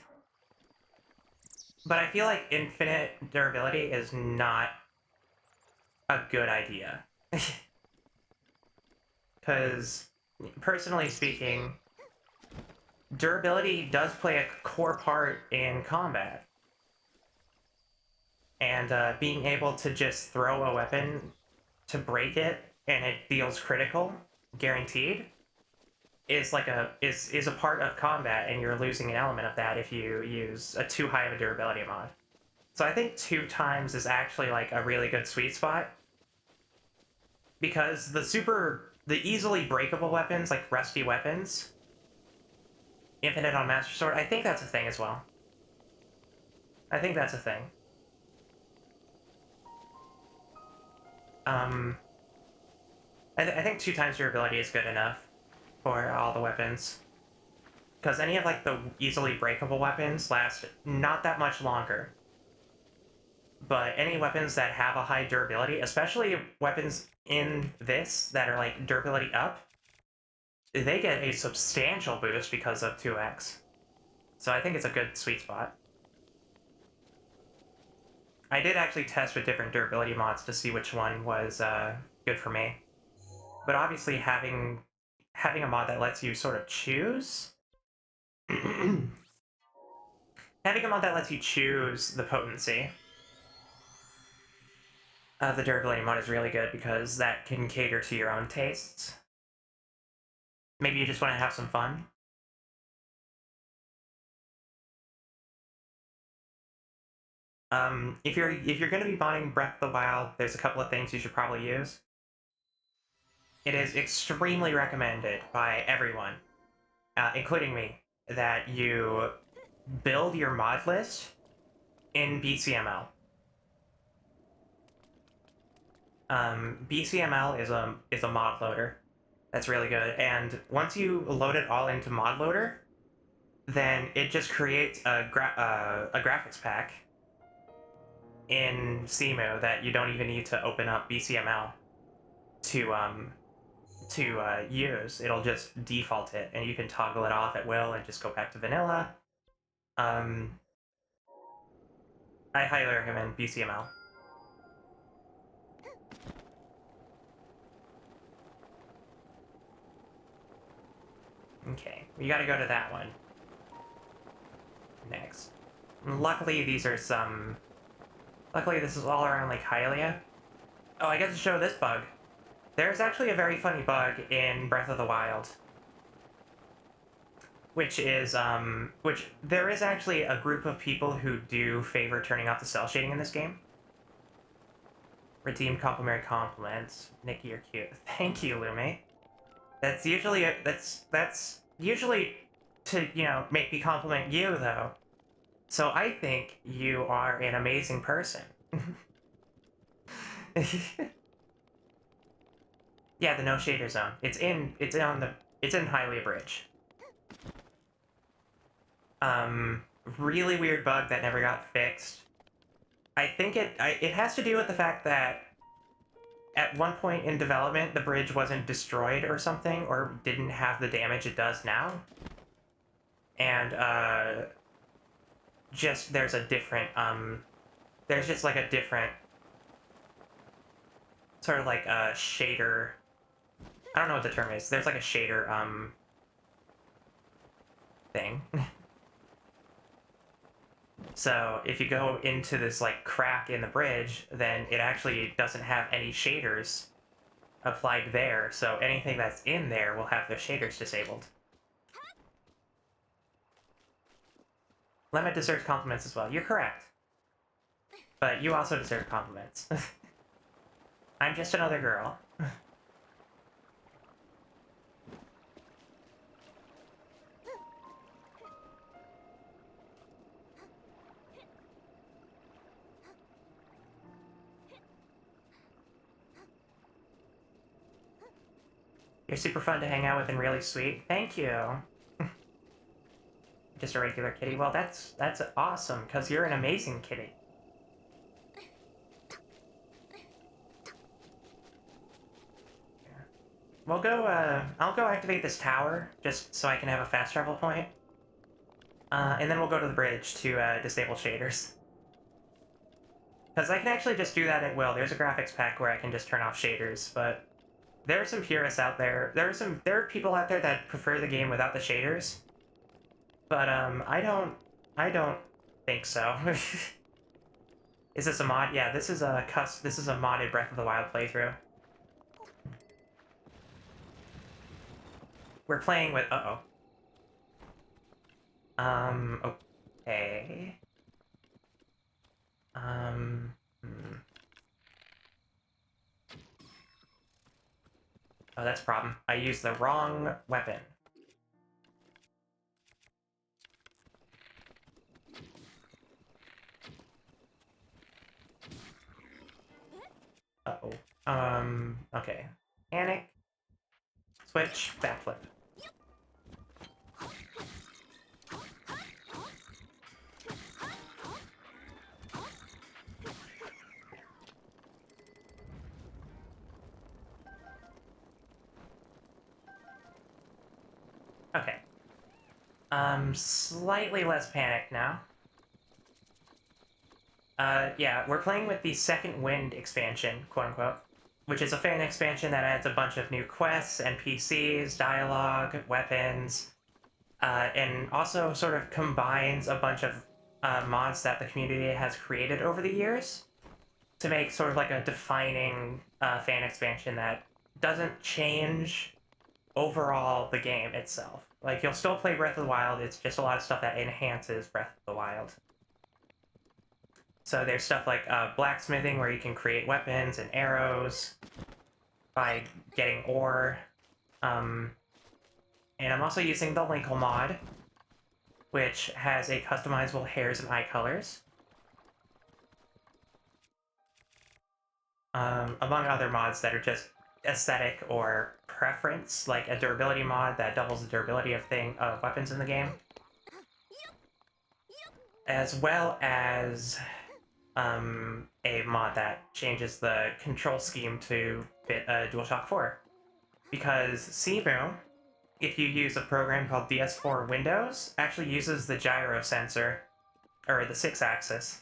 But I feel like infinite durability is not a good idea. Because, personally speaking, durability does play a core part in combat. And being able to just throw a weapon to break it and it deals critical, guaranteed, is like is a part of combat, and you're losing an element of that if you use a too high of a durability mod. So I think 2 times is actually like a really good sweet spot, because the easily breakable weapons, like rusty weapons, infinite on Master Sword, I think that's a thing as well. I think that's a thing. I think 2 times durability is good enough for all the weapons. Because any of like the easily breakable weapons last not that much longer. But any weapons that have a high durability, especially weapons in this that are like durability up, they get a substantial boost because of 2x. So I think it's a good sweet spot. I did actually test with different durability mods to see which one was good for me. But obviously having a mod that lets you sort of choose... having a mod that lets you choose the potency of the durability mod is really good, because that can cater to your own tastes. Maybe you just want to have some fun. If you're going to be buying Breath of the Wild, there's a couple of things you should probably use. It is extremely recommended by everyone, including me, that you build your mod list in BCML. BCML is a mod loader that's really good, and once you load it all into mod loader, then it just creates a graphics pack in CMU that you don't even need to open up BCML to use. It'll just default it, and you can toggle it off at will and just go back to vanilla. I highly recommend BCML. Okay, we gotta go to that one next. Luckily, these are some... Luckily, this is all around Lake Hylia. Oh, I get to show this bug. There's actually a very funny bug in Breath of the Wild. Which is, which there is actually a group of people who do favor turning off the cell shading in this game. Redeemed complimentary compliments. Nikki, you're cute. Thank you, Lumi. That's usually that's usually to, you know, make me compliment you, though. So I think you are an amazing person. Yeah, the no shader zone. It's in Hylia Bridge. Really weird bug that never got fixed. I think it has to do with the fact that at one point in development, the bridge wasn't destroyed or something, or didn't have the damage it does now. And, just, there's a different, there's just, like, a different, sort of like a shader, I don't know what the term is, there's, like, a shader, thing. So, if you go into this, like, crack in the bridge, then it actually doesn't have any shaders applied there, so anything that's in there will have their shaders disabled. Lemon deserves compliments as well. You're correct. But you also deserve compliments. I'm just another girl. You're super fun to hang out with and really sweet. Thank you. Just a regular kitty. Well, that's awesome, because you're an amazing kitty. we'll go, I'll go activate this tower, just so I can have a fast travel point. And then we'll go to the bridge to, disable shaders. Because I can actually just do that at will. There's a graphics pack where I can just turn off shaders, but there are some purists out there. There are people out there that prefer the game without the shaders. But, I don't think so. Is this a mod? Yeah, this is a modded Breath of the Wild playthrough. We're playing with... Uh-oh. Okay. Oh, that's a problem. I used the wrong weapon. Uh-oh. Okay. Panic. Switch. Backflip. Okay. Slightly less panic now. Yeah, we're playing with the Second Wind expansion, quote-unquote, which is a fan expansion that adds a bunch of new quests, NPCs, dialogue, weapons, and also sort of combines a bunch of mods that the community has created over the years to make sort of like a defining fan expansion that doesn't change overall the game itself. Like, you'll still play Breath of the Wild, it's just a lot of stuff that enhances Breath of the Wild. So there's stuff like blacksmithing, where you can create weapons and arrows by getting ore. And I'm also using the Linkle mod, which has a customizable hairs and eye colors. Among other mods that are just aesthetic or preference, like a durability mod that doubles the durability of weapons in the game. As well as a mod that changes the control scheme to fit DualShock 4. Because Cemu, if you use a program called DS4 Windows, actually uses the gyro sensor, or the 6-axis,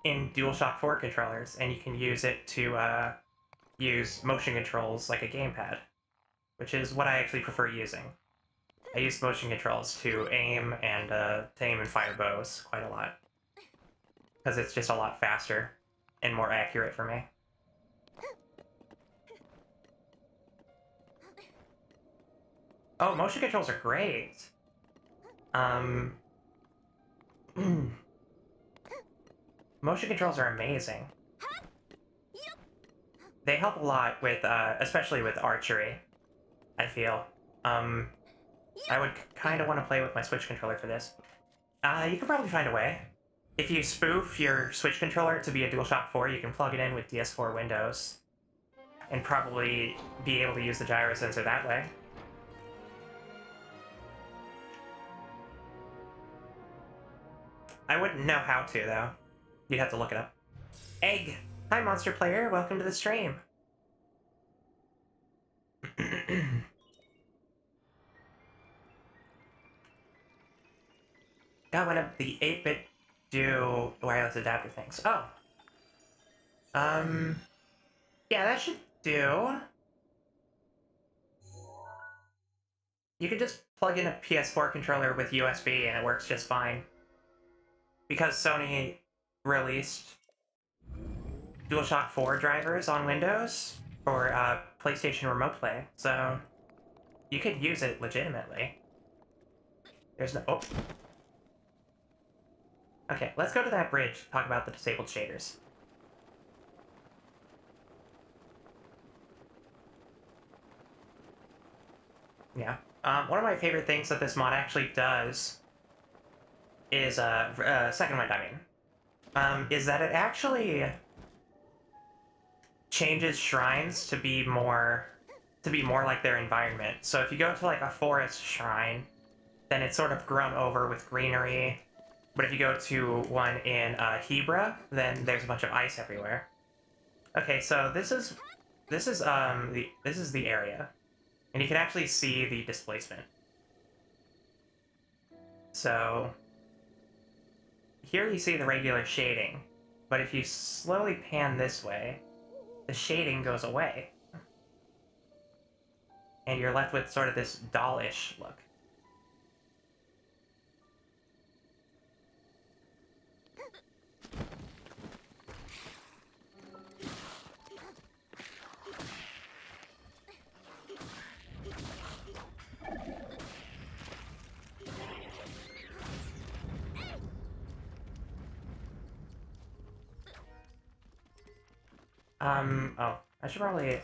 in DualShock 4 controllers, and you can use it to use motion controls like a gamepad, which is what I actually prefer using. I use motion controls to aim and fire bows quite a lot, because it's just a lot faster and more accurate for me. Oh, motion controls are great! Motion controls are amazing. They help a lot with, especially with archery, I feel. I would kind of want to play with my Switch controller for this. You could probably find a way. If you spoof your Switch controller to be a DualShock 4, you can plug it in with DS4 Windows, and probably be able to use the gyro sensor that way. I wouldn't know how to, though. You'd have to look it up. Egg! Hi, Monster Player, welcome to the stream! Got one of the 8-bit do wireless adapter things. Oh. Yeah, that should do. You can just plug in a PS4 controller with USB and it works just fine. Because Sony released DualShock 4 drivers on Windows for PlayStation Remote Play, so you could use it legitimately. There's no... Oh. Okay, let's go to that bridge to talk about the disabled shaders. Yeah. One of my favorite things that this mod actually does is, second one, I mean, is that it actually changes shrines to be more like their environment. So if you go to like a forest shrine, then it's sort of grown over with greenery. But if you go to one in Hebra, then there's a bunch of ice everywhere. Okay, so this is this is the area, and you can actually see the displacement. So here you see the regular shading, but if you slowly pan this way, the shading goes away. And you're left with sort of this doll-ish look. Oh, I should probably...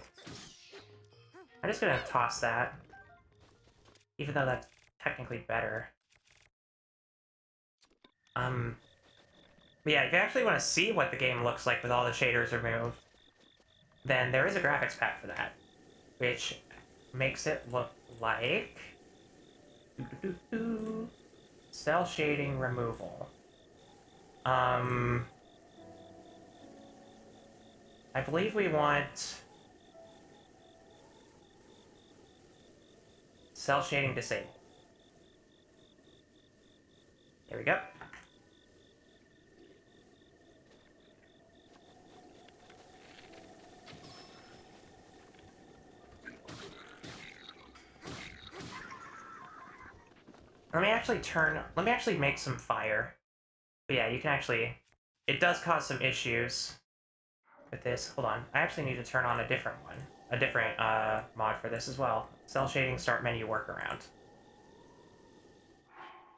I'm just gonna toss that. Even though that's technically better. But yeah, if you actually want to see what the game looks like with all the shaders removed, then there is a graphics pack for that, which makes it look like... Cell shading removal. I believe we want... Cell shading disabled. There we go. Let me actually make some fire. But yeah, you can actually... It does cause some issues with this. Hold on. I actually need to turn on a different one. A different mod for this as well. Cell shading start menu workaround.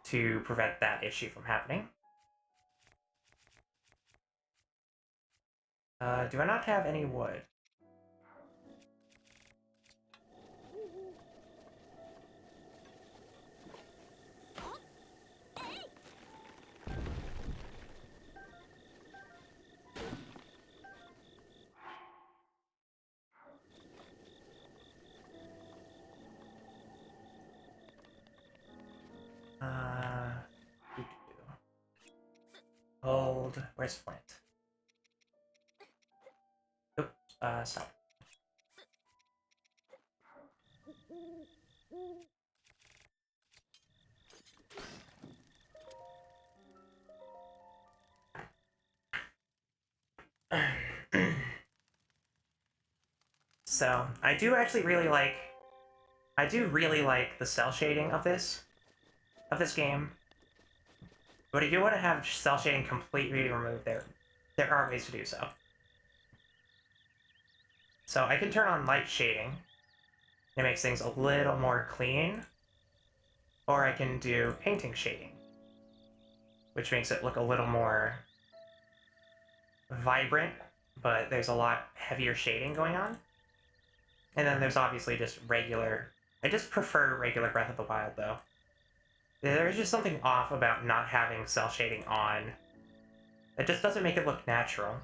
To prevent that issue from happening. Do I not have any wood? Hold. Where's Flint? Oops. Stop. So, I do really like the cell shading of this game. But if you want to have cell shading completely removed, there are ways to do so. So I can turn on light shading. It makes things a little more clean. Or I can do painting shading, which makes it look a little more vibrant, but there's a lot heavier shading going on. And then there's obviously just regular... I just prefer regular Breath of the Wild, though. There's just something off about not having cell shading on. It just doesn't make it look natural.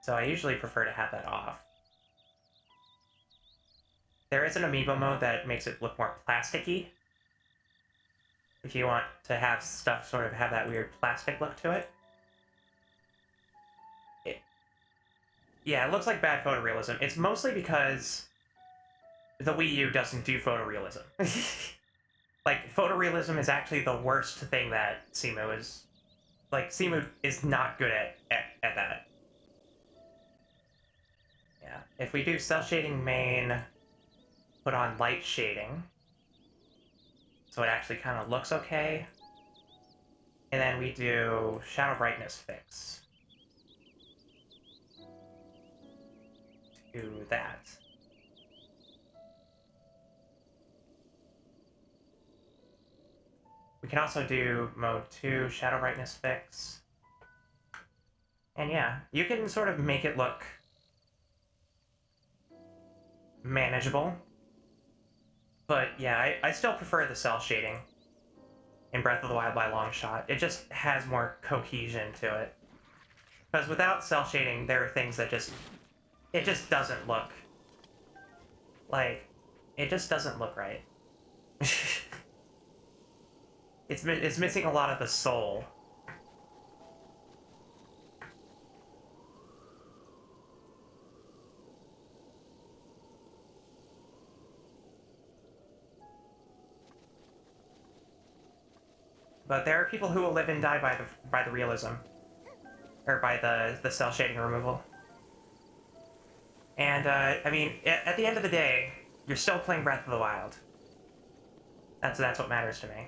So I usually prefer to have that off. There is an amiibo mode that makes it look more plasticky. If you want to have stuff sort of have that weird plastic look to it. Yeah, it looks like bad photorealism. It's mostly because the Wii U doesn't do photorealism. Like, photorealism is actually the worst thing that Cemu is... Like, Cemu is not good at that. Yeah, if we do cell shading main, put on light shading, so it actually kind of looks okay, and then we do shadow brightness fix. Do that. We can also do mode 2, shadow brightness fix. And yeah, you can sort of make it look manageable. But yeah, I still prefer the cell shading in Breath of the Wild by a long shot. It just has more cohesion to it. Because without cell shading, there are things that just... It just doesn't look... Like, it just doesn't look right. It's missing a lot of the soul. But there are people who will live and die by the realism. Or by the cell shading removal. And, I mean, at the end of the day, you're still playing Breath of the Wild. That's what matters to me.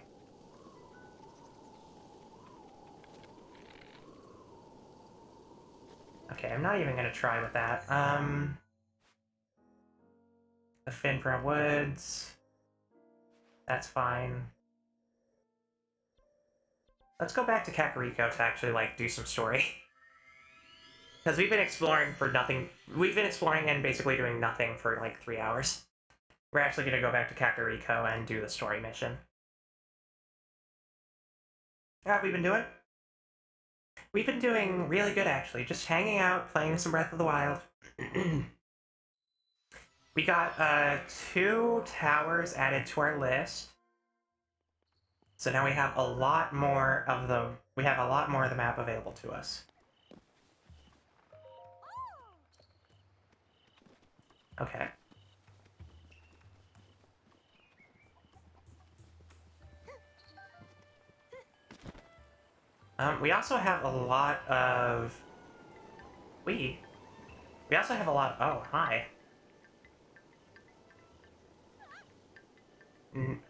Okay, I'm not even gonna try with that. The Finbra Woods. That's fine. Let's go back to Kakariko to actually, like, do some story. Because we've been exploring for nothing. We've been exploring and basically doing nothing for, like, 3 hours. We're actually gonna go back to Kakariko and do the story mission. How have we been doing? We've been doing really good, actually. Just hanging out, playing some Breath of the Wild. We got 2 towers added to our list. So now we have a lot more of the map available to us. Okay. We also have a lot of... We also have a lot... Oh, hi.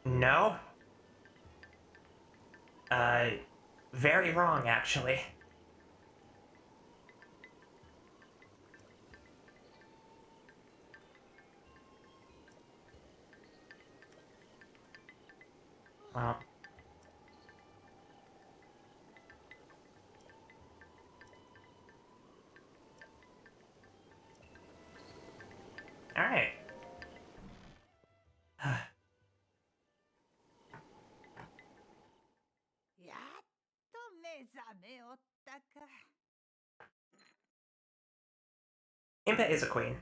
No? Very wrong, actually. Well... Alright. Impa is a queen.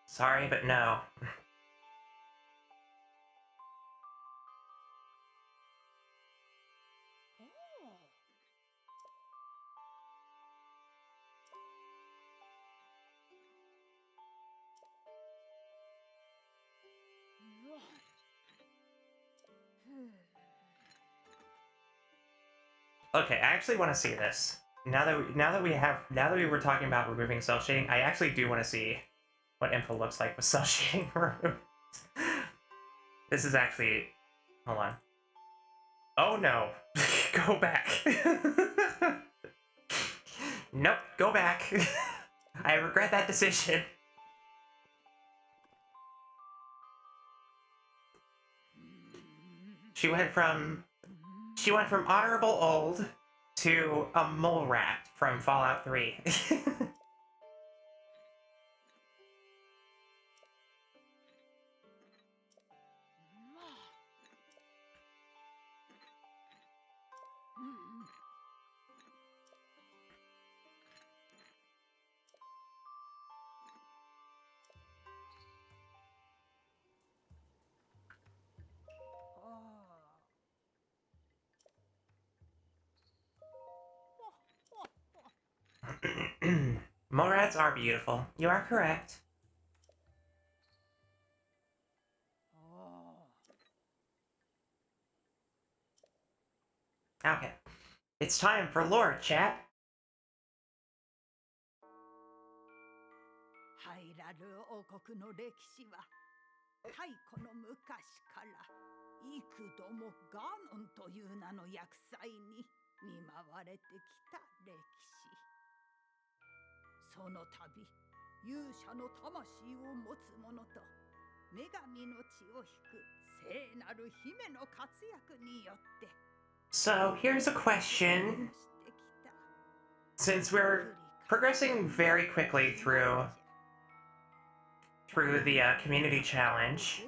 Sorry, but no. Okay, I actually want to see this. Now that we were talking about removing cell shading, I actually do want to see what Impa looks like with cell shading removed. This is actually... Hold on. Oh no. Go back. Nope, go back. I regret that decision. She went from honorable old to a mole rat from Fallout 3. Mole rats are beautiful. You are correct. Okay. It's time for lore, chat. So, here's a question. Since we're progressing very quickly through the community challenge,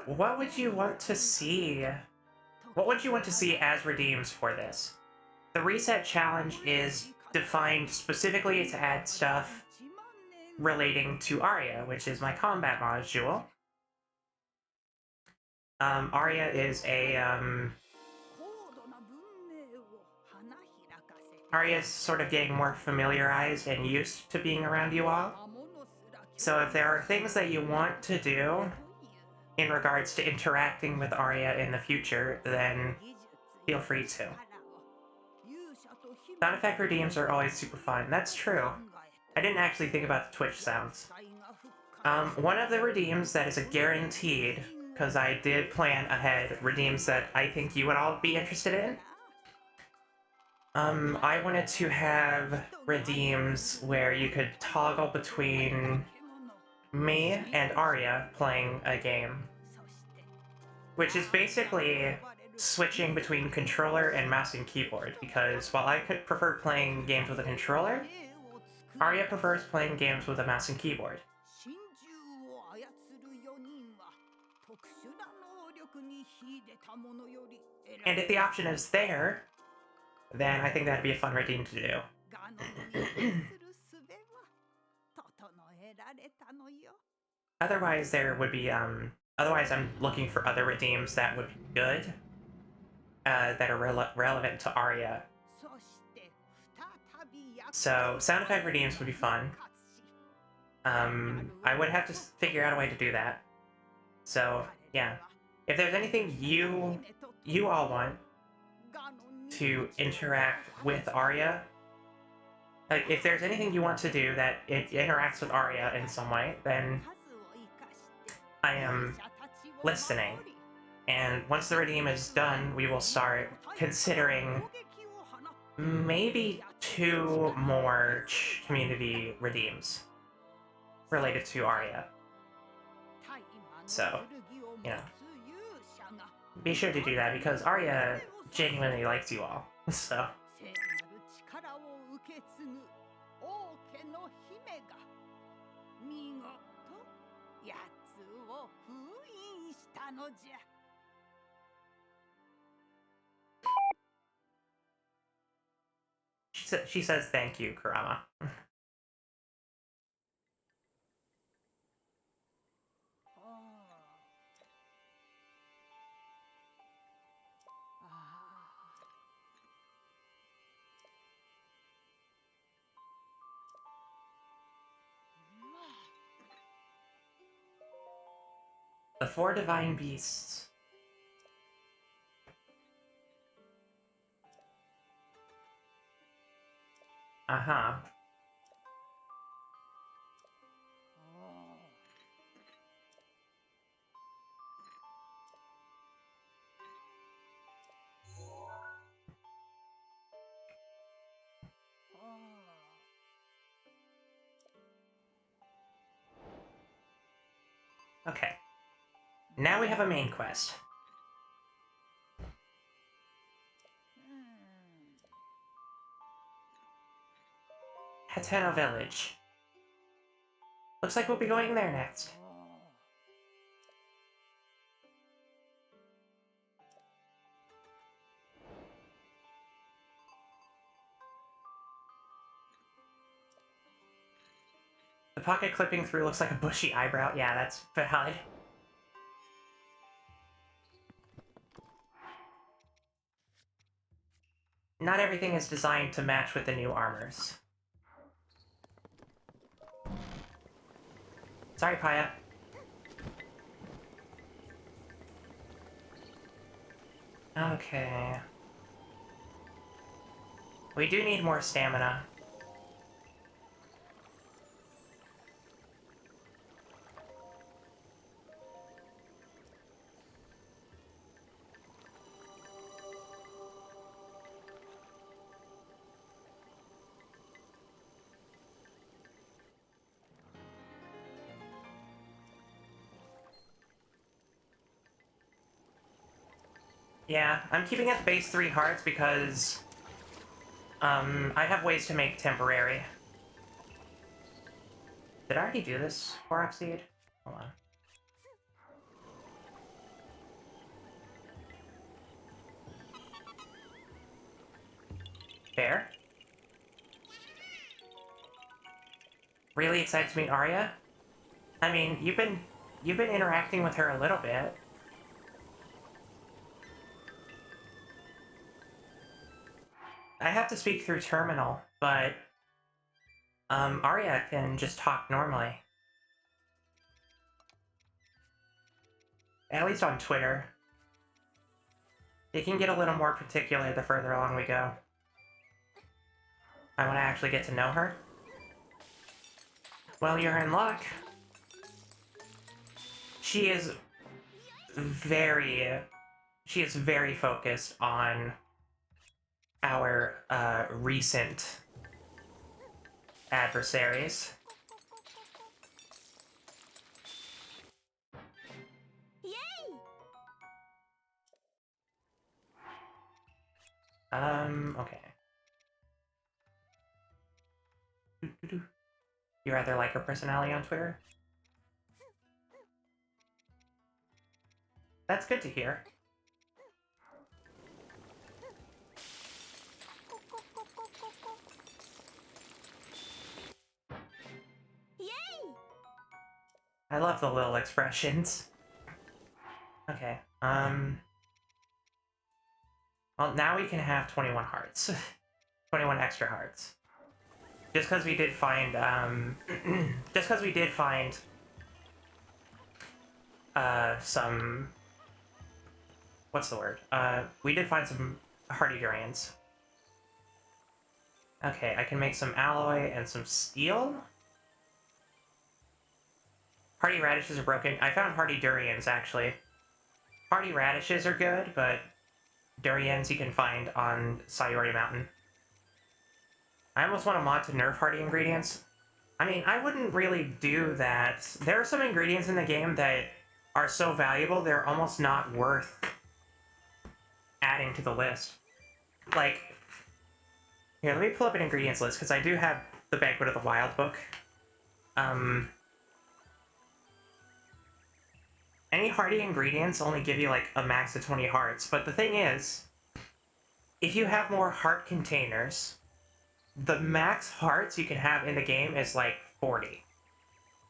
what would you want to see What would you want to see as redeems for this? The reset challenge is defined specifically to add stuff relating to Arya, which is my combat module. Arya is Arya's sort of getting more familiarized and used to being around you all. So if there are things that you want to do in regards to interacting with Arya in the future, then feel free to. Sound effect redeems are always super fun. That's true. I didn't actually think about the Twitch sounds. One of the redeems that is a guaranteed, because I did plan ahead, redeems that I think you would all be interested in. I wanted to have redeems where you could toggle between me and Arya playing a game, which is basically switching between controller and mouse and keyboard, because while I could prefer playing games with a controller, Arya prefers playing games with a mouse and keyboard. And if the option is there, then I think that'd be a fun redeem to do. Otherwise, there would be, otherwise I'm looking for other redeems that would be good, that are relevant to Arya. So, sound effect redeems would be fun. I would have to figure out a way to do that. So, yeah. If there's anything you all want to interact with Arya, like, if there's anything you want to do that it interacts with Arya in some way, then I am listening. And once the redeem is done, we will start considering maybe 2 more community redeems related to Arya. So, you know, be sure to do that because Arya genuinely likes you all. So. She says thank you, Kurama. The 4 divine beasts. Uh-huh. Okay. Now we have a main quest. Hetero Village. Looks like we'll be going there next. The pocket clipping through looks like a bushy eyebrow. Yeah, that's valid. Not everything is designed to match with the new armors. Sorry, Paya. Okay. We do need more stamina. Yeah, I'm keeping at base 3 hearts because I have ways to make temporary. Did I already do this? Korok Seed? Hold on. Fair. Really excited to meet Arya? I mean, you've been interacting with her a little bit. I have to speak through Terminal, but Arya can just talk normally. At least on Twitter. It can get a little more particular the further along we go. I want to actually get to know her. Well, you're in luck. She is very focused on our recent adversaries. Okay. You rather like her personality on Twitter? That's good to hear. I love the little expressions. Okay, well, now we can have 21 hearts. 21 extra hearts. Just because we did find, some... What's the word? We did find some Hearty Durians. Okay, I can make some alloy and some steel? Hearty radishes are broken. I found Hearty Durians, actually. Hearty radishes are good, but durians you can find on Sayori Mountain. I almost want a mod to nerf Hearty ingredients. I mean, I wouldn't really do that. There are some ingredients in the game that are so valuable, they're almost not worth adding to the list. Like, here, let me pull up an ingredients list, because I do have the Banquet of the Wild book. Any Hearty ingredients only give you, like, a max of 20 hearts, but the thing is, if you have more heart containers, the max hearts you can have in the game is, like, 40.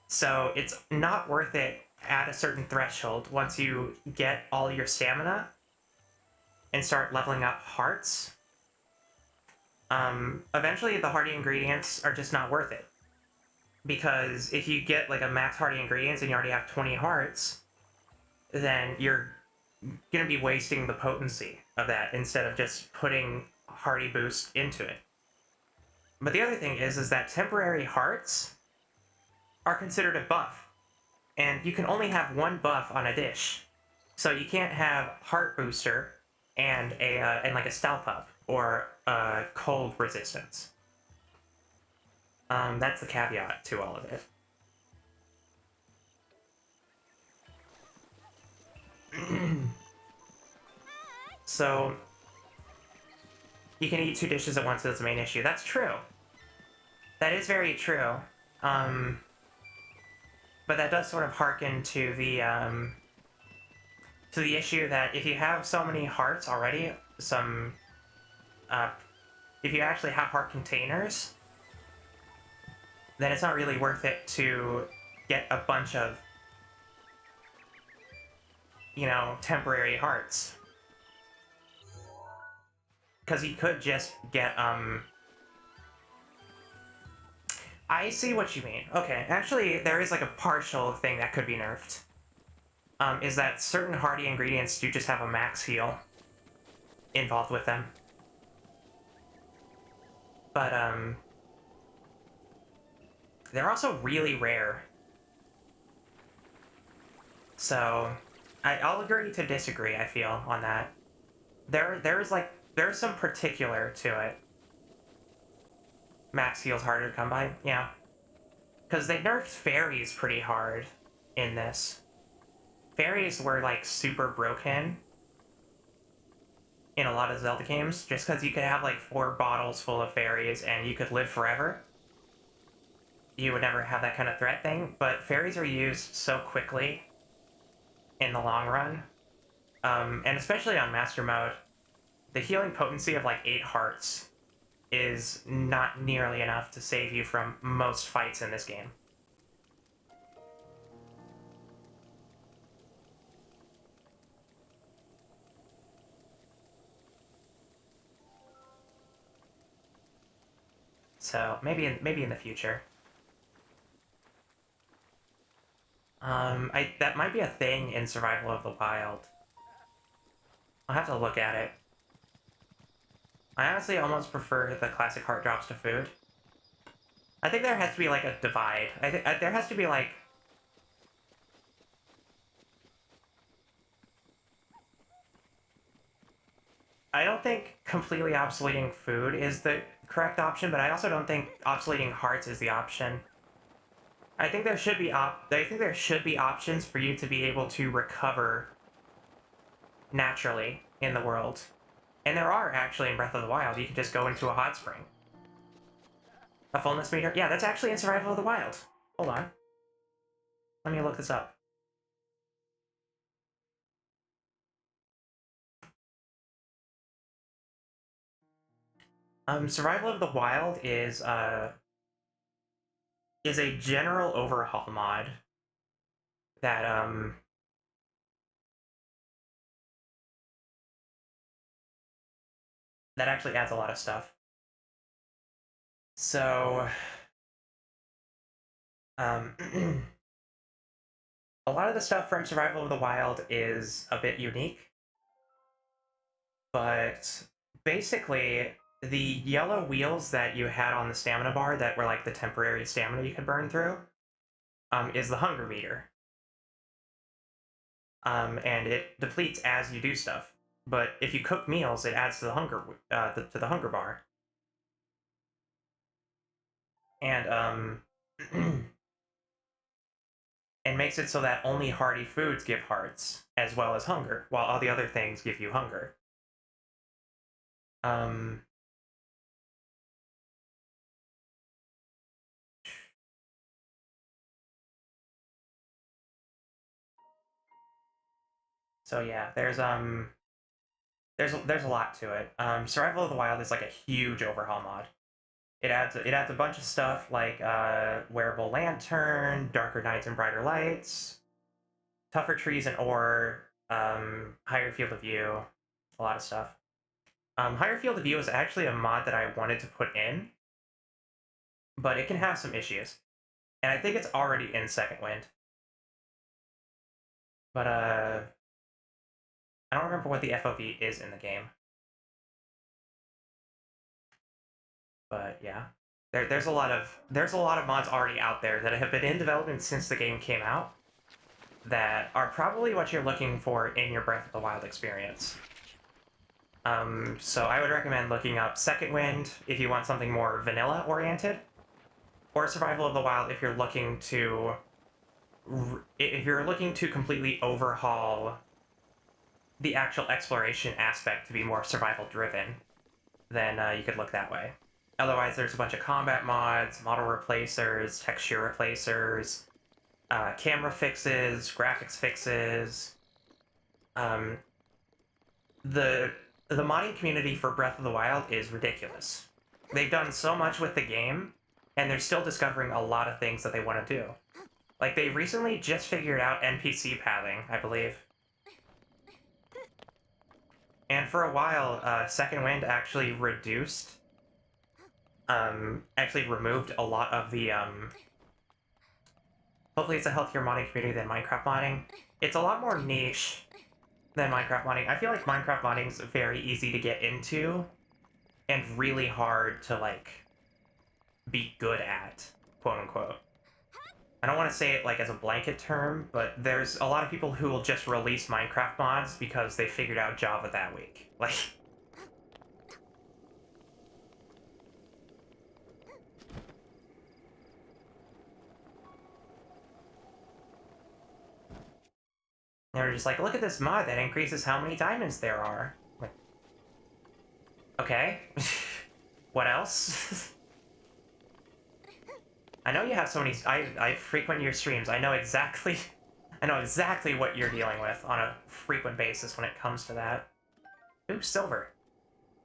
So it's not worth it at a certain threshold once you get all your stamina and start leveling up hearts. Eventually the Hearty ingredients are just not worth it. Because if you get, like, a max Hearty ingredients and you already have 20 hearts, then you're gonna be wasting the potency of that instead of just putting Hearty boost into it. But the other thing is that temporary hearts are considered a buff, and you can only have one buff on a dish. So you can't have heart booster and like a stealth up or cold resistance. That's the caveat to all of it. So you can eat 2 dishes at once is the main issue. That's true. That is very true. But that does sort of harken to the issue that if you have so many hearts already, if you actually have heart containers, then it's not really worth it to get a bunch of, you know, temporary hearts. Because you could just get, I see what you mean. Okay, actually, there is, like, a partial thing that could be nerfed. Is that certain Hearty ingredients do just have a max heal involved with them. But, they're also really rare. So, I'll agree to disagree, I feel, on that. There's some particular to it. Max heal's harder to come by, yeah. Because they nerfed fairies pretty hard in this. Fairies were, like, super broken in a lot of Zelda games, just because you could have, like, 4 bottles full of fairies and you could live forever. You would never have that kind of threat thing, but fairies are used so quickly in the long run. And especially on Master Mode, the healing potency of, like, 8 hearts is not nearly enough to save you from most fights in this game. So maybe in the future. That might be a thing in Survival of the Wild. I'll have to look at it. I honestly almost prefer the classic heart drops to food. I think there has to be like a divide. I think there has to be like... I don't think completely obsoleting food is the correct option, but I also don't think obsoleting hearts is the option. I think there should be options for you to be able to recover naturally in the world. And there are actually in Breath of the Wild. You can just go into a hot spring. A fullness meter? Yeah, that's actually in Survival of the Wild. Hold on. Let me look this up. Survival of the Wild is a general overhaul mod that that actually adds a lot of stuff. So a lot of the stuff from Survival of the Wild is a bit unique, but basically the yellow wheels that you had on the stamina bar that were like the temporary stamina you could burn through is the hunger meter. And it depletes as you do stuff. But if you cook meals, it adds to the hunger to the hunger bar. And and makes it so that only hearty foods give hearts as well as hunger, while all the other things give you hunger. So yeah, there's a lot to it. Survival of the Wild is like a huge overhaul mod. It adds a bunch of stuff like wearable lantern, darker nights and brighter lights, tougher trees and ore, higher field of view, a lot of stuff. Higher field of view is actually a mod that I wanted to put in, but it can have some issues, and I think it's already in Second Wind. But I don't remember what the FOV is in the game. But yeah, there's a lot of mods already out there that have been in development since the game came out that are probably what you're looking for in your Breath of the Wild experience. So I would recommend looking up Second Wind if you want something more vanilla oriented, or Survival of the Wild if you're looking to completely overhaul the actual exploration aspect to be more survival driven. Then you could look that way. Otherwise, there's a bunch of combat mods, model replacers, texture replacers, camera fixes, graphics fixes. The modding community for Breath of the Wild is ridiculous. They've done so much with the game, and they're still discovering a lot of things that they want to do. Like, they recently just figured out NPC pathing, I believe. And for a while, Second Wind actually removed a lot of the, hopefully it's a healthier modding community than Minecraft modding. It's a lot more niche than Minecraft modding. I feel like Minecraft modding is very easy to get into and really hard to, like, be good at, quote-unquote. I don't want to say it, like, as a blanket term, but there's a lot of people who will just release Minecraft mods because they figured out Java that week. Like... They're just like, look at this mod that increases how many diamonds there are. Like, okay. What else? I know you have so many... I frequent your streams. I know exactly what you're dealing with on a frequent basis when it comes to that. Ooh, silver.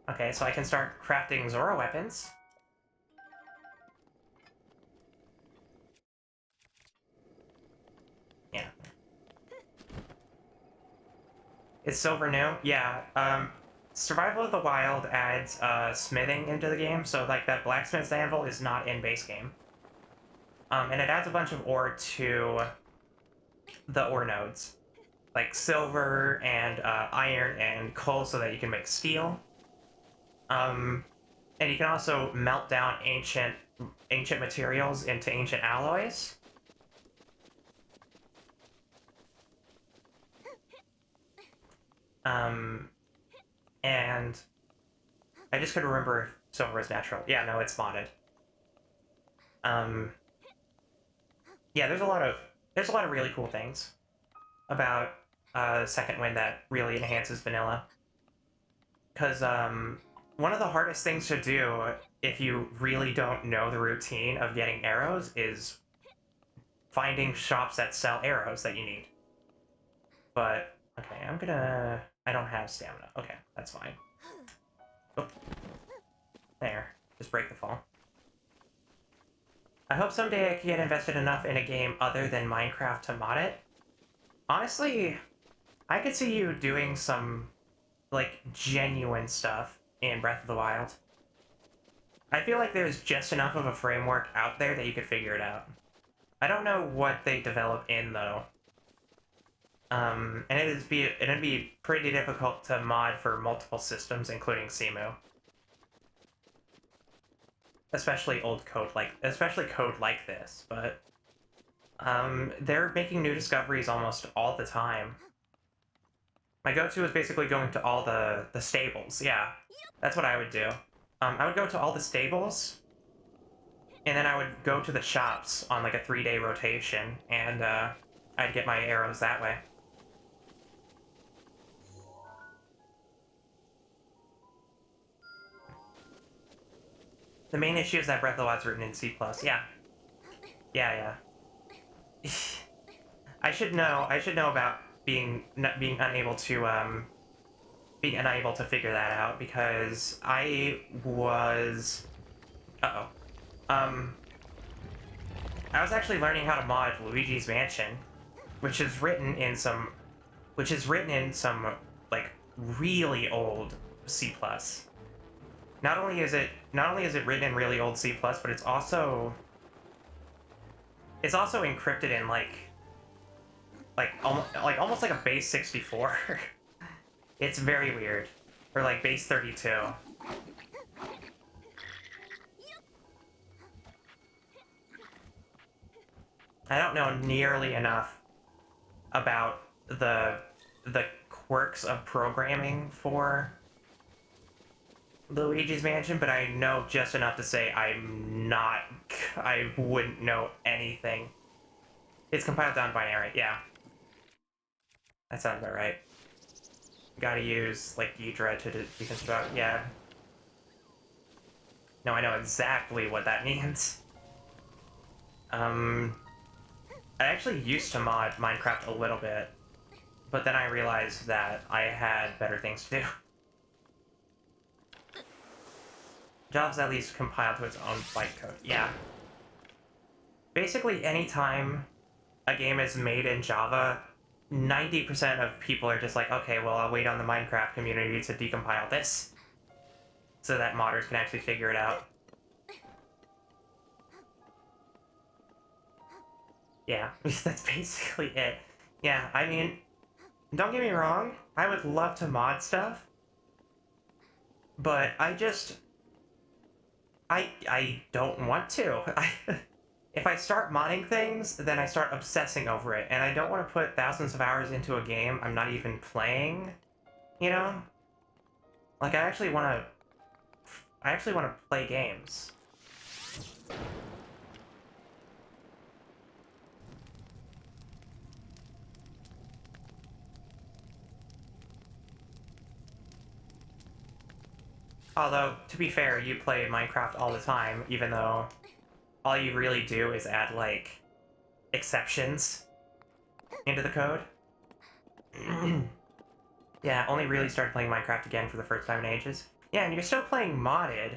Okay. Okay, so I can start crafting Zora weapons. Yeah. Is silver new? Yeah. Survival of the Wild adds smithing into the game, so like that blacksmith's anvil is not in base game. And it adds a bunch of ore to the ore nodes, like silver and iron and coal, so that you can make steel. And you can also melt down ancient materials into ancient alloys. And I just couldn't remember if silver is natural. Yeah, no, it's modded. Yeah, there's a lot of really cool things about Second Wind that really enhances vanilla. Because one of the hardest things to do if you really don't know the routine of getting arrows is finding shops that sell arrows that you need. But okay, I don't have stamina. Okay, that's fine. Oh. There. Just break the fall. I hope someday I can get invested enough in a game other than Minecraft to mod it. Honestly, I could see you doing some, like, genuine stuff in Breath of the Wild. I feel like there's just enough of a framework out there that you could figure it out. I don't know what they develop in, though. And it'd be pretty difficult to mod for multiple systems, including Cemu. Especially code like this, but they're making new discoveries almost all the time. My go-to is basically going to all the stables. Yeah, that's what I would do. I would go to all the stables, and then I would go to the shops on like a 3-day rotation, and I'd get my arrows that way. The main issue is that Breath of the Wild's written in C++. Yeah. Yeah. I should know about being unable to figure that out, because I was I was actually learning how to mod Luigi's Mansion, which is written in some like really old C++. Not only is it written in really old C++, but it's also encrypted in almost like a base 64. It's very weird. Or like base 32. I don't know nearly enough about the quirks of programming for Luigi's Mansion, but I know just enough to say I wouldn't know anything. It's compiled down binary, yeah. That sounds about right. Gotta use, like, Ydra to deconstruct, yeah. No, I know exactly what that means. I actually used to mod Minecraft a little bit, but then I realized that I had better things to do. Java's at least compiled to its own bytecode. Yeah. Basically, anytime a game is made in Java, 90% of people are just like, okay, well, I'll wait on the Minecraft community to decompile this, so that modders can actually figure it out. Yeah, that's basically it. Yeah, I mean, don't get me wrong, I would love to mod stuff, but I don't want to. If I start modding things, then I start obsessing over it, and I don't want to put thousands of hours into a game I'm not even playing, you know? Like, I actually want to play games. Although, to be fair, you play Minecraft all the time, even though all you really do is add, like, exceptions into the code. Yeah, only really started playing Minecraft again for the first time in ages. Yeah, and you're still playing modded,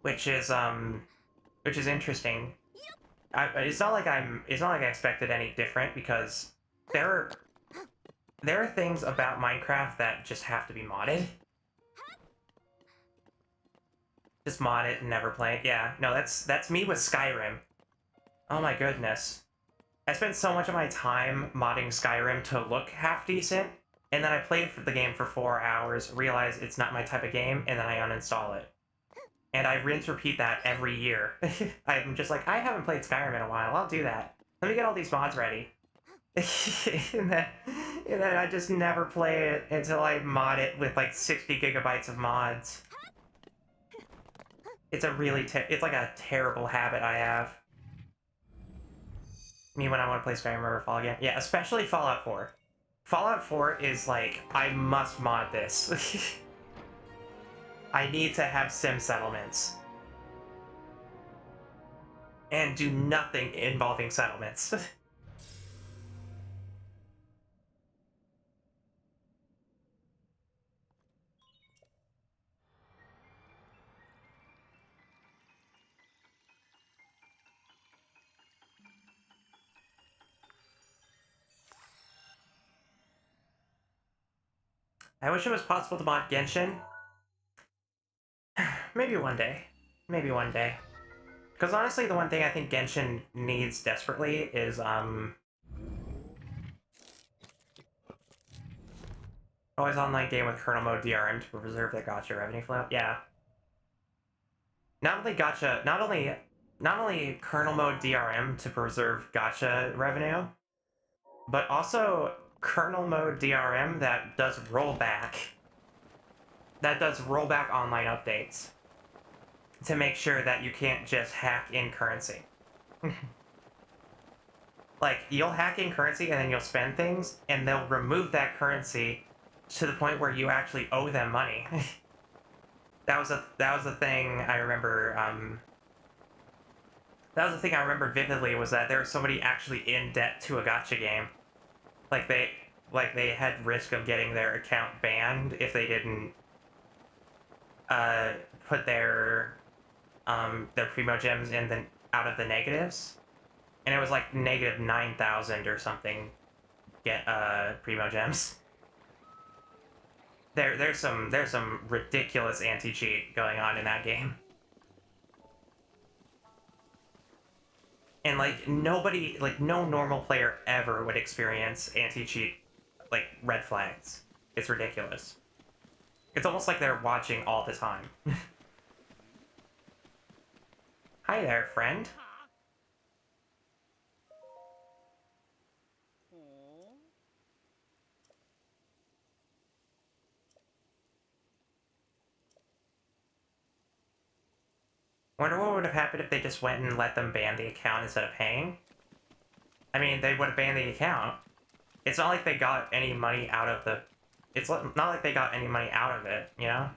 which is interesting. It's not like I expected any different, because there are there are things about Minecraft that just have to be modded. Just mod it and never play it. Yeah, no, that's me with Skyrim. Oh my goodness. I spent so much of my time modding Skyrim to look half decent, and then I played the game for 4 hours, realized it's not my type of game, and then I uninstall it. And I rinse repeat that every year. I'm just like, I haven't played Skyrim in a while, I'll do that. Let me get all these mods ready. and, then, and then I just never play it until I mod it with like 60 gigabytes of mods. It's a really it's like a terrible habit I have. Me when I want to play Skyrim or Fall again. Yeah, especially Fallout 4. Fallout 4 is like, I must mod this. I need to have sim settlements. And do nothing involving settlements. I wish it was possible to mod Genshin. Maybe one day. Maybe one day. Because honestly, the one thing I think Genshin needs desperately is, always online game with kernel mode DRM to preserve their gacha revenue flow. Yeah. Not only gacha, not only kernel mode DRM to preserve gacha revenue, but also kernel mode DRM that does rollback. That does rollback online updates to make sure that you can't just hack in currency. Like, you'll hack in currency and then you'll spend things, and they'll remove that currency to the point where you actually owe them money. that was a thing I remember. That was the thing I remember vividly, was that there was somebody actually in debt to a gacha game. Like they had risk of getting their account banned if they didn't put their primo gems in the out of the negatives, and it was like negative 9,000 or something. Get primo gems. There's some ridiculous anti-cheat going on in that game. And like nobody, like no normal player ever would experience anti-cheat like red flags. It's ridiculous. It's almost like they're watching all the time. Hi there, friend. Wonder what would have happened if they just went and let them ban the account instead of paying? I mean, they would have banned the account. It's not like they got any money out of the... It's not like they got any money out of it, you know?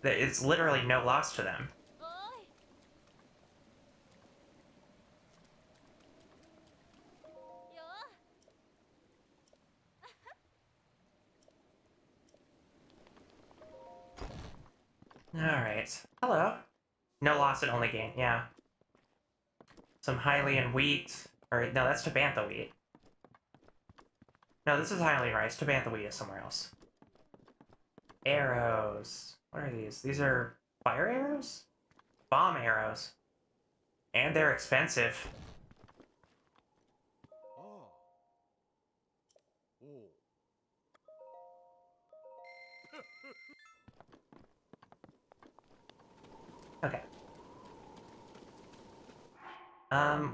It's literally no loss to them. Alright. Hello. No loss and only gain, yeah. Some Hylian wheat. Or, no, that's Tabantha wheat. No, this is Hylian rice. Tabantha wheat is somewhere else. Arrows. What are these? These are fire arrows? Bomb arrows. And they're expensive. Okay.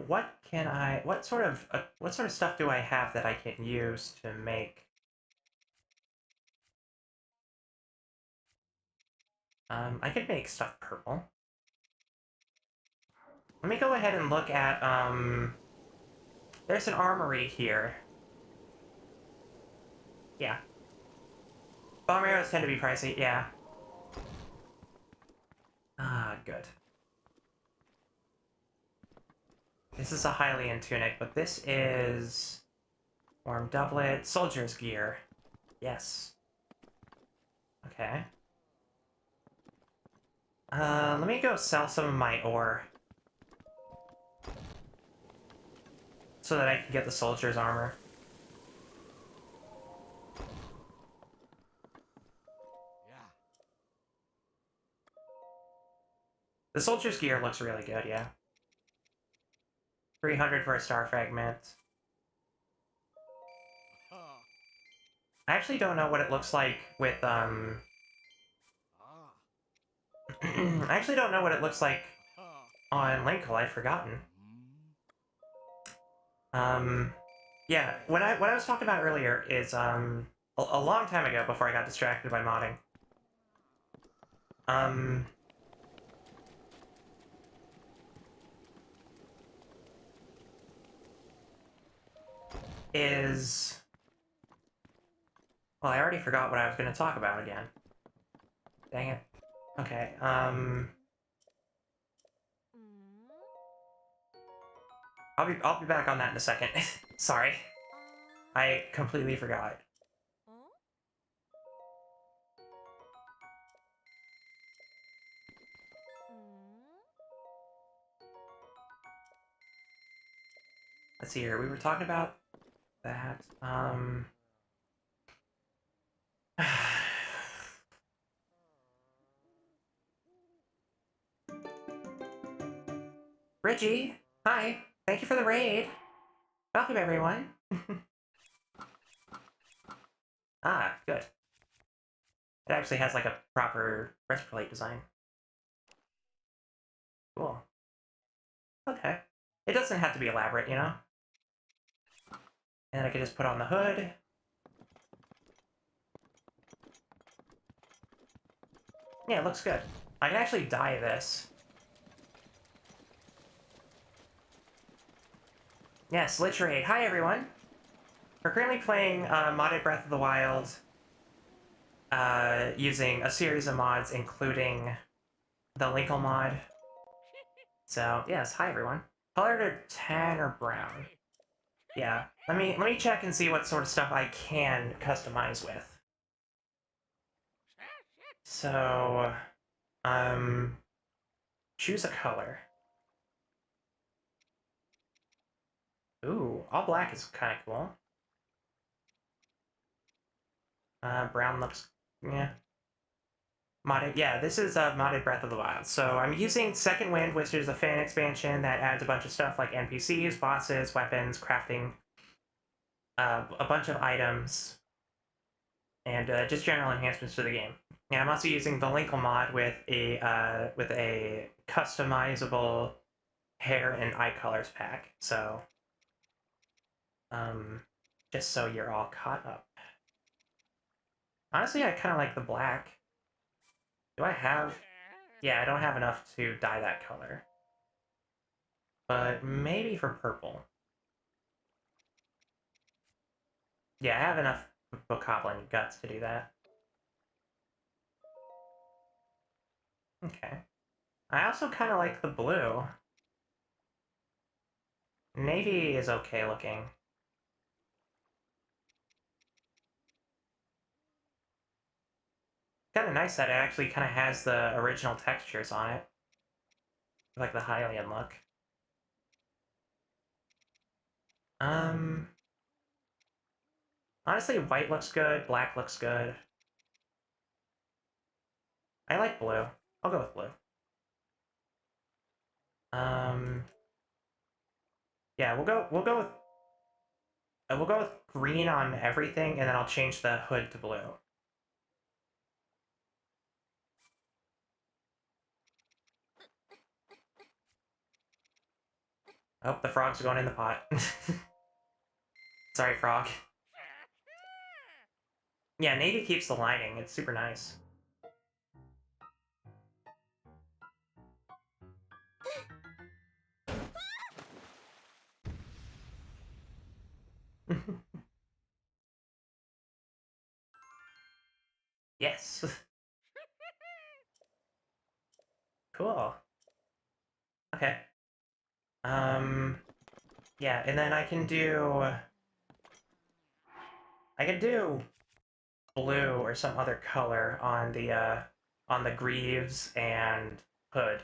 What sort of stuff do I have that I can use to make... I could make stuff purple. Let me go ahead and look at, there's an armory here. Yeah. Bomb arrows tend to be pricey, yeah. Ah, good. This is a Hylian tunic, but this is... Warm doublet. Soldier's gear. Yes. Okay. Let me go sell some of my ore. So that I can get the soldier's armor. The soldier's gear looks really good, yeah. 300 for a star fragment. I actually don't know what it looks like with, I actually don't know what it looks like on Linkle, I've forgotten. Yeah, what I was talking about earlier is, a long time ago, before I got distracted by modding. Is... Well, I already forgot what I was going to talk about again. Dang it. Okay, I'll be back on that in a second. Sorry. I completely forgot. Let's see here, we were talking about that, Reggie! Hi! Thank you for the raid! Welcome, everyone! Ah, good. It actually has, like, a proper breastplate design. Cool. Okay. It doesn't have to be elaborate, you know? And I can just put on the hood. Yeah, it looks good. I can actually dye this. Yes, Literate. Hi, everyone! We're currently playing modded Breath of the Wild using a series of mods, including the Linkle mod. So, yes, hi, everyone. Colored or tan or brown? Yeah, let me check and see what sort of stuff I can customize with. So, choose a color. Ooh, all black is kind of cool. Brown looks, yeah. Modded, yeah, this is modded Breath of the Wild. So I'm using Second Wind, which is a fan expansion that adds a bunch of stuff like NPCs, bosses, weapons, crafting, a bunch of items, and just general enhancements to the game. And I'm also using the Linkle mod with a customizable hair and eye colors pack. So, just so you're all caught up. Honestly, I kind of like the black. Do I have... Yeah, I don't have enough to dye that color. But maybe for purple. Yeah, I have enough Bokoblin guts to do that. Okay. I also kind of like the blue. Navy is okay looking. Kind of nice that it actually kind of has the original textures on it. Like the Hylian look. Honestly, white looks good, black looks good. I like blue. I'll go with blue. Yeah, we'll go with green on everything, and then I'll change the hood to blue. Oh, the frog's going in the pot. Sorry, frog. Yeah, navy keeps the lining. It's super nice. Yes. Cool. Okay. Yeah, and then I can do... I could do blue or some other color on the greaves and hood.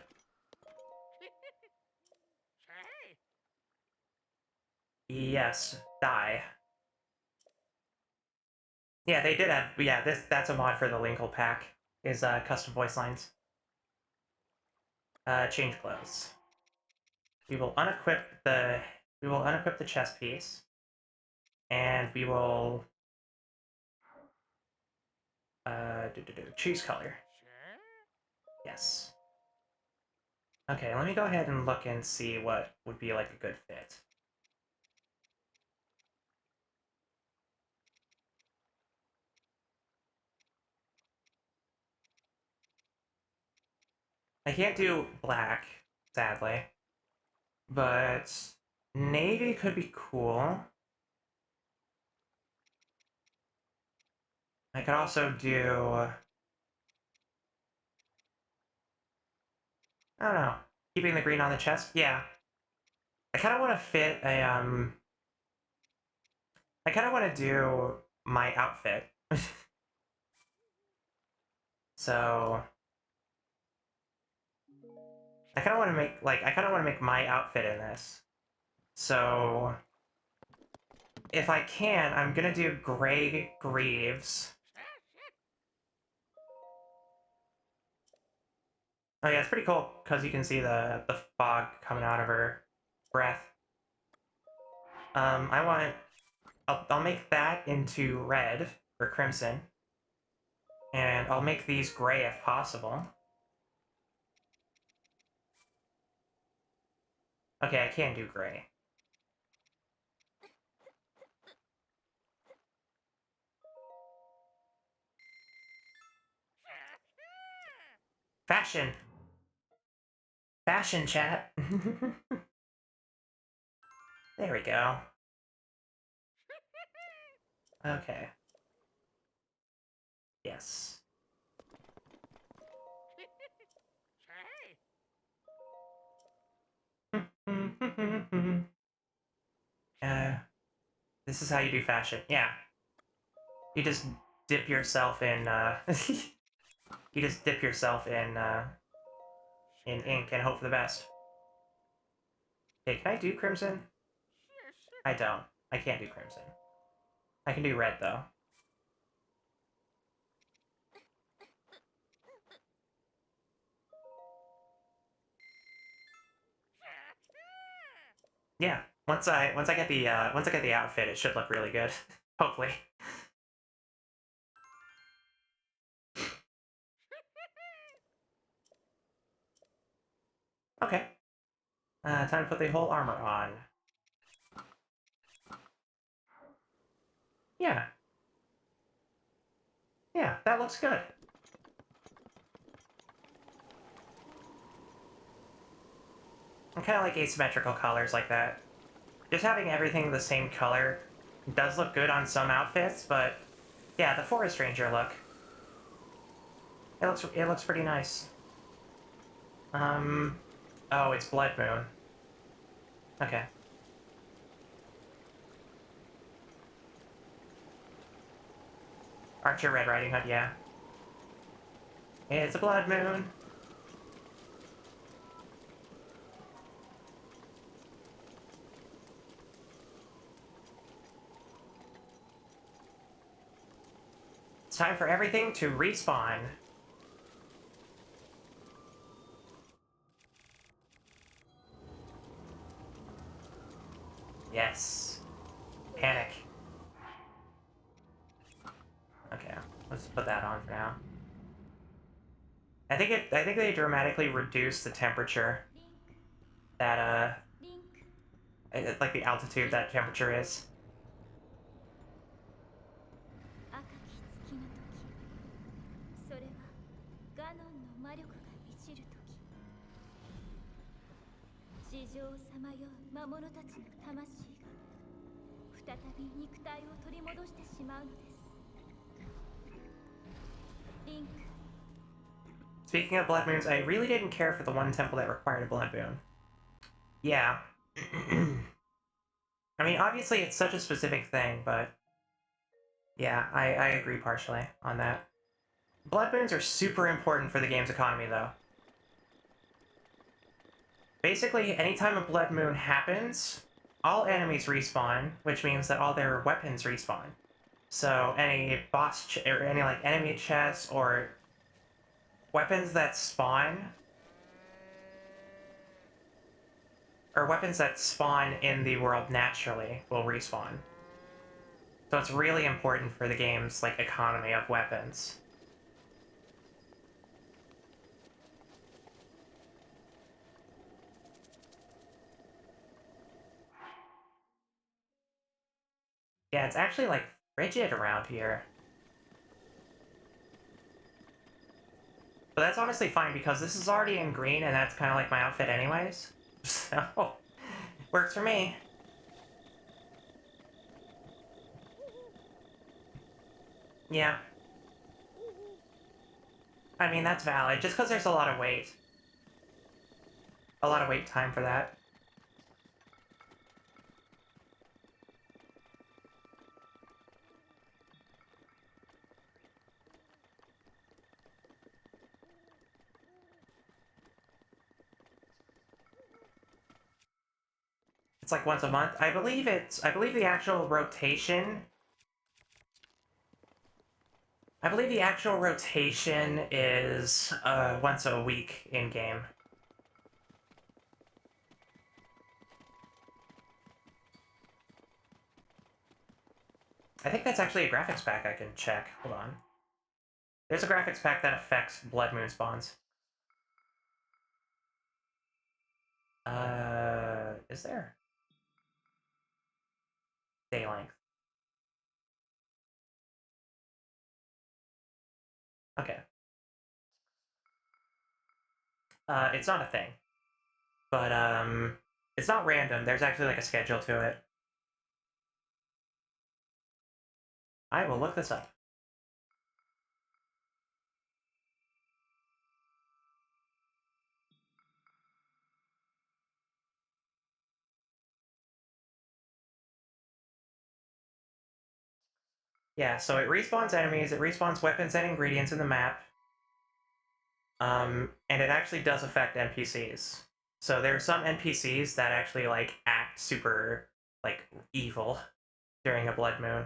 Yes, dye. Yeah, they did have. Yeah, that's a mod for the Linkle pack. Is custom voice lines. Change clothes. We will unequip the chest piece, and we will choose color. Yes. Okay, let me go ahead and look and see what would be like a good fit. I can't do black, sadly, but navy could be cool. I could also do, I don't know, keeping the green on the chest. Yeah, I kind of want to fit a I kind of want to do my outfit. So I kind of want to make my outfit in this. So if I can, I'm gonna do gray greaves. Oh yeah, it's pretty cool because you can see the fog coming out of her breath. I'll make that into red or crimson, and I'll make these gray if possible. Okay, I can do gray. Fashion! Fashion chat! There we go. Okay. Yes. This is how you do fashion. Yeah. You just dip yourself in, you just dip yourself in ink and hope for the best. Okay, can I do crimson? I don't. I can't do crimson. I can do red, though. Yeah. Once I get the outfit, it should look really good. Hopefully. Okay. Time to put the whole armor on. Yeah. Yeah, that looks good. I kind of like asymmetrical colors like that. Just having everything the same color does look good on some outfits, but yeah, the Forest Ranger look. It looks pretty nice. Oh, it's Blood Moon. Okay. Archer Red Riding Hood, yeah. It's a Blood Moon. It's time for everything to respawn. Yes. Panic. Okay, let's put that on for now. I think they dramatically reduced the temperature that like the altitude that temperature is. Speaking of blood moons, I really didn't care for the one temple that required a blood moon. Yeah. I mean, obviously it's such a specific thing, but Yeah, I agree partially on that. Blood moons are super important for the game's economy, though. Basically, anytime a blood moon happens, all enemies respawn, which means that all their weapons respawn. So any or any like enemy chests or weapons that spawn, or weapons that spawn in the world naturally will respawn. So it's really important for the game's like economy of weapons. Yeah, it's actually like frigid around here. But that's honestly fine because this is already in green and that's kind of like my outfit anyways. So, works for me. Yeah. I mean, that's valid. Just because there's a lot of wait. A lot of wait time for that. It's like once a month. I believe the actual rotation... I believe the actual rotation is once a week in-game. I think that's actually a graphics pack I can check. Hold on. There's a graphics pack that affects Blood Moon spawns. Is there? Day length. Okay. It's not a thing. But, it's not random. There's actually, like, a schedule to it. I will look this up. Yeah, so it respawns enemies, it respawns weapons and ingredients in the map. And it actually does affect NPCs. So there are some NPCs that actually, like, act super, like, evil during a blood moon.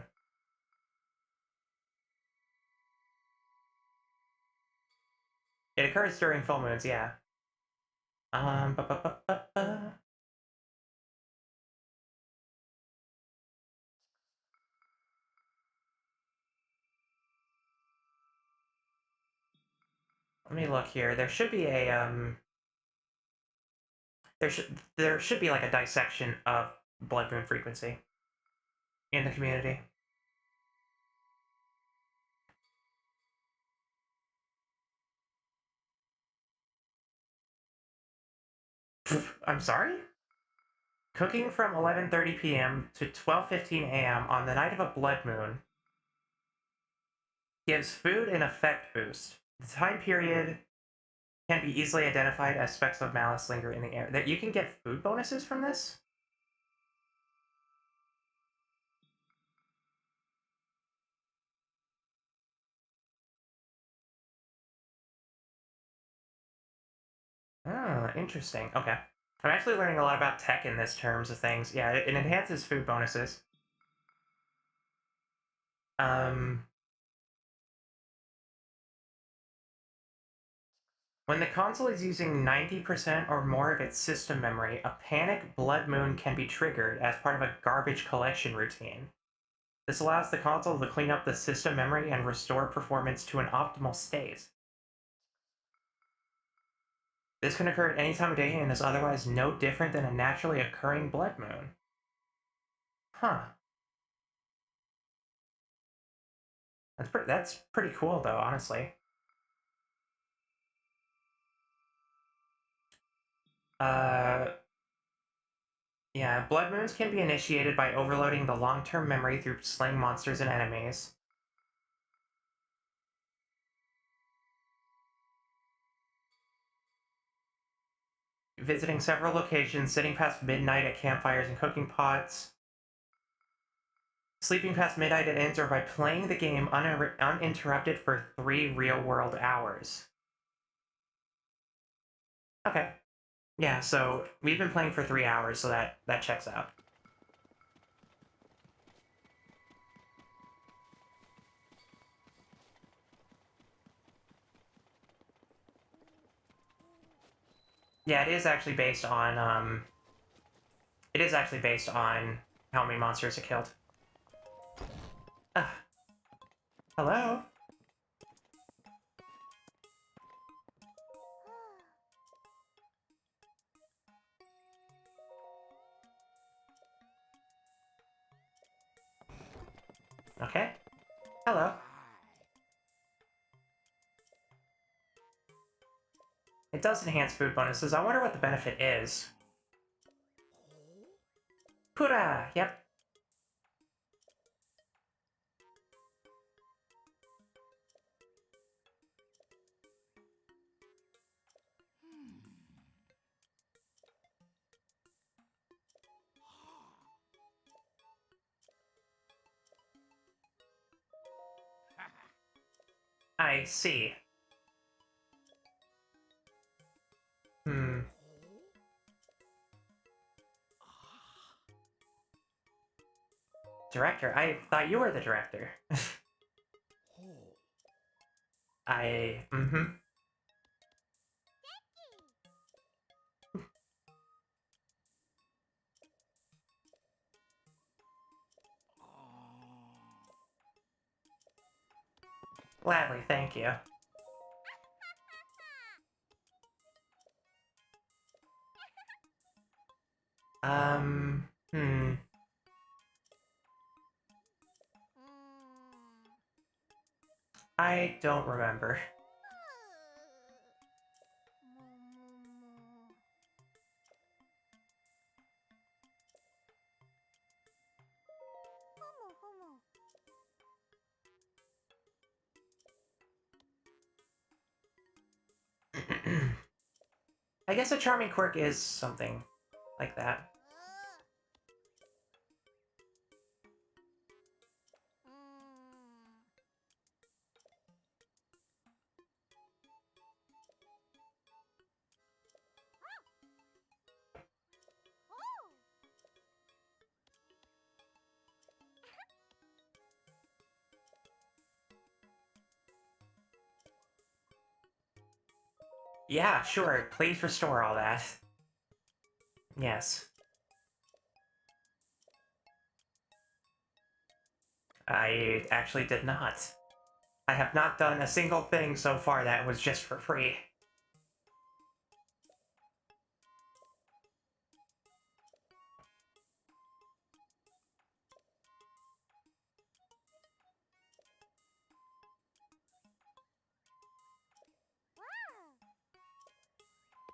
It occurs during full moons, yeah. Ba -ba -ba -ba -ba. Let me look here. There should be a, there should be, like, a dissection of blood moon frequency in the community. I'm sorry? Cooking from 11:30 p.m. to 12:15 a.m. on the night of a blood moon gives food an effect boost. The time period can be easily identified as specks of malice linger in the air. That you can get food bonuses from this? Oh, interesting. Okay. I'm actually learning a lot about tech in this terms of things. Yeah, it enhances food bonuses. Um, when the console is using 90% or more of its system memory, a panic blood moon can be triggered as part of a garbage collection routine. This allows the console to clean up the system memory and restore performance to an optimal state. This can occur at any time of day and is otherwise no different than a naturally occurring blood moon. Huh. That's pretty cool though, honestly. Uh yeah, blood moons can be initiated by overloading the long-term memory through slaying monsters and enemies. Visiting several locations, sitting past midnight at campfires and cooking pots. Sleeping past midnight it ends or by playing the game uninterrupted for 3 real-world hours. Okay. Yeah, so we've been playing for 3 hours, so that checks out. Yeah, it is actually based on, it is actually based on how many monsters it killed. Hello? Okay. Hello. It does enhance food bonuses. I wonder what the benefit is. Pura! Yep. I see. Hmm. Director? I thought you were the director. Mm-hmm. Gladly, thank you. Hmm. I don't remember. I guess a charming quirk is something like that. Yeah, sure. Please restore all that. Yes. I actually did not. I have not done a single thing so far that was just for free.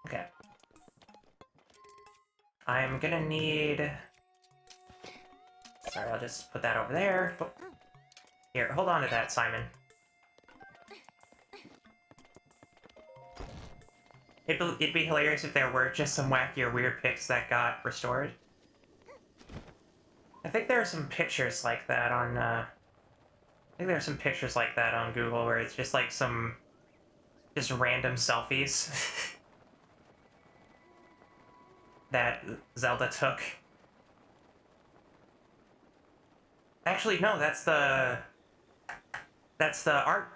Okay. I'm gonna need... Sorry, I'll just put that over there. Oh. Here, hold on to that, Simon. It'd be hilarious if there were just some wacky or weird pics that got restored. I think there are some pictures like that on, I think there are some pictures like that on Google where it's just like some... just random selfies that Zelda took. Actually, no, that's the... that's the art,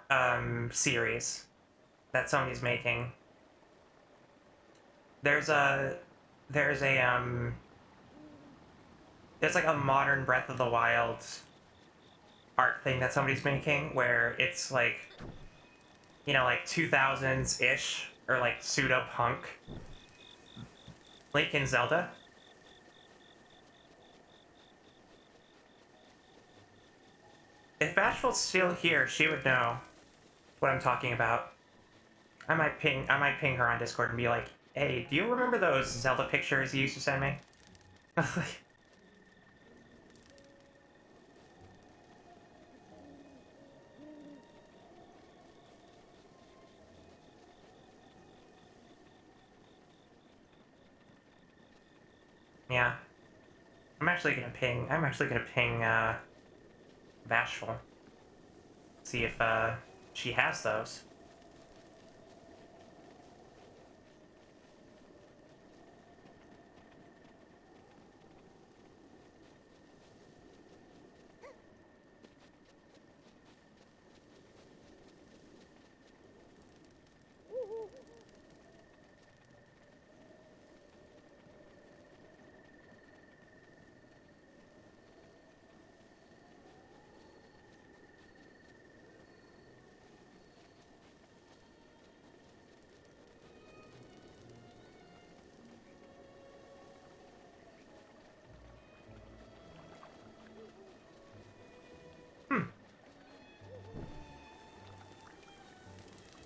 series that Sony's making. There's a... there's a, there's like a modern Breath of the Wild art thing that somebody's making where it's like, you know, like 2000s-ish, or like pseudo-punk Link and Zelda. If Bashful's still here, she would know what I'm talking about. I might ping her on Discord and be like, hey, do you remember those Zelda pictures you used to send me? Yeah. I'm actually gonna ping, bashful. See if, she has those.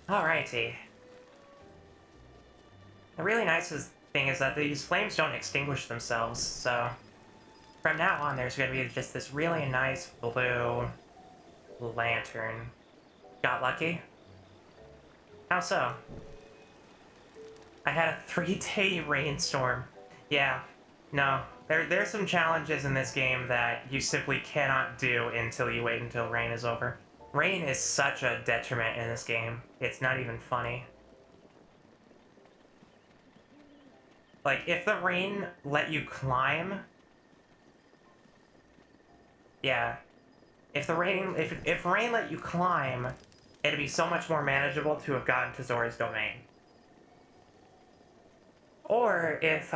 Alrighty. The really nice thing is that these flames don't extinguish themselves, so from now on there's going to be just this really nice blue lantern. Got lucky? How so? I had a 3-day rainstorm. Yeah, no. There's some challenges in this game that you simply cannot do until you wait until rain is over. Rain is such a detriment in this game. It's not even funny. Like, if the rain let you climb... Yeah. If rain let you climb, it'd be so much more manageable to have gotten to Zora's Domain. Or if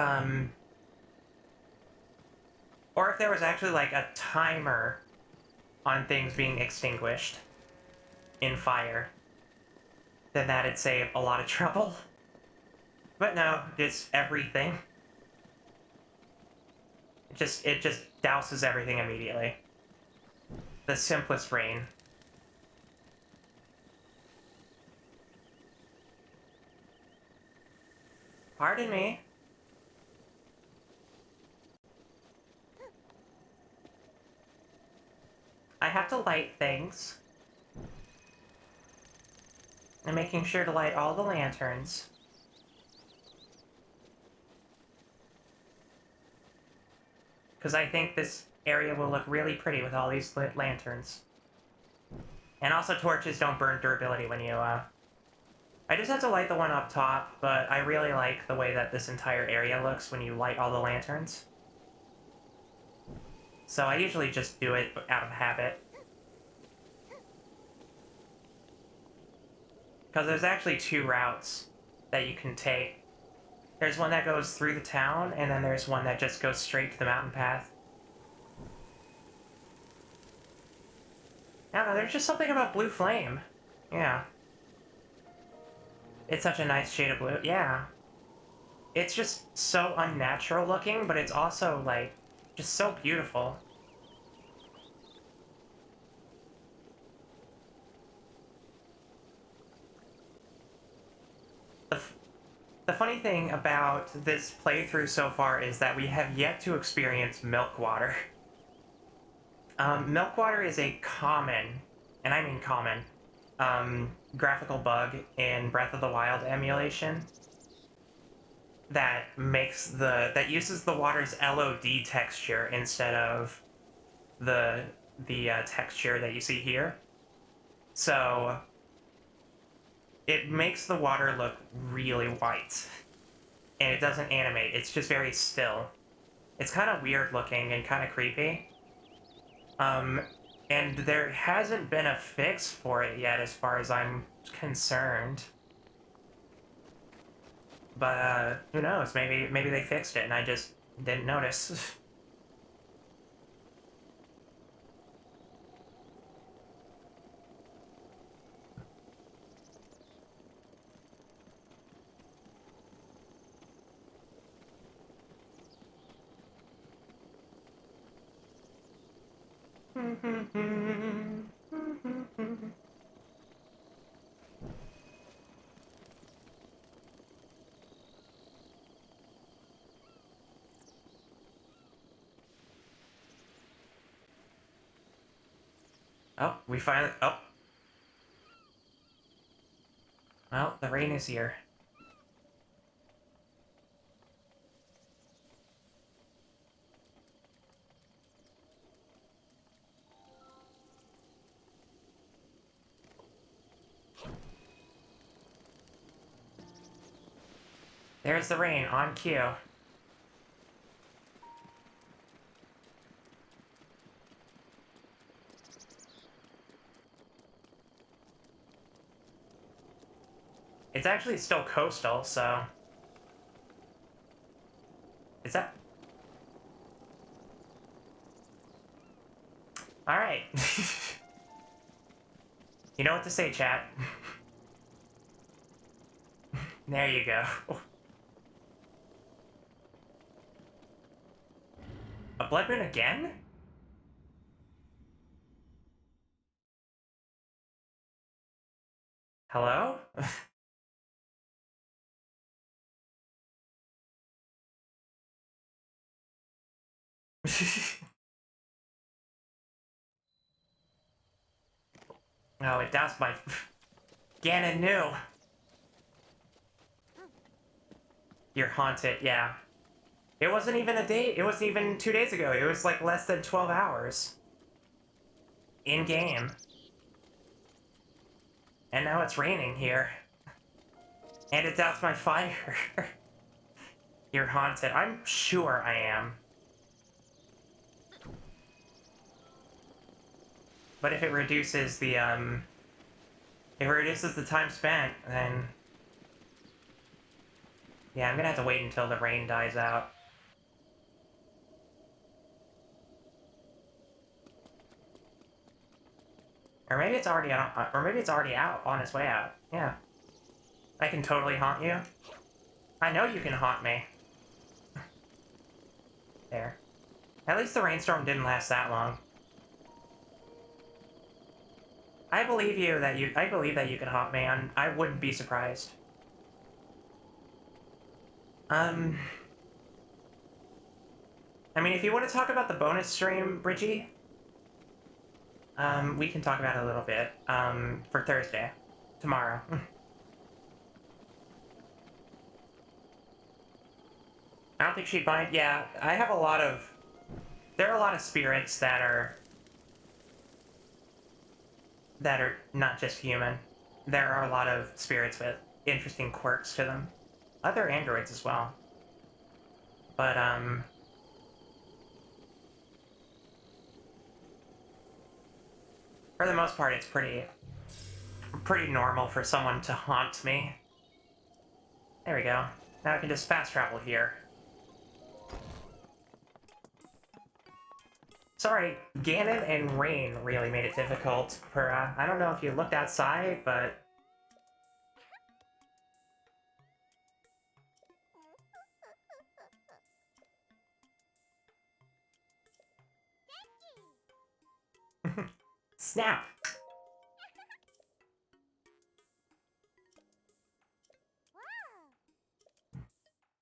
there was actually, like, a timer on things being extinguished in fire, then that'd save a lot of trouble. But no, it's everything. It just douses everything immediately. The simplest rain. Pardon me. I have to light things. I'm making sure to light all the lanterns. Because I think this area will look really pretty with all these lit lanterns. And also torches don't burn durability when you, I just have to light the one up top, but I really like the way that this entire area looks when you light all the lanterns. So I usually just do it out of habit. Because there's actually 2 routes that you can take. There's one that goes through the town, and then there's one that just goes straight to the mountain path. I don't know, there's just something about blue flame. Yeah. It's such a nice shade of blue. Yeah. It's just so unnatural looking, but it's also, like, just so beautiful. The funny thing about this playthrough so far is that we have yet to experience milk water. Milk water is a common, and I mean common, graphical bug in Breath of the Wild emulation that uses the water's LOD texture instead of the texture that you see here. So it makes the water look really white, and it doesn't animate, it's just very still. It's kind of weird looking and kind of creepy. And there hasn't been a fix for it yet as far as I'm concerned. But, who knows, maybe they fixed it and I just didn't notice. Oh, we finally... Oh. Well, the rain is here. There's the rain, on cue. It's actually still coastal, so... Is that... Alright. You know what to say, chat. There you go. A blood moon again? Hello? Oh, it doused my... Ganon knew! You're haunted, yeah. It wasn't even a day, it wasn't even 2 days ago. It was like less than 12 hours. In-game. And now it's raining here. And it doused my fire. You're haunted. I'm sure I am. But if it reduces the, if it reduces the time spent, then... Yeah, I'm gonna have to wait until the rain dies out. Or maybe it's already out, or maybe it's already out, on its way out. Yeah. I can totally haunt you. I know you can haunt me. There. At least the rainstorm didn't last that long. I believe that you can haunt me, and I wouldn't be surprised. I mean, if you want to talk about the bonus stream, Bridgie, we can talk about it a little bit, for Thursday. Tomorrow. I don't think she'd mind. Yeah, I have a lot of... There are a lot of spirits that are not just human. There are a lot of spirits with interesting quirks to them. Other androids as well. But, for the most part, it's pretty normal for someone to haunt me. There we go. Now I can just fast travel here. Sorry, Ganon and rain really made it difficult for, I don't know if you looked outside, but... Snap!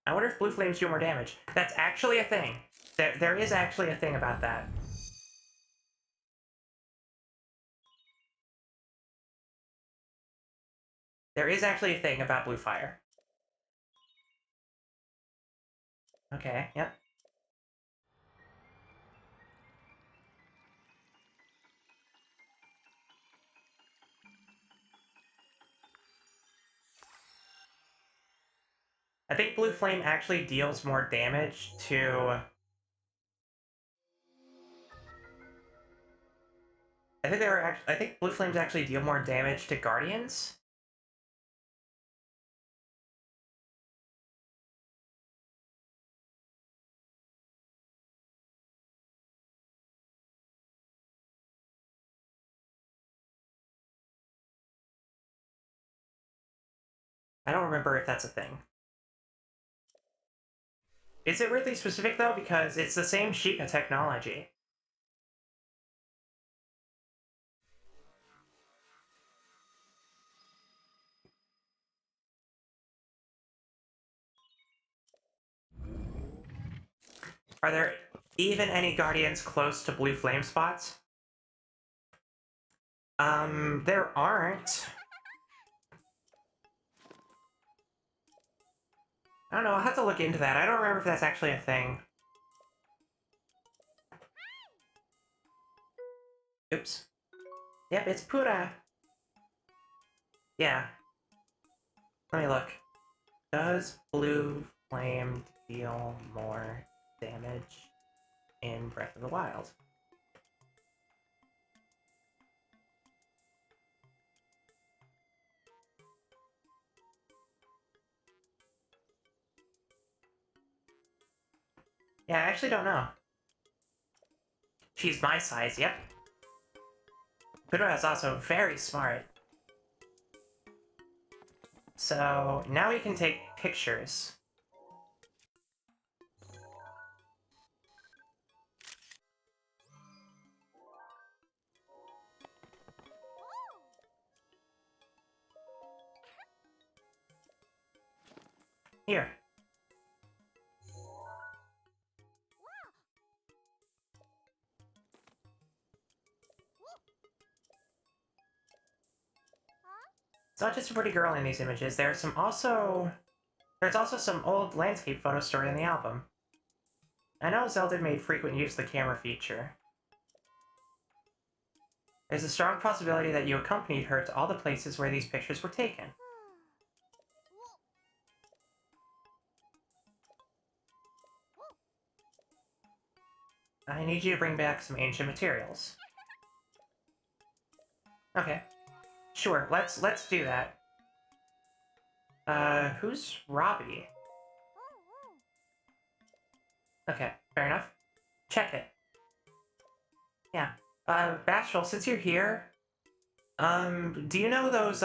I wonder if blue flames do more damage. That's actually a thing. There is actually a thing about that. There is actually a thing about blue fire. Okay, yep. I think blue flame actually deals more damage to... I think blue flames actually deal more damage to guardians. I don't remember if that's a thing. Is it really specific, though? Because it's the same Sheikah technology. Are there even any guardians close to blue flame spots? There aren't. I don't know, I'll have to look into that. I don't remember if that's actually a thing. Oops. Yep, it's Pura. Yeah. Let me look. Does blue flame deal more damage in Breath of the Wild? Yeah, I actually don't know. She's my size, yep. Kudra is also very smart. So, now we can take pictures. Here. It's not just a pretty girl in these images, there's also some old landscape photos stored in the album. I know Zelda made frequent use of the camera feature. There's a strong possibility that you accompanied her to all the places where these pictures were taken. I need you to bring back some ancient materials. Okay. Sure, let's do that. Who's Robbie? Okay, fair enough. Check it. Yeah. Bashful, since you're here, do you know those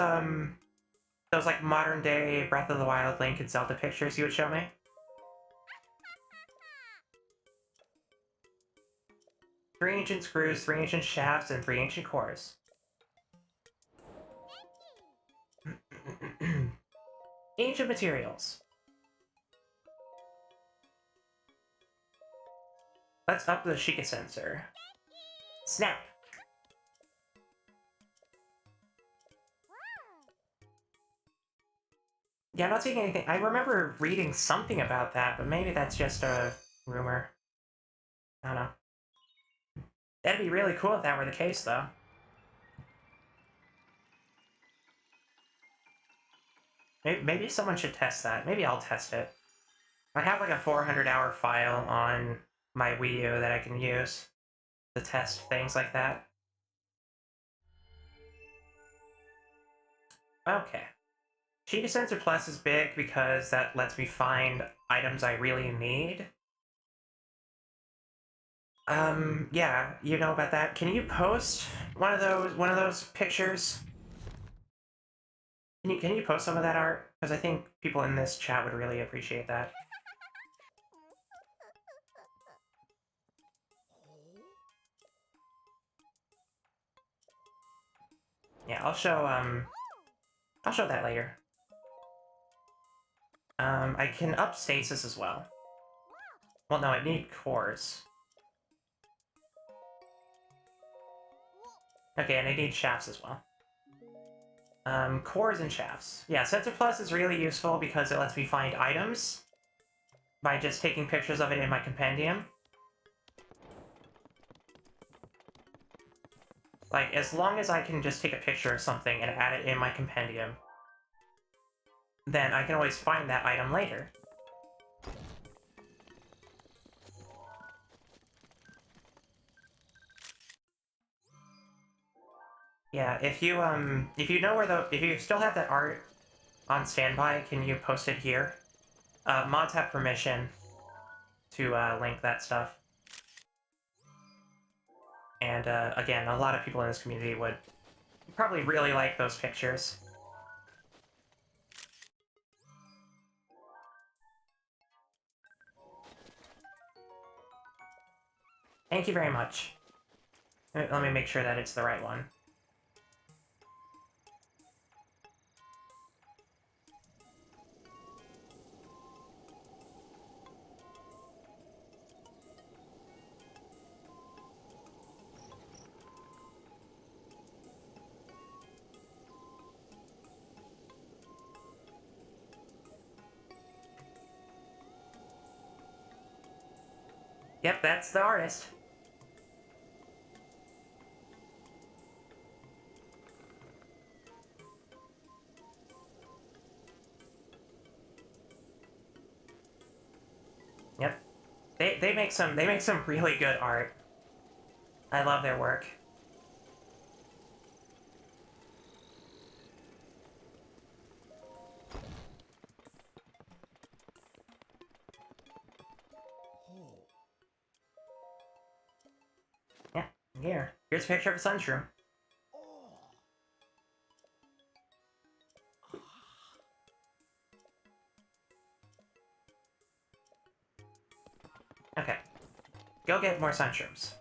like modern day Breath of the Wild Link and Zelda pictures you would show me? Three ancient screws, three ancient shafts, and three ancient cores. Ancient materials. Let's up the Sheikah sensor. Snap! Yeah, I'm not taking anything. I remember reading something about that, but maybe that's just a rumor. I don't know. That'd be really cool if that were the case, though. Maybe someone should test that. Maybe I'll test it. I have like a 400-hour file on my Wii U that I can use to test things like that. Okay. Sheikah Sensor Plus is big because that lets me find items I really need. Yeah, you know about that. Can you post one of those pictures? Can you post some of that art? Because I think people in this chat would really appreciate that. Yeah, I'll show that later. I can up stasis as well. Well, no, I need cores. Okay, and I need shafts as well. Cores and shafts. Yeah, Sensor Plus is really useful because it lets me find items by just taking pictures of it in my compendium. Like, as long as I can just take a picture of something and add it in my compendium, then I can always find that item later. Yeah, if you know where if you still have that art on standby, can you post it here? Mods have permission to link that stuff. And again, a lot of people in this community would probably really like those pictures. Thank you very much. Let me make sure that it's the right one. Yep, that's the artist. they make some really good art. I love their work. Yeah, here. Here's a picture of a sunshroom. Okay. Go get more sunshrooms.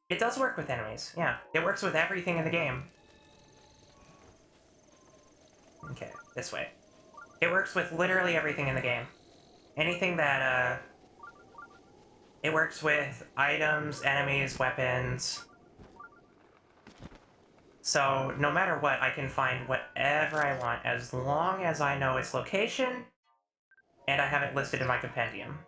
It does work with enemies, yeah. It works with everything in the game. Okay, this way. It works with literally everything in the game. Anything that, it works with items, enemies, weapons. So, no matter what, I can find whatever I want as long as I know its location and I have it listed in my compendium.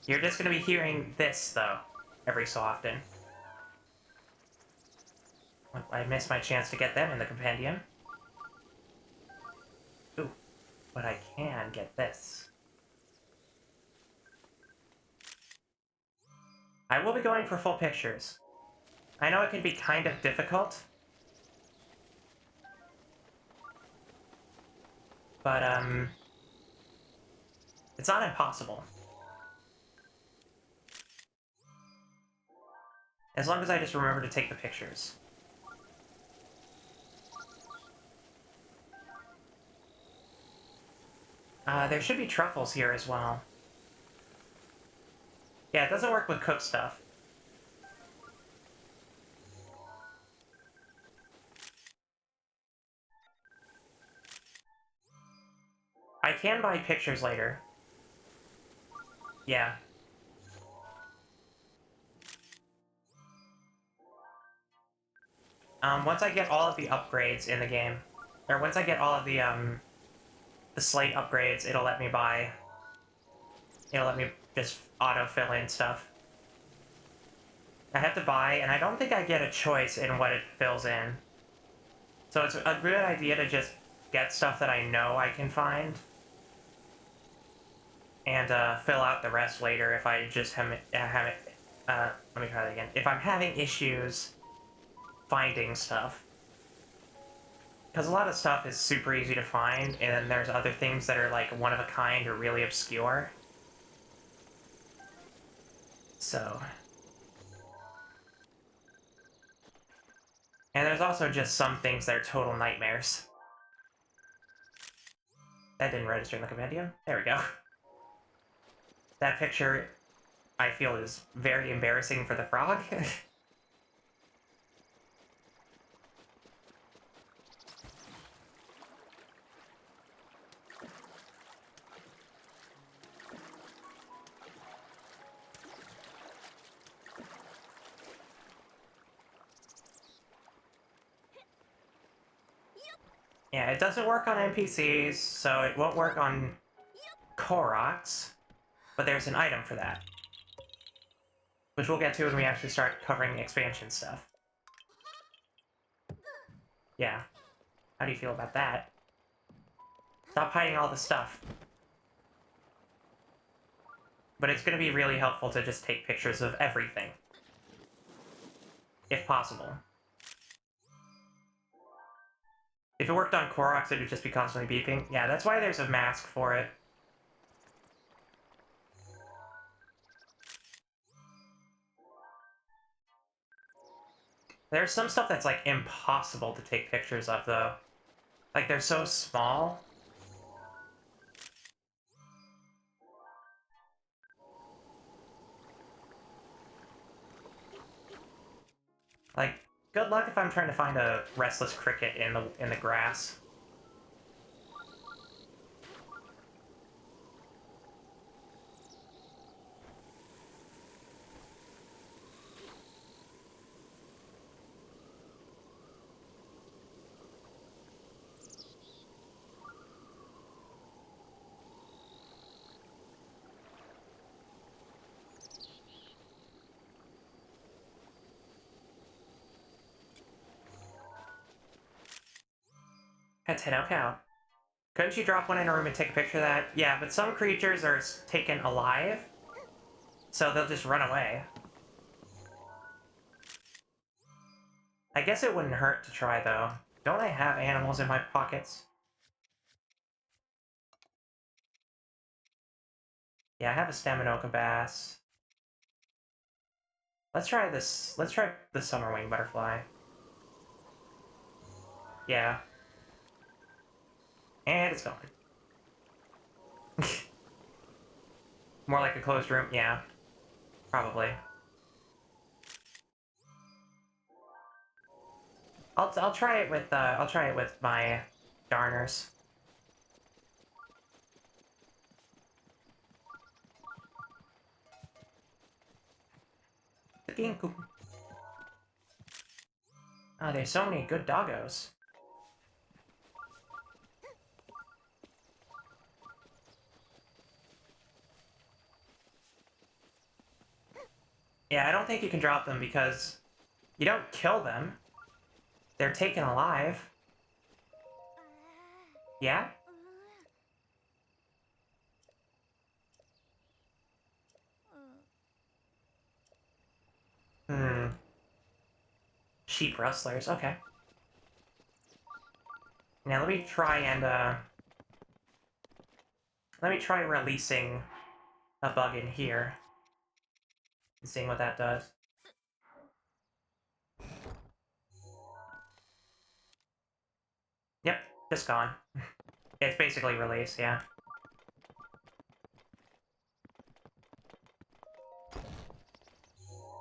You're just gonna be hearing this, though, every so often. I missed my chance to get them in the compendium. Ooh, but I can get this. I will be going for full pictures. I know it can be kind of difficult, but, it's not impossible. As long as I just remember to take the pictures. There should be truffles here as well. Yeah, it doesn't work with cooked stuff. I can buy pictures later. Yeah. Once I get all of the upgrades in the game, or once I get all of the slate upgrades, it'll let me buy... It'll let me just auto-fill in stuff. I have to buy, and I don't think I get a choice in what it fills in. So it's a good idea to just get stuff that I know I can find. And fill out the rest later if I just let me try that again. If I'm having issues finding stuff. Because a lot of stuff is super easy to find, and then there's other things that are like one of a kind or really obscure. So... And there's also just some things that are total nightmares. That didn't register in the compendium. There we go. That picture, I feel, is very embarrassing for the frog. Yeah, it doesn't work on NPCs, so it won't work on Koroks, but there's an item for that. Which we'll get to when we actually start covering expansion stuff. Yeah. How do you feel about that? Stop hiding all the stuff. But it's going to be really helpful to just take pictures of everything. If possible. If it worked on Koroks, it would just be constantly beeping. Yeah, that's why there's a mask for it. There's some stuff that's, like, impossible to take pictures of, though. Like, they're so small. Like, good luck if I'm trying to find a restless cricket in the grass. Hetero cow. Couldn't you drop one in a room and take a picture of that? Yeah, but some creatures are taken alive, so they'll just run away. I guess it wouldn't hurt to try, though. Don't I have animals in my pockets? Yeah, I have a Staminoka bass. Let's try this. Let's try the summerwing butterfly. Yeah. And it's gone. More like a closed room? Yeah. Probably. I'll try it with my darners. The ginkgo. Oh, there's so many good doggos. Yeah, I don't think you can drop them because you don't kill them. They're taken alive. Yeah? Hmm. Sheep rustlers, okay. Now let me try releasing a bug in here and seeing what that does. Yep, just gone. It's basically released, yeah.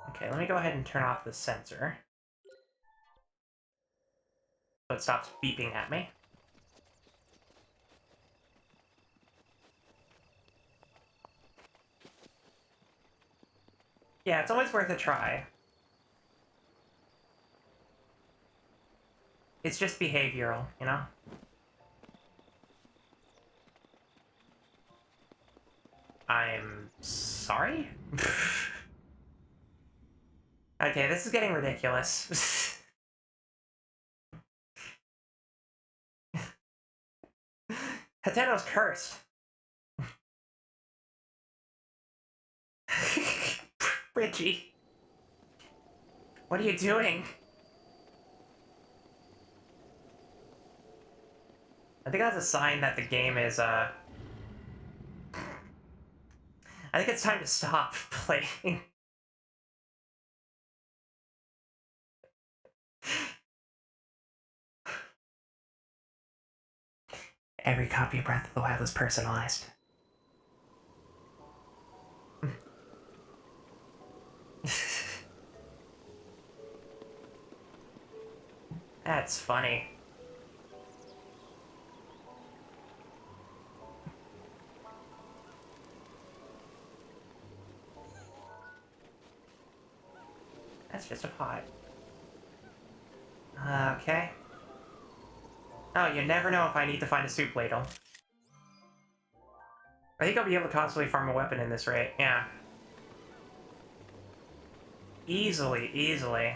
Okay, let me go ahead and turn off the sensor. So it stops beeping at me. Yeah, it's always worth a try. It's just behavioral, you know? I'm sorry? Okay, this is getting ridiculous. Hetero's cursed. Richie. What are you doing? I think that's a sign that the game is, I think it's time to stop playing. Every copy of Breath of the Wild is personalized. That's funny. That's just a pot. Okay. Oh, you never know if I need to find a soup ladle. I think I'll be able to constantly farm a weapon in this rate, yeah. Easily, easily.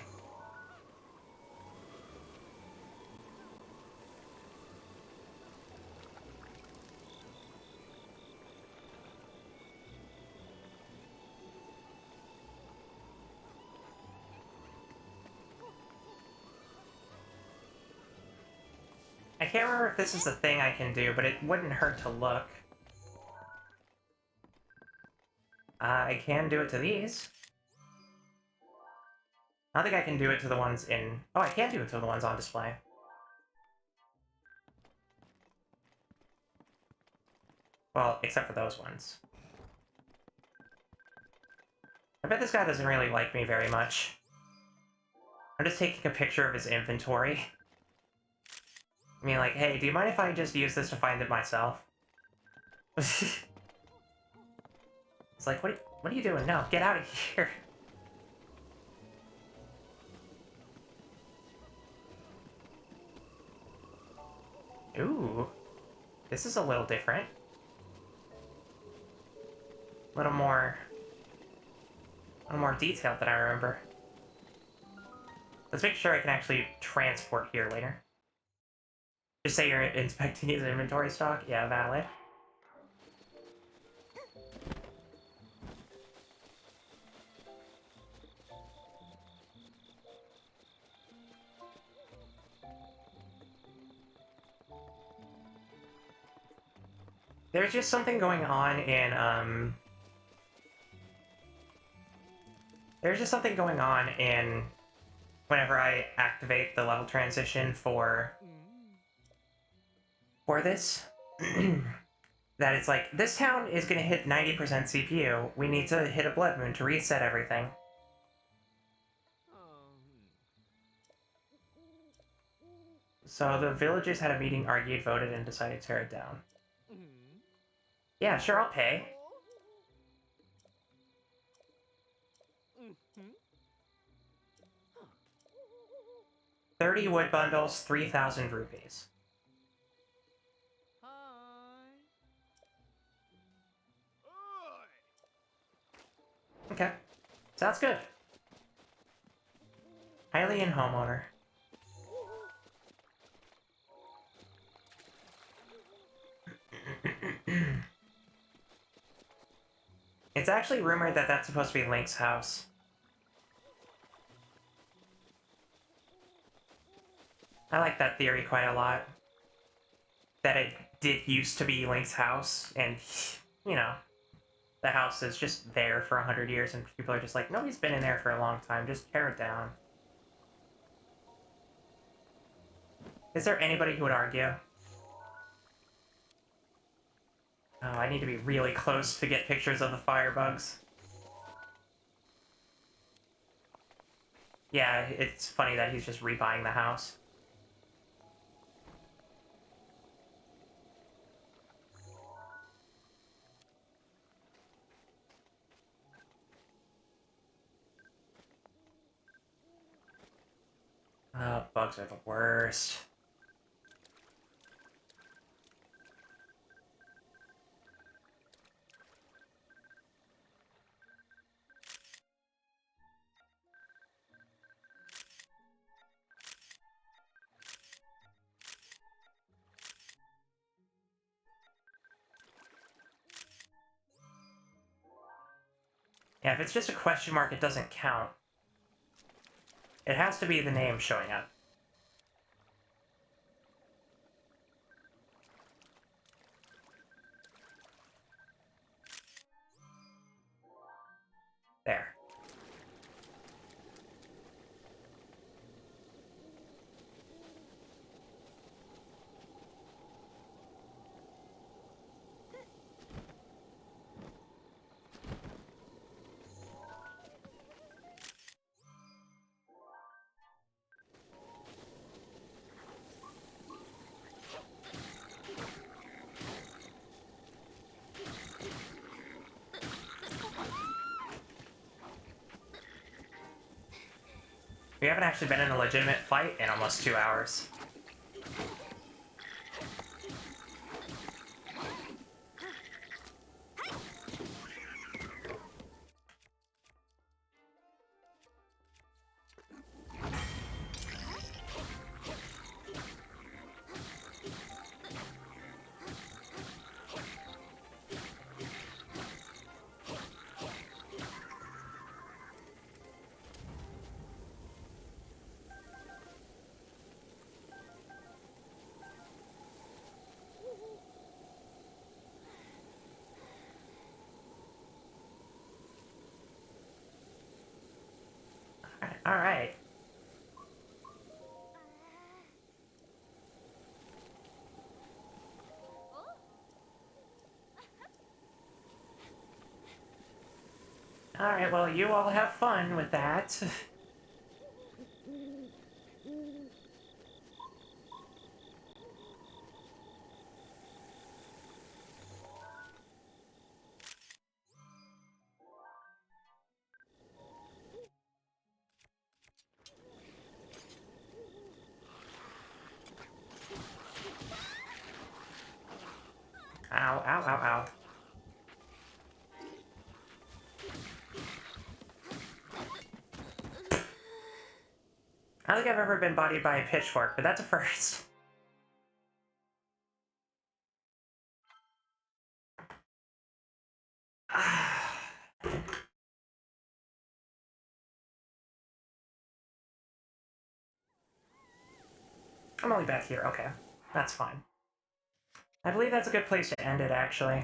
I can't remember if this is a thing I can do, but it wouldn't hurt to look. I can do it to these. I don't think I can do it to the ones in... Oh, I can do it to the ones on display. Well, except for those ones. I bet this guy doesn't really like me very much. I'm just taking a picture of his inventory. I mean, like, hey, do you mind if I just use this to find it myself? It's like, what are you doing? No, get out of here. Ooh. This is a little different. A little more detailed than I remember. Let's make sure I can actually transport here later. Just say you're inspecting his inventory stock? Yeah, valid. There's just something going on in, There's just something going on in whenever I activate the level transition for this. That it's like, this town is gonna hit 90% CPU. We need to hit a blood moon to reset everything. So the villagers had a meeting, argued, voted, and decided to tear it down. Yeah, sure, I'll pay. 30 wood bundles, 3,000 rupees. Okay. Sounds good. Hylian homeowner. It's actually rumored that that's supposed to be Link's house. I like that theory quite a lot. That it did used to be Link's house, and, you know, the house is just there for 100 years, and people are just like, nobody's been in there for a long time, just tear it down. Is there anybody who would argue? Oh, I need to be really close to get pictures of the firebugs. Yeah, it's funny that he's just rebuying the house. Oh, bugs are the worst. Yeah, if it's just a question mark, it doesn't count. It has to be the name showing up. There. We haven't actually been in a legitimate fight in almost 2 hours. Alright. Alright, well, you all have fun with that. Ow, ow, ow, ow. I don't think I've ever been bodied by a pitchfork, but that's a first. I'm only back here. Okay. That's fine. I believe that's a good place to end it, actually.